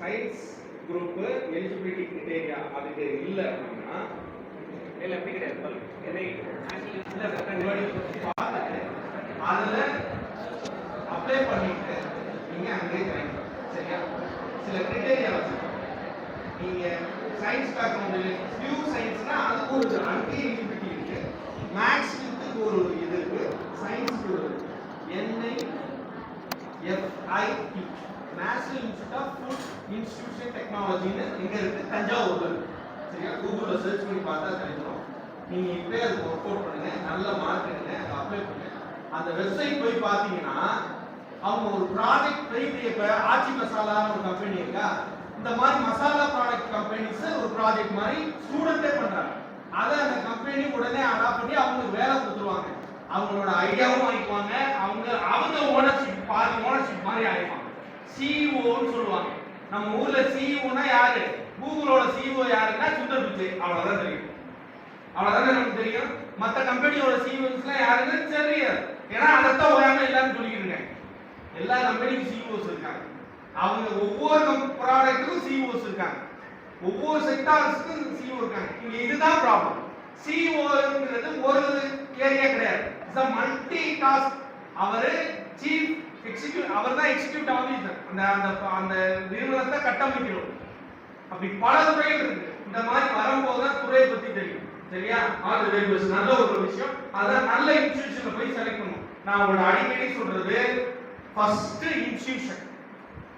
சயின்ஸ் குரூப் எலிஜிபிலிட்டி கிரைட்டீரியா அதுக்கு இல்ல அப்படின்னா இல்ல அப்படி கிடையாது. எதை அதுல அப்ளை பண்ணிட்டு நீங்க அங்கே ஜாயின் பண்ணலாம். சரியா? சில கிரைட்டீரியா வச்சிருக்கோம். நீங்க சயின்ஸ் பேக்ரவுண்ட் பியூ சயின்ஸ்னா அதுக்கு ஒரு அங்கே எலிஜிபிலிட்டி இருக்கு. மேக்ஸ்க்கு ஒரு இது இருக்கு. சயின்ஸ்க்கு ஒரு NIFIT national institute of food institution டெக்னாலஜின்னு எங்க இருக்கு? தஞ்சாவூர்ல இருக்கு. சரியா? கூகுள்ல சர்ச் பண்ணி பார்த்தா தெரியும். நீங்க இப்பவே அதுக்கு ஒர்க் அவுட் பண்ணுங்க. நல்ல மார்க் எடுங்க. அப்ளை பண்ணுங்க. அந்த வெப்சைட் போய் பார்த்தீங்கன்னா அவங்க ஒரு ப்ராஜெக்ட் பெரிய இப்ப ஆச்சி மசாலான்னு ஒரு கம்பெனி இருக்கா, இந்த மாதிரி மசாலா ப்ராடக்ட் கம்பெனிஸ் ஒரு ப்ராஜெக்ட் மாதிரி ஸ்டூடெண்டே பண்றாங்க. அதை அந்த கம்பெனி உடனே அடாப்ட் பண்ணி அவங்களுக்கு வேலை கொடுத்துருவாங்க. அவங்களோட ஐடியாவும் வாங்கிக்குவாங்க. அவங்க ஓனர்ஷிப் பாதி ஓனர்ஷிப் மாதிரி ஆயிடுவாங்க. சிஇஓன்னு சொல்லுவாங்க. நம்ம ஊர்ல சிஇஓனா யாரு? கூகுளோட சிஇஓ யாருன்னா சுந்தர் பிச்சை. அவ்வளவுதான் தெரியும். அவ்வளவுதானே நமக்கு தெரியும். மற்ற கம்பெனியோட சிஇஓஸ்லாம் யாருன்னு தெரியாது. ஏன்னா அதைத்தான் ஓயாம எல்லாரும் சொல்லிக்கிட்டு எல்லா கம்பெனிக்கும் சிஇஓஸ் இருக்காங்க. அவங்க ஒவ்வொரு ப்ராடக்ட்டுக்கும் சிஇஓஸ் இருக்காங்க. ஒவ்வொரு செக்டார்ஸ்க்கும் சிஇஓ இருக்காங்க. இங்க இதுதான் ப்ராப்ளம். சிஇஓங்கிறது ஒரு ஏரியா கிடையாது. It's a multi task. அவரு சீஃப் எக்ஸிக்யூட்டிவ், அவர்தான் எக்ஸிக்யூட்டிவ் ஆபீசர். அந்த நிறுவனத்தை கட்டமைக்கணும். அப்படி பல துறைகள் இருக்கு. இந்த மாதிரி வரும்போது தான் துறையை பத்தி தெரியும். சரியா? அது வெரி பெஸ்ட். நல்ல ஒரு விஷயம். அதான் நல்ல இன்ஸ்டிடியூஷன்ல போய் செலக்ட் பண்ணணும். நான் உங்களோட அடிக்கடி சொல்றது ஃபர்ஸ்ட் இன்ஸ்டிடியூஷன்,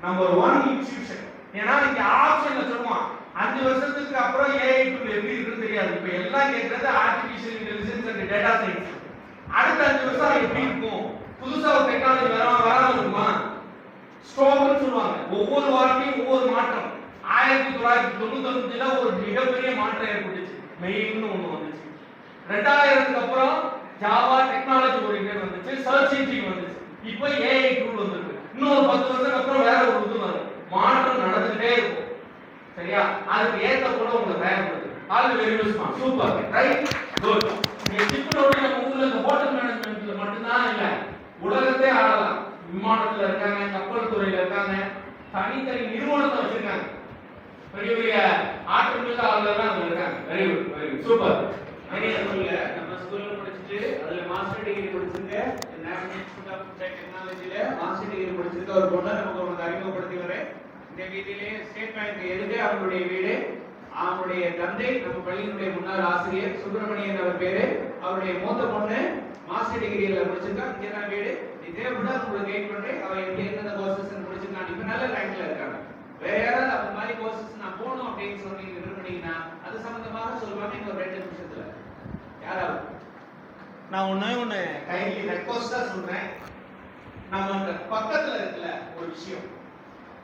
நம்பர் 1 இன்ஸ்டிடியூஷன். ஏன்னா இங்க ஆப்ஷன்ல சொல்லுவான் 5 வருஷத்துக்கு அப்புறம் AI டூல் எப்படி இருக்குன்னு தெரியாது. இப்ப எல்லாம் கேக்குறது artificial intelligence and data science. அடுத்த 5 வருஷம் எப்படி இருக்கும்? புதுசா ஒரு டெக்னாலஜி வராம இருக்குமா? ஸ்ட்ரோக்னு சொல்லுவாங்க. ஒவ்வொரு வாரத்தையும் ஒவ்வொரு மாற்றம். 1999ல ஒரு மிகப்பெரிய மாற்றம் ஏற்பட்டுச்சு. மெயில்னு ஒண்ணு வந்துச்சு. 2000க்கு அப்புறம் ஜாவா டெக்னாலஜி ஓரியன்டட் வந்துச்சு. சர்ச் இன்ஜின் வந்துச்சு. இப்போ AI டூல் வந்திருக்கு. இன்னொரு 10 வருஷத்துக்கு அப்புறம் வேற ஒரு இது வரும். மாற்றம் நடந்துட்டே இருக்கும். சரியா? அதுக்கு ஏத்த போல உங்களுக்கு தயார்படுது. ஆல் வெரி யூஸ்மா. சூப்பர். ரைட்? குட். நீங்க சிப்பினோட நம்ம ஊர்ல இந்த ஹோட்டல் மேனேஜ்மென்ட்ல மட்டும்தான் இல்ல, உலகத்தை ஆளலாம். விமானத்துல இருக்காங்க, கப்பல் துறையில இருக்காங்க, தனித்தனி நிறுவனத்தை வச்சிருக்காங்க. பெரிய பெரிய ஆற்றல் ஆளுநர்லாம் அங்க இருக்காங்க. Very good, very good, super. நம்ம ஸ்கூல்ல படிச்சுட்டு அதுல மாஸ்டர் டிகிரி படிச்சிருக்க, நேஷனல் இன்ஸ்டிடியூட் ஆஃப் டெக்னாலஜில மாஸ்டர் டிகிரி படிச்சிருக்க ஒரு பொண்ணை நமக்கு உங்களுக்கு அறிமுகப்படுத்தி வரேன். இந்த வீட்டிலே ஸ்டேட் பேங்க் எதுக்கு அவங்களுடைய வீடு, அவங்களுடைய தந்தை நம்ம பள்ளியினுடைய முன்னாள் ஆசிரியர் சுப்பிரமணியன் அவர் பேரு. அவருடைய மூத்த பொண்ணு மாஸ்டர் டிகிரியில முடிச்சிருக்கா. இங்கதான் வீடு. இதே விட உங்களுக்கு கைட் பண்றேன். அவ எங்க எந்தெந்த கோர்சஸ் முடிச்சிருக்காங்க. இப்ப நல்ல ரேங்க்ல இருக்காங்க. வேற யாராவது அந்த மாதிரி கோர்சஸ் நான் போகணும் அப்படின்னு சொல்லி விரும்புனீங்கன்னா அது சம்பந்தமாக சொல்லுவாங்க. இன்னும் 2 நிமிஷத்துல யாராவது நான் ஒண்ணு கைண்ட்லி ரெக்வெஸ்டா சொல்றேன். நம்ம அந்த பக்கத்துல இருக்குல ஒரு விஷயம்,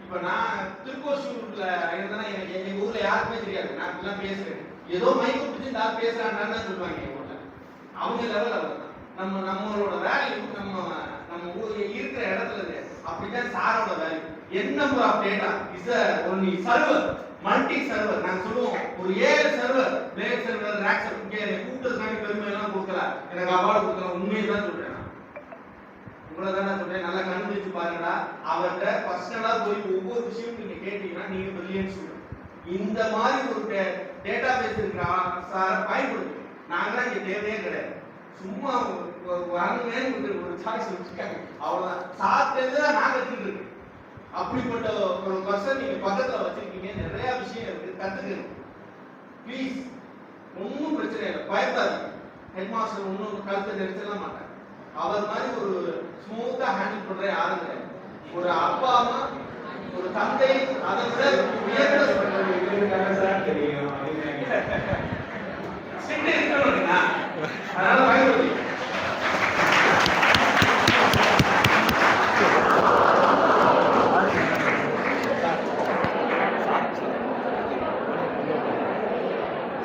இப்போ நான் திருக்கோஷூர்ல இருந்தேன்னா எனக்கு எங்க ஊர்ல யாருக்குமே தெரியாது, நான் இப்பெல்லாம் பேசுறேன், ஏதோ மைக்கு பிடிச்சி நான் பேசுறான்னு தான் சொல்லுவாங்க எங்க ஊர்ல. அவங்க லெவல் அவ்வளவுதான். நம்மளோட வேல்யூ நம்ம ஊர் இருக்கிற இடத்துல இருக்கு. அப்படிதான் சாரோட value. N number of data is only server, multi server. நாங்க சொல்லுவோம் ஒரு 7 server, blade server, rack server. கூப்பிட்டதுக்காண்டி பெருமை எல்லாம் கொடுக்கல, எனக்கு அவார்டு கொடுக்கல, உண்மையை தான் சொல்றேன். உங்களை தான் நான் சொல்றேன், நல்லா கண்டுபிடிச்சு பாருங்கடா. அவர்கிட்ட பர்சனலா போய் ஒவ்வொரு விஷயமும் நீங்க கேட்டீங்கன்னா நீங்க பிரில்லியன்ட் ஸ்டூடெண்ட். இந்த மாதிரி ஒரு டேட்டா பேஸ் இருக்கிற சாரை பயன்படுத்து. நாங்களாம் இங்க தேவையே கிடையாது, சும்மா ஒரு சாய்ஸ் வச்சுக்காங்க, அவ்வளவுதான். சாப்பிட்டு தான் நாங்க வச்சுட்டு இருக்கு. அப்படிப்பட்ட ஒரு பர்சன் நீங்க பக்கத்துல வச்சிருக்கீங்க, நிறைய விஷயம் இருக்கு, கத்துக்கணும். ப்ளீஸ், ஒன்றும் பிரச்சனை இல்லை, பயப்படாதீங்க. ஹெட் மாஸ்டர் ஒன்றும் கருத்தை நெரிச்சலாம் மாட்டாங்க. அவர் மாதிரி ஒரு ஸ்மூத்தா ஹேண்டில் பண்ற யாரும் கிடையாது. ஒரு அப்பா அம்மா, ஒரு தந்தை, அதை விட தெரியும். அதனால பயன்படுத்தி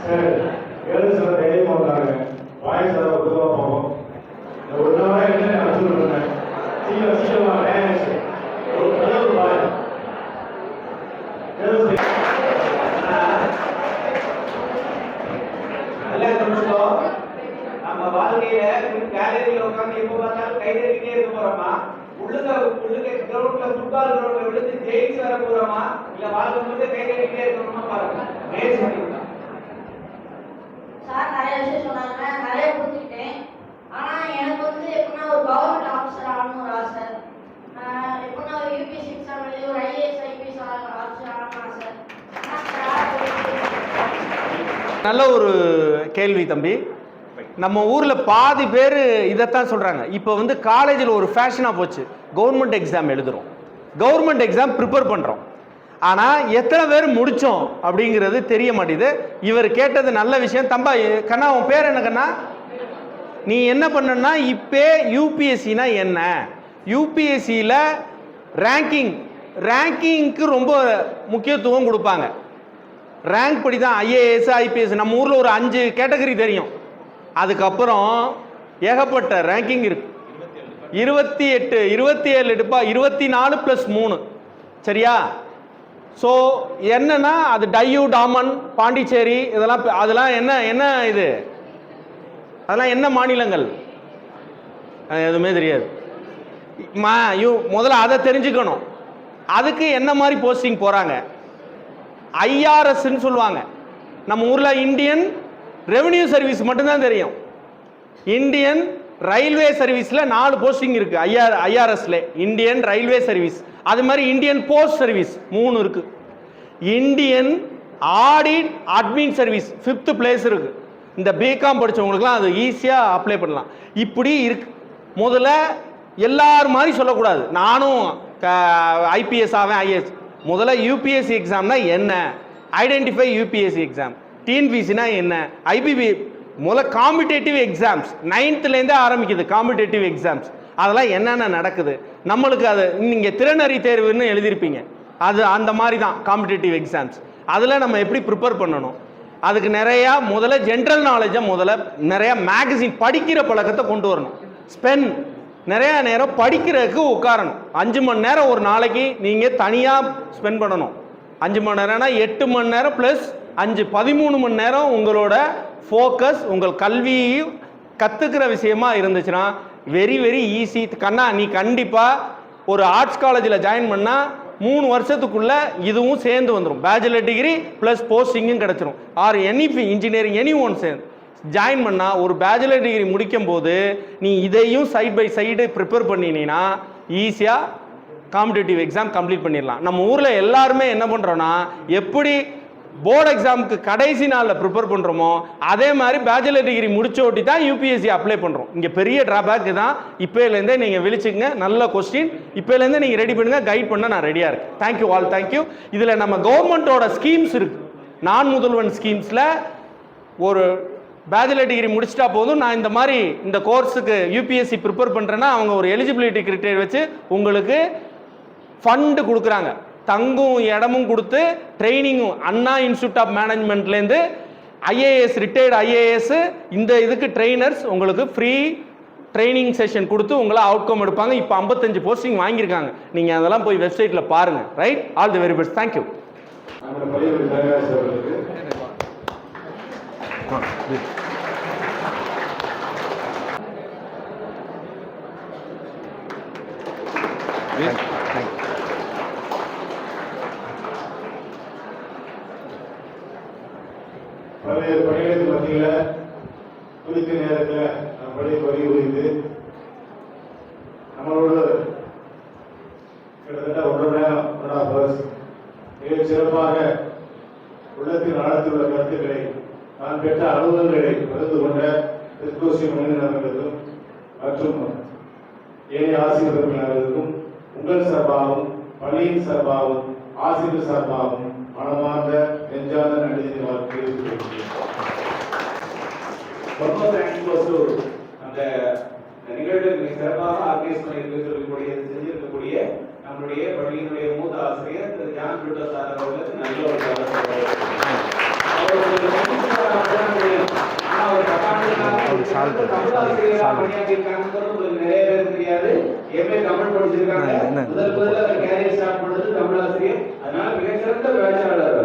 சார் கேர்ள்ஸ் தைரியமா இருக்காங்க, பாய்ஸ் அதை பொதுவாக போகும். ஒரு நாளாக என்ன நான் சொல்றேன், சீக்கிரமா டேன்ஸ் ஒரு கலர் பாய் கேர்ள்ஸ் நம்ம வாழ்க்கையில கேலரியில உட்காந்து எப்ப பார்த்தாலும் கைதறிக்கிட்டே இருக்க போறோமா, உள்ளுக்க கிரவுண்ட்ல ஃபுட்பால் கிரவுண்ட்ல விழுந்து ஜெயிச்சு வர போறோமா, இல்ல வாழ்க்கை முழுக்க கைதறிக்கிட்டே இருக்கணுமா பாருங்க. ரேஸ் பண்ணிக்கலாம். சார் நிறைய விஷயம் சொன்னாங்க, நிறைய புரிஞ்சுக்கிட்டேன். ஆனா எனக்கு வந்து எப்படின்னா ஒரு கவர்மெண்ட் ஆஃபீஸர் ஆகணும்னு ஒரு ஆசை. எப்படின்னா ஒரு யூபிஎஸ்சி எக்ஸாம் எழுதி ஒரு ஐஏஎஸ் ஐபிஎஸ் ஆஃபீஸர் ஆகணும்னு ஆசை. நல்ல ஒரு கேள்வி தம்பி. நம்ம ஊர்ல பாதி பேர் இதைத்தான் சொல்றாங்க. இப்போ வந்து காலேஜில் ஒரு ஃபேஷனா போச்சு, கவர்மெண்ட் எக்ஸாம் எழுதுறோம், கவர்மெண்ட் எக்ஸாம் ப்ரிப்பேர் பண்றோம். ஆனா எத்தனை பேர் முடிச்சோம் அப்படிங்கிறது தெரிய மாட்டேது. இவர் கேட்டது நல்ல விஷயம். தம்பா கண்ணா, உன் பேர் என்ன கண்ணா? நீ என்ன பண்ணனா, இப்போ யூபிஎஸ்சினா என்ன, யூபிஎஸ்சியில் ரேங்கிங்க்கு ரொம்ப முக்கியத்துவம் கொடுப்பாங்க. ரேங்க் படி தான் ஐஏஎஸ் ஐபிஎஸ். நம்ம ஊரில் ஒரு 5 கேட்டகரி தெரியும். அதுக்கப்புறம் ஏகப்பட்ட ரேங்கிங் இருக்கு. 27 எடுப்பா, 24 + 3 சரியா? ஸோ என்னன்னா அது டையூ, டாமன், பாண்டிச்சேரி அதெல்லாம் என்ன இது, அதெல்லாம் என்ன மாநிலங்கள்? எதுவுமே தெரியாது. முதல்ல அதை தெரிஞ்சுக்கணும். அதுக்கு என்ன மாதிரி போஸ்டிங் போகிறாங்க? ஐஆர்எஸ்ன்னு சொல்லுவாங்க. நம்ம ஊரில் இந்தியன் ரெவென்யூ சர்வீஸ் மட்டும்தான் தெரியும். இந்தியன் ரயில்வே சர்வீஸில் 4 போஸ்டிங் இருக்குது. ஐஆர்எஸ்ல இந்தியன் ரயில்வே சர்வீஸ். அது மாதிரி இந்தியன் போஸ்ட் சர்வீஸ் 3 இருக்கு. Indian audit admin service 5th place இருக்கு. இந்த பிகாம் படித்தவங்களுக்குலாம் அது ஈஸியாக அப்ளை பண்ணலாம். இப்படி இருக்கு. முதல்ல எல்லாரும் மாதிரி சொல்லக்கூடாது, நானும் ஐபிஎஸ் ஆவேன் ஐஏஎஸ். முதல்ல யூபிஎஸ்சி எக்ஸாம்னா என்ன, ஐடென்டிஃபை யூபிஎஸ்சி எக்ஸாம். டிஎன்பிசினா என்ன, ஐபிபி. முதல்ல காம்படிட்டிவ் எக்ஸாம்ஸ் 9th ஆரம்பிக்குது. காம்படிட்டிவ் எக்ஸாம்ஸ் அதெல்லாம் என்னென்ன நடக்குது நம்மளுக்கு, அது நீங்கள் திறனறி தேர்வுன்னு எழுதியிருப்பீங்க, அது அந்த மாதிரி தான் காம்படிட்டிவ் எக்ஸாம்ஸ். அதில் நம்ம எப்படி ப்ரிப்பேர் பண்ணணும், அதுக்கு நிறையா முதல்ல ஜென்ரல் நாலேஜை நிறையா மேகசின் படிக்கிற பழக்கத்தை கொண்டு வரணும். நிறையா நேரம் படிக்கிறதுக்கு உட்காரணும். 5 மணி நேரம் ஒரு நாளைக்கு நீங்கள் தனியாக ஸ்பெண்ட் பண்ணணும். 5 மணி நேரம்னா 8 மணி நேரம் ப்ளஸ் 5 13 மணி நேரம் உங்களோட ஃபோக்கஸ் உங்கள் கல்வியையும் கற்றுக்கிற விஷயமா இருந்துச்சுன்னா வெரி வெரி ஈஸி. கண்ணா, நீ கண்டிப்பாக ஒரு ஆர்ட்ஸ் காலேஜில் ஜாயின் பண்ணால் 3 வருஷத்துக்குள்ளே இதுவும் சேர்ந்து வந்துடும். பேச்சுலர் டிகிரி ப்ளஸ் போஸ்டிங்கும் கிடச்சிரும். Or any engineering any one சேர்ந்து ஜாயின் பண்ணால் ஒரு பேச்சுலர் டிகிரி முடிக்கும் போது நீ இதையும் சைட் பை சைடு ப்ரிப்பேர் பண்ணினீங்கன்னா ஈஸியாக காம்படிட்டிவ் எக்ஸாம் கம்ப்ளீட் பண்ணிடலாம். நம்ம ஊரில் எல்லாருமே என்ன பண்ணுறோன்னா, எப்படி போர்டு எக்ஸாமுக்கு கடைசி நாளில் ப்ரிப்பேர் பண்ணுறோமோ அதே மாதிரி பேச்சுலர் டிகிரி முடிச்ச ஓட்டி தான் யூபிஎஸ்சி அப்ளை பண்ணுறோம். இங்கே பெரிய ட்ராபேக் தான். இப்போலேருந்தே நீங்கள் விழிச்சுங்க, நல்ல கொஸ்டின் இப்போலேருந்தே நீங்கள் ரெடி பண்ணுங்க, கைட் பண்ண நான் ரெடியாக இருக்கேன். Thank you all, thank you. இதில் நம்ம கவர்மெண்ட்டோட ஸ்கீம்ஸ் இருக்குது. நான் முதல்வன் ஸ்கீம்ஸில் ஒரு பேச்சுலர் டிகிரி முடிச்சிட்டா போதும், நான் இந்த மாதிரி இந்த கோர்ஸுக்கு யூபிஎஸ்சி ப்ரிப்பேர் பண்ணுறேன்னா அவங்க ஒரு எலிஜிபிலிட்டி கிரிட்டேரியா வச்சு உங்களுக்கு ஃபண்டு கொடுக்குறாங்க. தங்கும் இடமும் கொடுத்து ட்ரைனிங்கும் அண்ணா இன்ஸ்டியூட் ஆஃப் மேனேஜ்மெண்ட்லேருந்து ஐஏஎஸ் ரிட்டையர்டு ஐஏஎஸ் இந்த இதுக்கு ட்ரெயினர்ஸ் உங்களுக்கு ஃப்ரீ ட்ரைனிங் செஷன் கொடுத்து உங்களை அவுட்கம் எடுப்பாங்க. இப்போ 55 போஸ்டிங் வாங்கியிருக்காங்க. நீங்கள் அதெல்லாம் போய் வெப்சைட்டில் பாருங்கள். Right, all the very best, thank you. நம்முடைய பள்ளியுடைய தலைவர் அவர்களுக்கு பல்வேறு பணிகளுக்கு மத்தியில் குறித்த நேரத்தில் நம்ம பள்ளியை பதிவு புரிந்து நம்மளோடு கிட்டத்தட்ட 1.5 மணி நேரம் 1.5 hours மிகச் சிறப்பாக உள்ளத்தில் ஆழத்தில் உள்ள கருத்துக்களை நான் பெற்ற அனுபவங்களை பகிர்ந்து கொண்ட திருக்கோசி மனிதர்களுக்கும் மற்றும் ஏனைய ஆசிரியர் அனைவருக்கும் உங்கள் சார்பாகவும் பள்ளியின் சார்பாகவும் ஆசிரியர் சார்பாகவும் மனமார்ந்த நெஞ்சார்ந்த நன்றி வாழ்க்கை. ரொம்ப தேங்க்ஸ் அந்த நிகழ்வு மிக சிறப்பாக ஆர்கனைஸ் பண்ணியிருக்கக்கூடிய செஞ்சிருக்கக்கூடிய நம்மளுடைய பள்ளியினுடைய மூத்த ஆசிரியர் திரு ஜான் பிரிட்டோ சார் அவர்களுக்கு நல்ல ஒரு நிறைய பேர் தெரியாது. எம்ஏ தமிழ் படிச்சிருக்காங்க. முதல்ல கேரியர் ஸ்டார்ட் பண்ணது தமிழ் ஆசிரியர். அதனால மிகச்சிறந்த பேச்சாளர்.